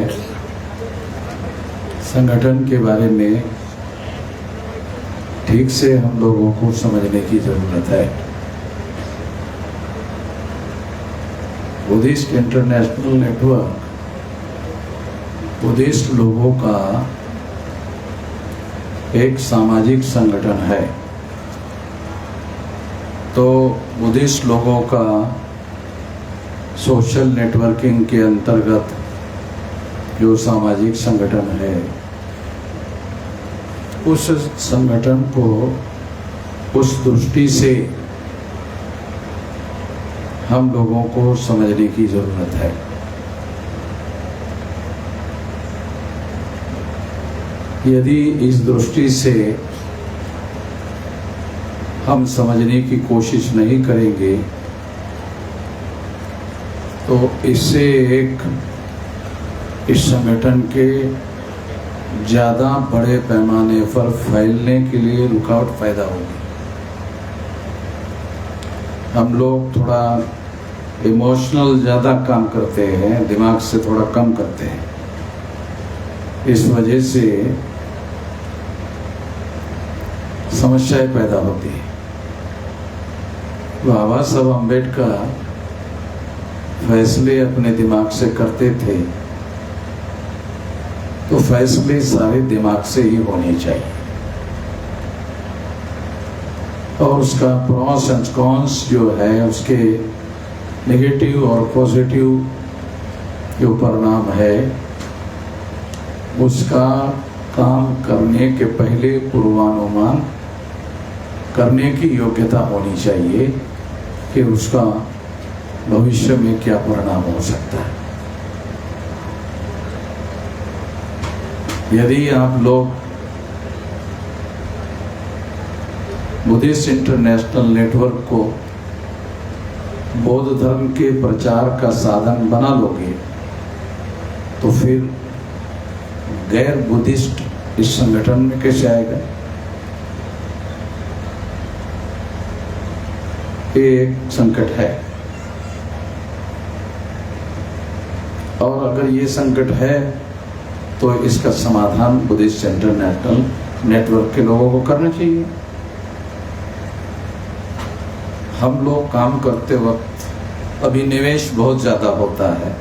संगठन के बारे में ठीक से हम लोगों को समझने की जरूरत है। बुद्धिस्ट इंटरनेशनल नेटवर्क बुद्धिस्ट लोगों का एक सामाजिक संगठन है। तो बुद्धिस्ट लोगों का सोशल नेटवर्किंग के अंतर्गत जो सामाजिक संगठन है, उस संगठन को उस दृष्टि से हम लोगों को समझने की जरूरत है। यदि इस दृष्टि से हम समझने की कोशिश नहीं करेंगे तो इससे इस संगठन के ज़्यादा बड़े पैमाने पर फैलने के लिए रुकावट पैदा होगी। हम लोग थोड़ा इमोशनल ज़्यादा काम करते हैं, दिमाग से थोड़ा कम करते हैं। इस वजह से समस्याएं पैदा होती है। बाबा साहब अम्बेडकर फैसले अपने दिमाग से करते थे, तो फैसले सारे दिमाग से ही होने चाहिए और उसका प्रॉस एंड कॉन्स जो है, उसके नेगेटिव और पॉजिटिव जो परिणाम है, उसका काम करने के पहले पूर्वानुमान करने की योग्यता होनी चाहिए कि उसका भविष्य में क्या परिणाम हो सकता है। यदि आप लोग बुद्धिस्ट इंटरनेशनल नेटवर्क को बौद्ध धर्म के प्रचार का साधन बना लोगे तो फिर गैर बुद्धिस्ट इस संगठन में कैसे आएगा? एक संकट है। और अगर ये संकट है तो इसका समाधान बुद्धिस्ट इंटरनेशनल नेटवर्क के लोगों को करना चाहिए। हम लोग काम करते वक्त अभिनिवेश बहुत ज़्यादा होता है।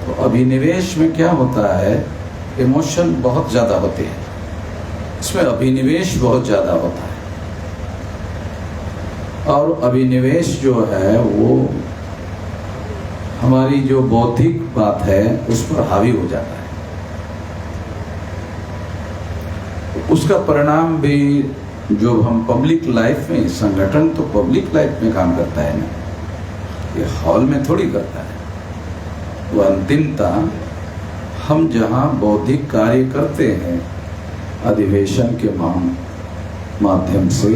तो अभिनिवेश में क्या होता है, इमोशन बहुत ज़्यादा होते हैं, इसमें अभिनिवेश बहुत ज़्यादा होता है और अभिनिवेश जो है वो हमारी जो बौद्धिक बात है उस पर हावी हो जाता है। उसका परिणाम भी जो हम पब्लिक लाइफ में, संगठन तो पब्लिक लाइफ में काम करता है ना, ये हॉल में थोड़ी करता है। वो अंतिमतः हम जहाँ बौद्धिक कार्य करते हैं अधिवेशन के माध्यम से,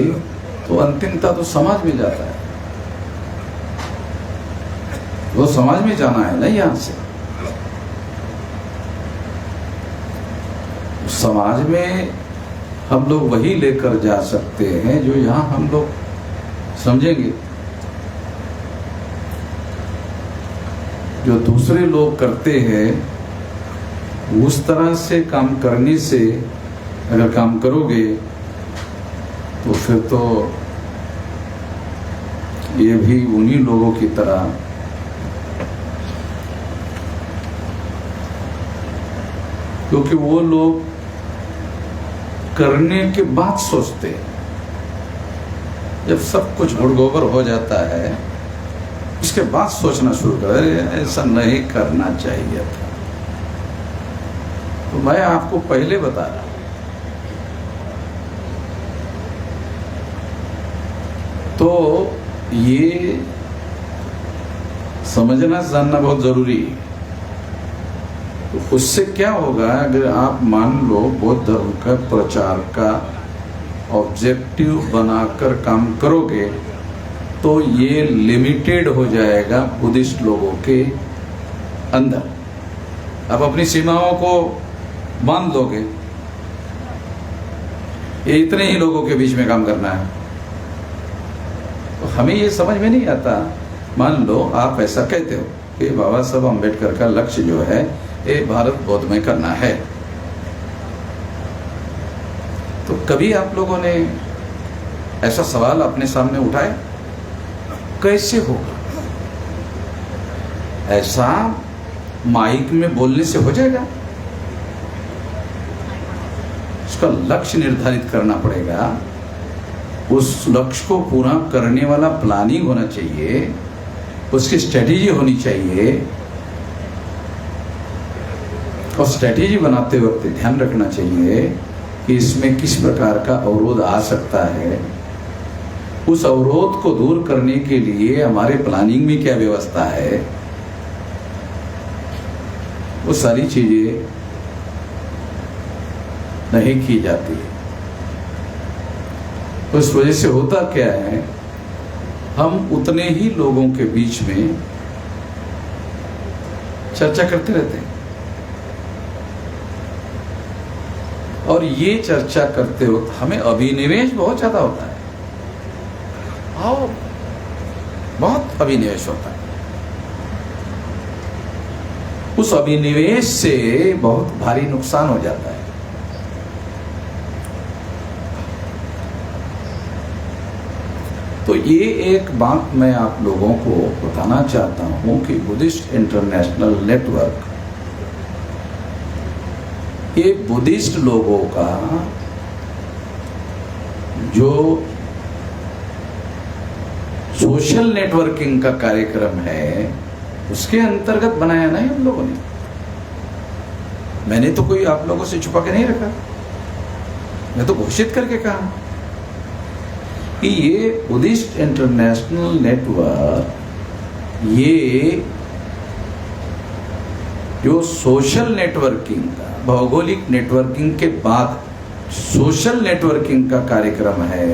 तो अंतिमतः तो समाज में जाता है। वो समाज में जाना है ना, यहाँ से समाज में हम लोग वही लेकर जा सकते हैं जो यहाँ हम लोग समझेंगे। जो दूसरे लोग करते हैं उस तरह से काम करने से अगर काम करोगे तो फिर तो ये भी उन्हीं लोगों की तरह क्योंकि वो लोग करने के बाद सोचते हैं। जब सब कुछ हुड़गोबर हो जाता है इसके बाद सोचना शुरू कर, ऐसा नहीं करना चाहिए था। तो मैं आपको पहले बता रहा हूं। तो ये समझना जानना बहुत जरूरी है। तो उससे क्या होगा, अगर आप मान लो बौद्ध धर्म का प्रचार का ऑब्जेक्टिव बनाकर काम करोगे तो ये लिमिटेड हो जाएगा बुद्धिस्ट लोगों के अंदर। आप अपनी सीमाओं को बांध दोगे ये इतने ही लोगों के बीच में काम करना है? तो हमें ये समझ में नहीं आता। मान लो आप ऐसा कहते हो कि बाबा साहब अम्बेडकर का लक्ष्य जो है ये भारत बौद्धमय करना है, तो कभी आप लोगों ने ऐसा सवाल अपने सामने उठाया? कैसे होगा? ऐसा माइक में बोलने से हो जाएगा? उसका लक्ष्य निर्धारित करना पड़ेगा, उस लक्ष्य को पूरा करने वाला प्लानिंग होना चाहिए, उसकी स्ट्रेटेजी होनी चाहिए, और स्ट्रेटेजी बनाते वक्त ध्यान रखना चाहिए कि इसमें किस प्रकार का अवरोध आ सकता है, उस अवरोध को दूर करने के लिए हमारे प्लानिंग में क्या व्यवस्था है, वो सारी चीजें नहीं की जाती। उस वजह से होता क्या है, हम उतने ही लोगों के बीच में चर्चा करते रहते हैं, और ये चर्चा करते वक्त हमें अभिनिवेश बहुत ज्यादा होता है, और बहुत अभिनिवेश होता है। उस अभिनिवेश से बहुत भारी नुकसान हो जाता है। तो ये एक बात मैं आप लोगों को बताना चाहता हूं कि बुद्धिस्ट इंटरनेशनल नेटवर्क, ये बुद्धिस्ट लोगों का जो सोशल नेटवर्किंग का कार्यक्रम है, उसके अंतर्गत बनाया ना हम लोगों ने। मैंने तो कोई आप लोगों से छुपा के नहीं रखा, मैं तो घोषित करके कहा कि ये बुद्धिस्ट इंटरनेशनल नेटवर्क, ये जो सोशल नेटवर्किंग का, भौगोलिक नेटवर्किंग के बाद सोशल नेटवर्किंग का कार्यक्रम है,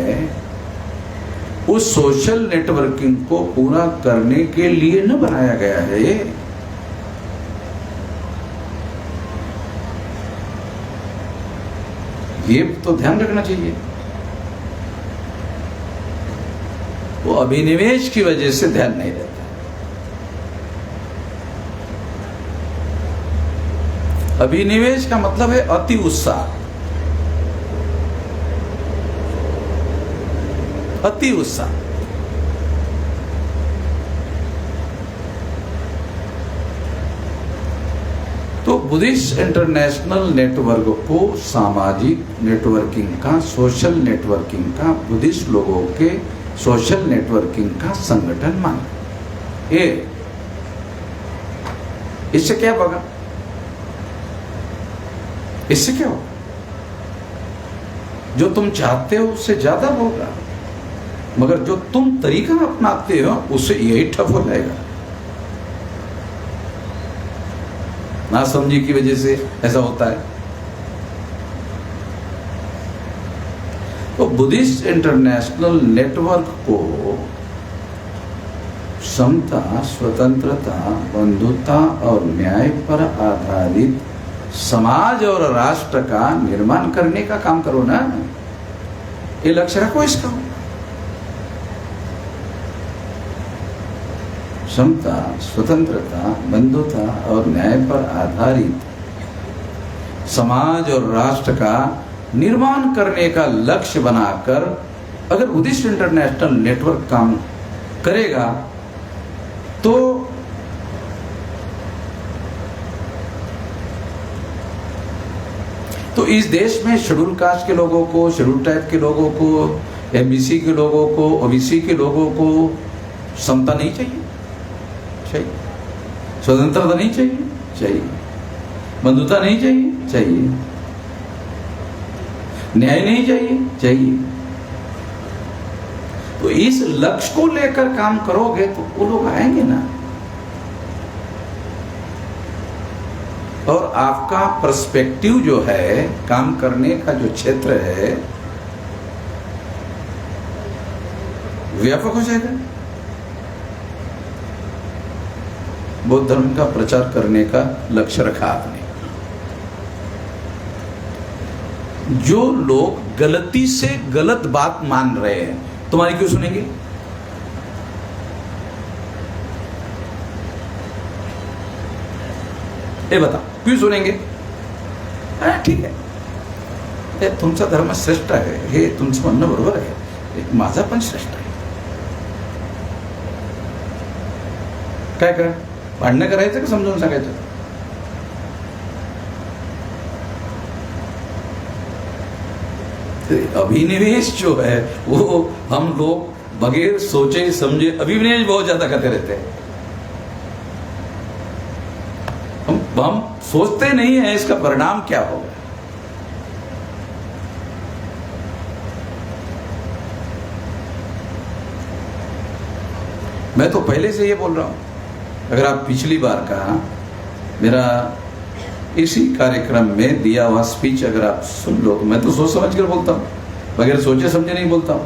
उस सोशल नेटवर्किंग को पूरा करने के लिए न बनाया गया है। ये तो ध्यान रखना चाहिए। वो अभिनिवेश की वजह से ध्यान नहीं रहता। अभिनिवेश का मतलब है अति उत्साह, अति उत्साह। तो बुद्धिस्ट इंटरनेशनल नेटवर्क को सामाजिक नेटवर्किंग का, सोशल नेटवर्किंग का, बुद्धिस्ट लोगों के सोशल नेटवर्किंग का संगठन माना। ये इससे क्या होगा? इससे क्या होगा? जो तुम चाहते हो उससे ज्यादा होगा, मगर जो तुम तरीका अपनाते हो उससे यही ठप हो जाएगा। ना समझी की वजह से ऐसा होता है। तो बुद्धिस्ट इंटरनेशनल नेटवर्क को समता, स्वतंत्रता, बंधुता और न्याय पर आधारित समाज और राष्ट्र का निर्माण करने का काम करो ना। ये लक्ष्य रखो इसका। समता, स्वतंत्रता, बंधुता और न्याय पर आधारित समाज और राष्ट्र का निर्माण करने का लक्ष्य बनाकर अगर बुद्धिस्ट इंटरनेशनल नेटवर्क काम करेगा तो इस देश में शेड्यूल कास्ट के लोगों को, शेड्यूल ट्राइब के लोगों को, एमबीसी के लोगों को, ओबीसी के लोगों को समता नहीं चाहिए? चाहिए। स्वतंत्रता नहीं चाहिए? चाहिए। बंधुता नहीं चाहिए? चाहिए। न्याय नहीं चाहिए? चाहिए। तो इस लक्ष्य को लेकर काम करोगे तो वो लोग आएंगे ना। और आपका पर्सपेक्टिव जो है, काम करने का जो क्षेत्र है, व्यापक हो जाएगा। बौद्ध धर्म का प्रचार करने का लक्ष्य रखा आपने, जो लोग गलती से गलत बात मान रहे हैं तुम्हारी क्यों सुनेंगे? ये बता क्यों सुनेंगे? ठीक आहे, हे तुमचा धर्म श्रेष्ठ आहे, हे तुमचं म्हणणं बरोबर आहे, माझा पण श्रेष्ठ आहे. काय करा, भांडणं करायचं का समजून सांगायचं? अभिनिवेश जो है वो हम लोग बगैर सोचे समझे अभिनिवेश बहुत ज्यादा करते रहते हैं. हम सोचते नहीं है इसका परिणाम क्या होगा. मैं तो पहले से ये बोल रहा हूं, अगर आप पिछली बार का मेरा इसी कार्यक्रम में दिया हुआ स्पीच अगर आप सुन लो तो मैं तो सोच समझ कर बोलता हूं, बगैर सोचे समझे नहीं बोलता हूं.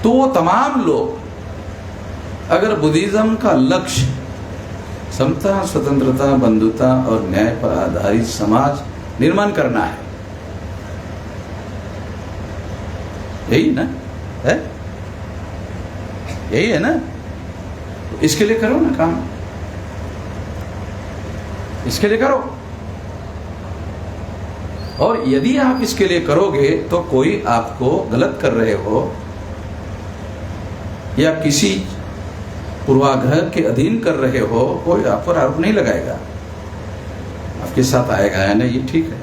तो वो तमाम लोग अगर बुद्धिज्म का लक्ष्य समता, स्वतंत्रता, बंधुता और न्याय पर आधारित समाज निर्माण करना है, यही ना है, यही है ना, इसके लिए करो ना काम, इसके लिए करो. और यदि आप इसके लिए करोगे तो कोई आपको गलत कर रहे हो या किसी पूर्वाग्रह के अधीन कर रहे हो, कोई आप पर आरोप नहीं लगाएगा, आपके साथ आएगा, है ना, ये ठीक है.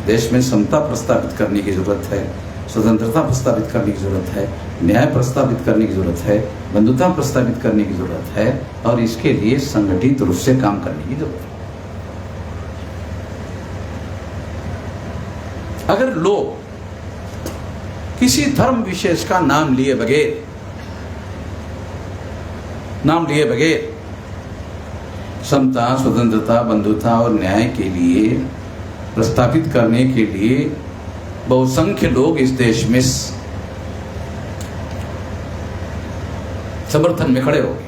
देश में समता प्रस्तावित करने की जरूरत है, स्वतंत्रता प्रस्तावित करने की जरूरत है, न्याय प्रस्तावित करने की जरूरत है, बंधुता प्रस्तावित करने की जरूरत है, और इसके लिए संगठित रूप से काम करने की जरूरत है. अगर लोग किसी धर्म विशेष का नाम लिए बगैर समता, स्वतंत्रता, बंधुता और न्याय के लिए प्रस्तावित करने के लिए बहुसंख्य लोग इस देश में समर्थन में खड़े हो गए,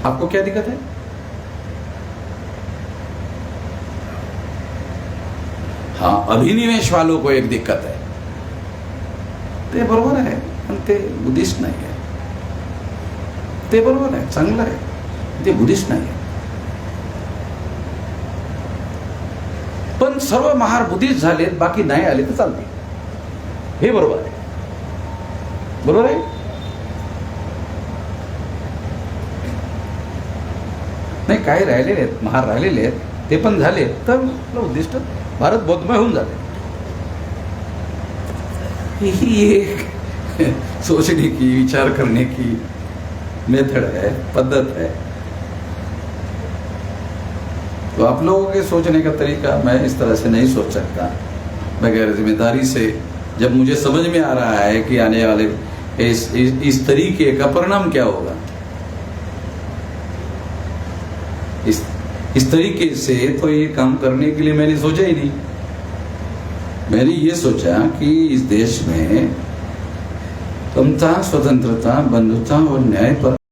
आपको क्या दिक्कत है? हाँ, अभिनिवेश वालों को एक दिक्कत है, ते बरोबर आहे, पण ते बुद्धिस्ट नाही आहे. ते बरोबर आहे, चांगलं आहे, ते बुद्धिस्ट नाही आहे. पण सर्व महार बुद्धिस्ट झालेत, बाकी नाही आले तर चालते, हे बरोबर आहे. बरोबर आहे. नाही, काही राहिलेले आहेत, महार राहिलेले आहेत, ते पण झाले तर आपलं उद्दिष्ट भारत बौद्धमय होऊन जाते. ही एक सोचने की, विचार करने की मेथड है, पद्धत है. तो आप लोगों के सोचने का तरीका मैं इस तरह से नहीं सोच सकता बगैर जिम्मेदारी से. जब मुझे समझ में आ रहा है कि आने वाले इस तरीके का परिणाम क्या होगा, इस तरीके से तो ये काम करने के लिए मैंने सोचा ही नहीं. मैंने ये सोचा कि इस देश में समता, स्वतंत्रता, बंधुता और न्याय पर